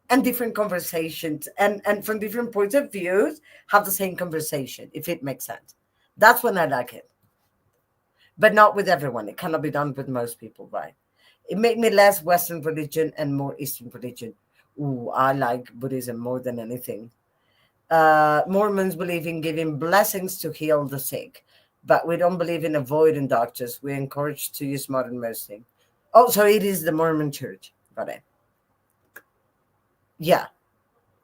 and different conversations and from different points of views have the same conversation, if it makes sense. That's when I like it. But not with everyone. It cannot be done with most people, right? It made me less Western religion and more Eastern religion. Ooh, I like Buddhism more than anything. Mormons believe in giving blessings to heal the sick, but we don't believe in avoiding doctors. We encourage to use modern medicine. Oh, so it is the Mormon church. Got it. Yeah.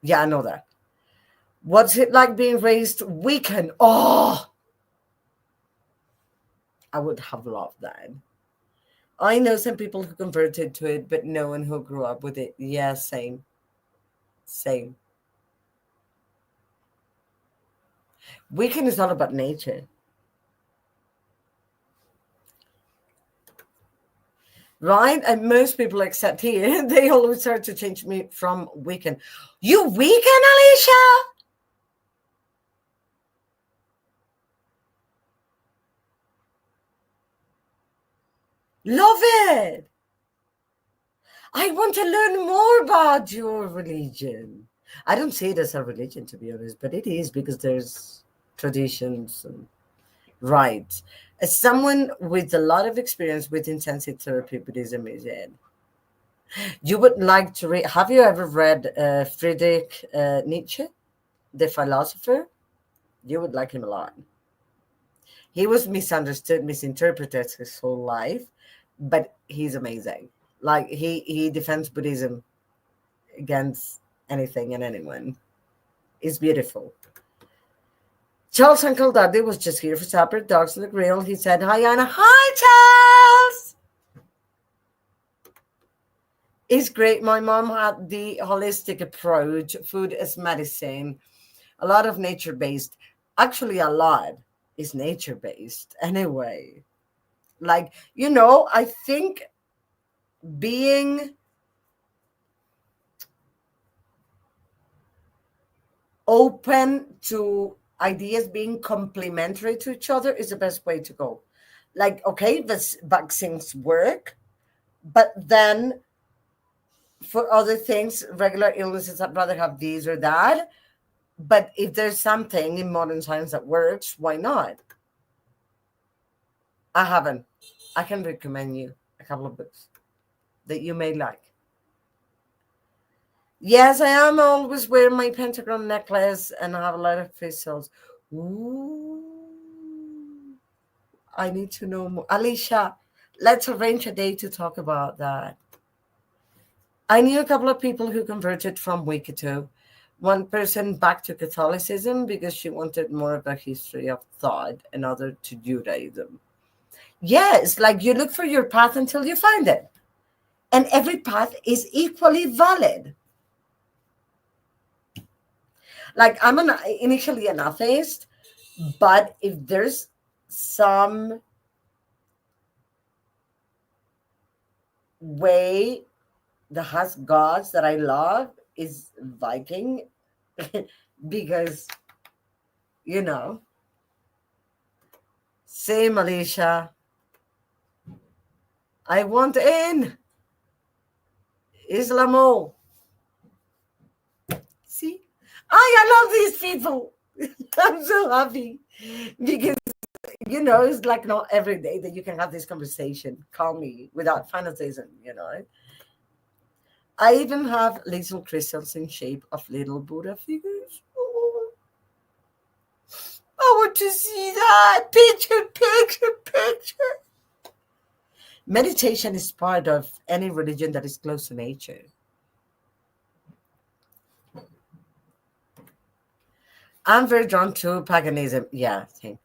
Yeah, I know that. What's it like being raised Wiccan? Oh, I would have loved that. I know some people who converted to it, but no one who grew up with it. Yeah, same. Same. Wiccan is all about nature. Right? And most people except here, they always try to change me from Wiccan. You Wiccan, Alicia? Love it. I want to learn more about your religion. I don't see it as a religion, to be honest, but it is because there's traditions and rites. As someone with a lot of experience with intensive therapy Buddhism is in, you would like to read. Have you ever read Friedrich Nietzsche, the philosopher? You would like him a lot. He was misunderstood, misinterpreted his whole life, but he's amazing. Like he defends Buddhism against anything and anyone. It's beautiful. Charles Uncle Dudley was just here for supper. Dogs on the grill. He said, "Hi, Anna." Hi, Charles. It's great. My mom had the holistic approach, food as medicine, a lot of nature based. Actually, a lot is nature based anyway. Like, I think being open to ideas being complementary to each other is the best way to go. Like, okay, this vaccines work, but then for other things, regular illnesses, I'd rather have these or that. But if there's something in modern science that works, why not? I haven't. I can recommend you a couple of books that you may like. Yes, I am always wearing my pentagram necklace and I have a lot of crystals. Ooh, I need to know more. Alicia, let's arrange a day to talk about that. I knew a couple of people who converted from Wikito. One person back to Catholicism because she wanted more of a history of thought, another to Judaism. Yes, like you look for your path until you find it. And every path is equally valid. Like initially an atheist, but if there's some way that has gods that I love is Viking because you know, same Alicia. I want in Islamo. See, I love these people. I'm so happy because it's like not every day that you can have this conversation calmly without fanaticism. I even have little crystals in shape of little Buddha figures. Oh, I want to see that picture, picture, picture. Meditation is part of any religion that is close to nature. I'm very drawn to paganism. Yeah, same.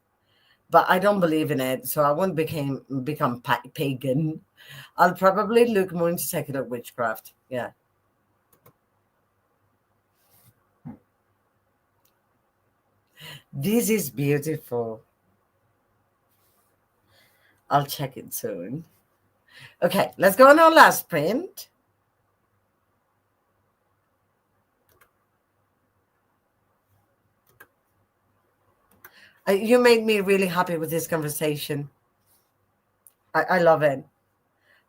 But I don't believe in it, so I won't become pagan. I'll probably look more into secular witchcraft. Yeah. This is beautiful. I'll check it soon. Okay, let's go on our last print. You made me really happy with this conversation. I love it.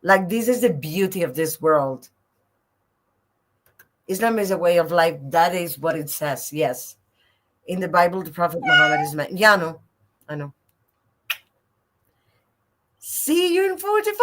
Like, this is the beauty of this world. Islam is a way of life. That is what it says. Yes. In the Bible, the Prophet Muhammad is man. Yeah, no. I know. See you in 45.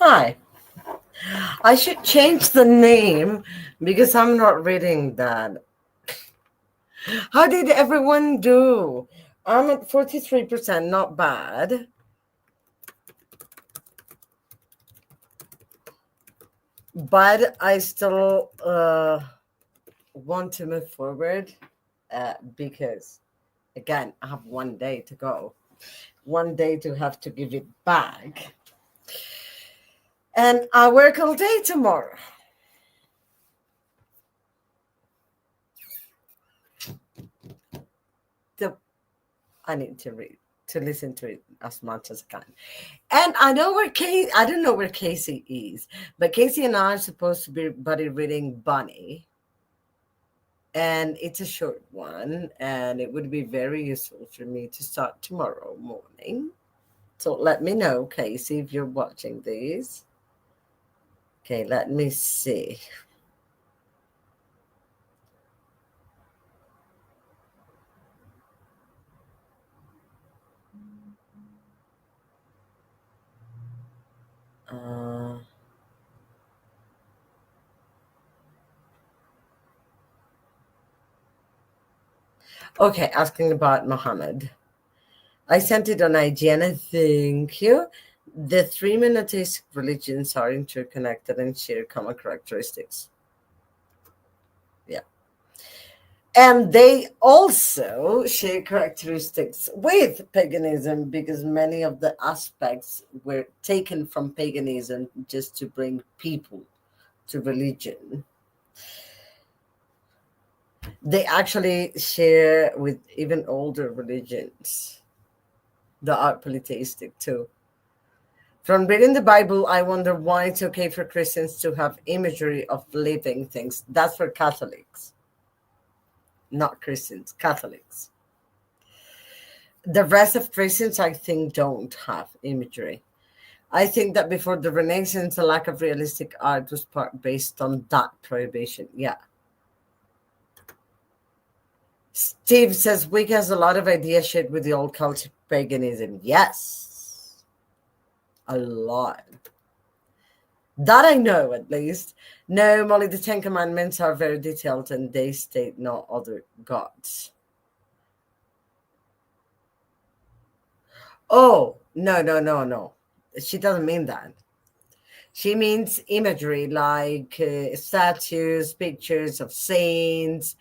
Hi. I should change the name because I'm not reading that. How did everyone do? I'm at 43%, not bad. But I still want to move forward because, again, I have one day to go, one day to have to give it back. And I work all day tomorrow. The I need to read, to listen to it as much as I can. And I don't know where Casey is, but Casey and I are supposed to be buddy reading Bunny. And it's a short one, and it would be very useful for me to start tomorrow morning. So let me know, Casey, if you're watching these. Okay, let me see. Uh, okay, asking about Muhammad. I sent it on IGN, thank you. The three monotheistic religions are interconnected and share common characteristics. Yeah. And they also share characteristics with paganism because many of the aspects were taken from paganism just to bring people to religion. They actually share with even older religions that are polytheistic too. From reading the Bible, I wonder why it's okay for Christians to have imagery of living things. That's for Catholics, not Christians, Catholics. The rest of Christians, I think, don't have imagery. I think that before the Renaissance, the lack of realistic art was part based on that prohibition. Yeah. Steve says Wicca has a lot of ideas shared with the old Celtic paganism. Yes, a lot. That I know, at least. No, Molly, the Ten Commandments are very detailed and they state no other gods. Oh, no, no, no, no. She doesn't mean that. She means imagery like statues, pictures of saints,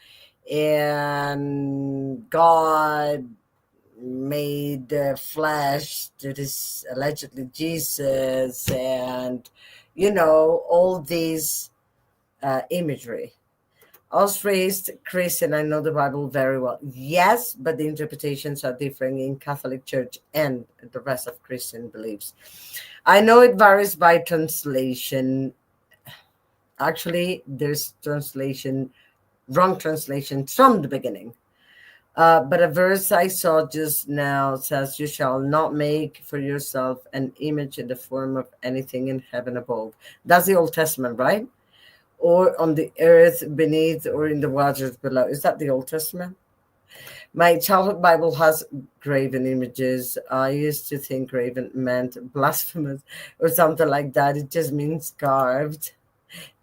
and God made flesh that is allegedly Jesus, and all these imagery. I was raised Christian. I know the Bible very well. Yes, but the interpretations are different in Catholic Church and the rest of Christian beliefs. I know it varies by translation. Actually, there's wrong translation from the beginning. But a verse I saw just now says, "You shall not make for yourself an image in the form of anything in heaven above." That's the Old Testament, right? Or on the earth beneath, or in the waters below. Is that the Old Testament? My childhood Bible has graven images. I used to think graven meant blasphemous or something like that. It just means carved.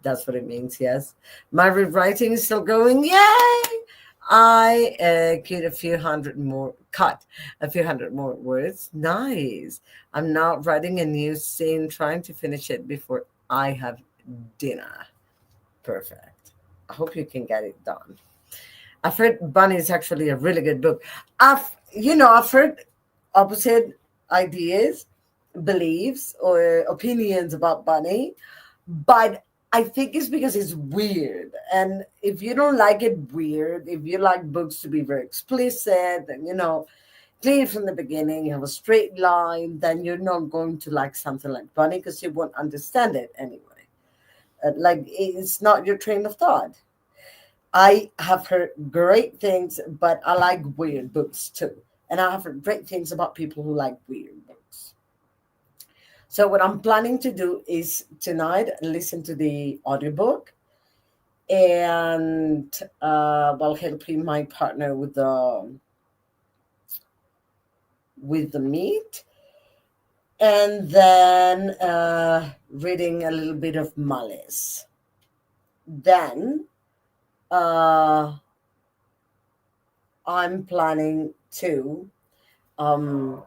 That's what it means, yes. My rewriting is still going. Yay! I cut a few hundred more words. Nice. I'm now writing a new scene, trying to finish it before I have dinner. Perfect. I hope you can get it done. I've heard Bunny is actually a really good book. I've heard opposite ideas, beliefs, or opinions about Bunny, but I think it's because it's weird. And if you don't like it weird, if you like books to be very explicit and clear from the beginning, you have a straight line, then you're not going to like something like Bunny because you won't understand it anyway. Like it's not your train of thought. I have heard great things, but I like weird books too. And I have heard great things about people who like weird books. So what I'm planning to do is tonight listen to the audiobook and while helping my partner with the meat. and then reading a little bit of Malice. Then uh, I'm planning to um,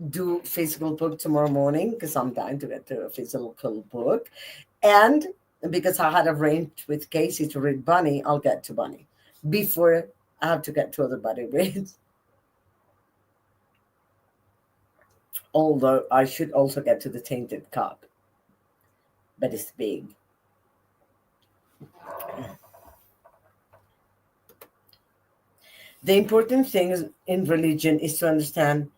do physical book tomorrow morning because I'm dying to get to a physical book. And because I had arranged with Casey to read Bunny, I'll get to Bunny before I have to get to other Bunny reads. Although I should also get to the Tainted Cup, but it's big. The important thing in religion is to understand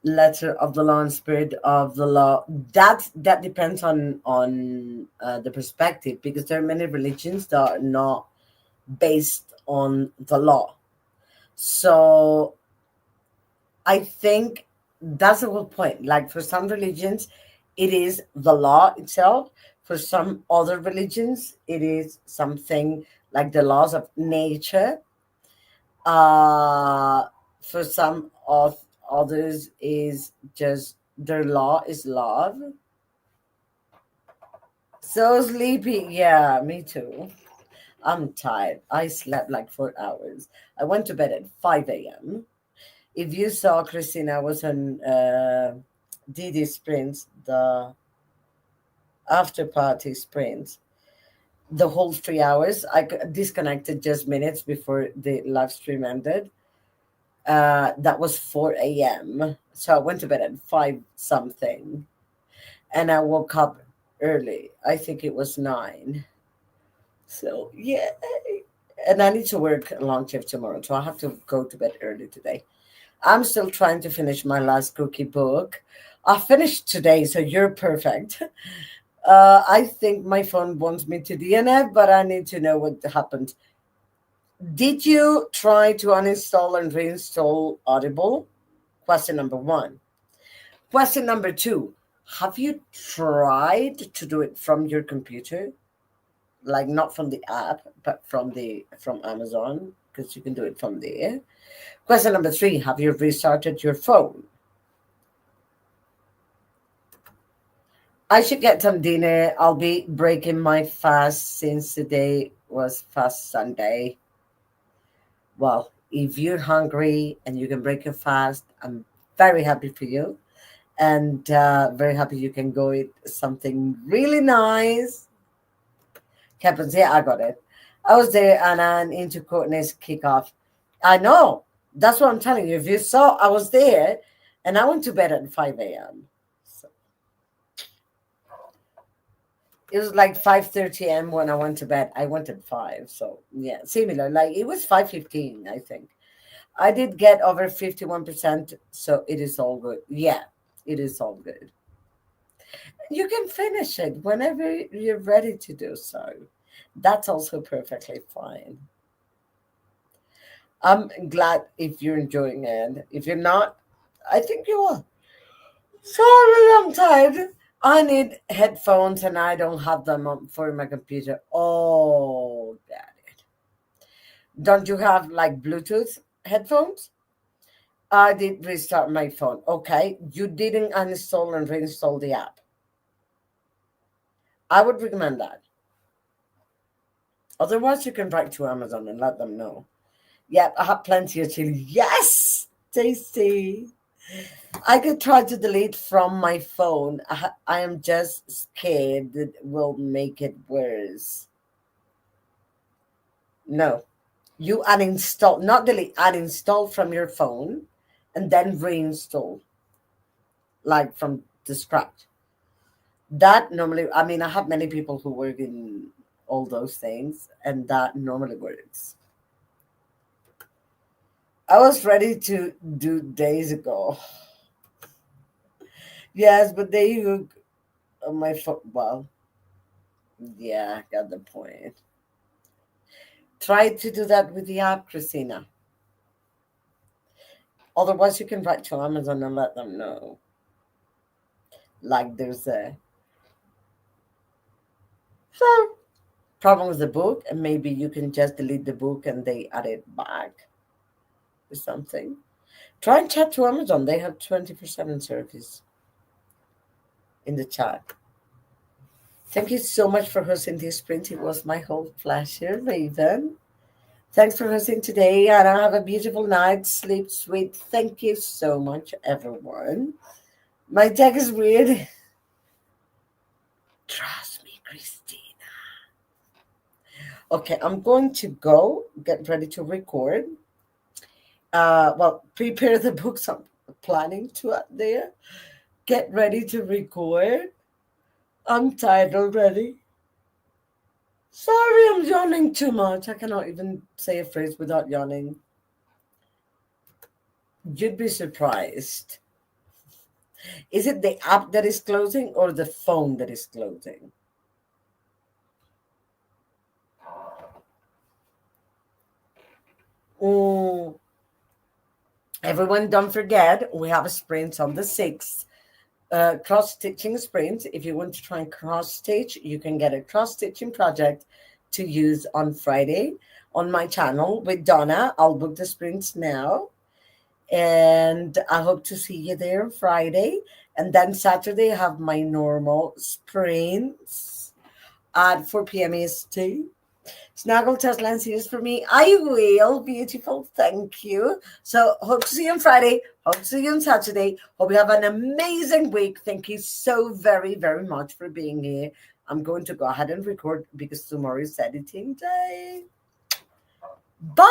letter of the law and spirit of the law. That depends on the perspective, because there are many religions that are not based on the law. So I think that's the whole point. Like for some religions, it is the law itself. For some other religions, it is something like the laws of nature. Uh, for some of others, is just their law is love. So sleepy. Yeah, me too. I'm tired. I slept like 4 hours. I went to bed at 5 a.m. If you saw Christina, I was on Didi Sprints, the after party sprints, the whole 3 hours. Disconnected just minutes before the live stream ended. That was 4 a.m. So I went to bed at 5 something, and I woke up early. I think it was 9. So, yeah. And I need to work a long shift tomorrow, so I have to go to bed early today. I'm still trying to finish my last cookie book. I finished today, so you're perfect. I think my phone wants me to DNF, but I need to know what happened. Did you try to uninstall and reinstall Audible? Question number one. Question number two. Have you tried to do it from your computer? Like not from the app, but from Amazon, because you can do it from there. Question number three. Have you restarted your phone? I should get some dinner. I'll be breaking my fast since today was Fast Sunday. Well, if you're hungry and you can break your fast, I'm very happy for you. And very happy you can go eat something really nice. Happens, yeah, I got it. I was there and I'm into Courtney's kickoff. I know. That's what I'm telling you. If you saw, I was there and I went to bed at 5 a.m. So it was like 5:30 a.m. when I went to bed. I went at 5. So yeah, similar. Like it was 5:15, I think. I did get over 51%, so it is all good. Yeah, it is all good. You can finish it whenever you're ready to do so. That's also perfectly fine. I'm glad if you're enjoying it. If you're not, I think you are. Sorry, I'm tired. I need headphones and I don't have them for my computer. Oh, got it. Don't you have like Bluetooth headphones? I did restart my phone. Okay, you didn't uninstall and reinstall the app. I would recommend that. Otherwise, you can write to Amazon and let them know. Yep, I have plenty of chili. Yes, tasty. I could try to delete from my phone. I am just scared that will make it worse. No, you uninstall, not delete, uninstall from your phone and then reinstall, like from the scratch. That normally, I mean, I have many people who work in all those things, and that normally works. I was ready to do days ago. Yes, but they hook on my phone. Well, yeah, got the point. Try to do that with the app, Christina. Otherwise, you can write to Amazon and let them know. Like there's a so problem with the book, and maybe you can just delete the book and they add it back or something. Try and chat to Amazon. They have 24/7 service. in the chat. Thank you so much for hosting this sprint. It was my whole pleasure, Raven. Thanks for hosting today, and have a beautiful night. Sleep sweet. Thank you so much, everyone. My deck is weird. Trust me, Christina. Okay, I'm going to go get ready to record. Well, prepare the books I'm planning to out there. Get ready to record. I'm tired already. Sorry, I'm yawning too much. I cannot even say a phrase without yawning. You'd be surprised. Is it the app that is closing or the phone that is closing? Mm. Everyone, don't forget, we have a sprint on the 6th. Cross-stitching sprint. If you want to try and cross-stitch, you can get a cross-stitching project to use on Friday on my channel with Donna. I'll book the sprints now. And I hope to see you there on Friday. And then Saturday, I have my normal sprints at 4 p.m. EST. Snuggle test lenses for me. I will. Beautiful. Thank you. So hope to see you on Friday. Hope to see you on Saturday. Hope you have an amazing week. Thank you so very, very much for being here. I'm going to go ahead and record because tomorrow is editing day. Bye.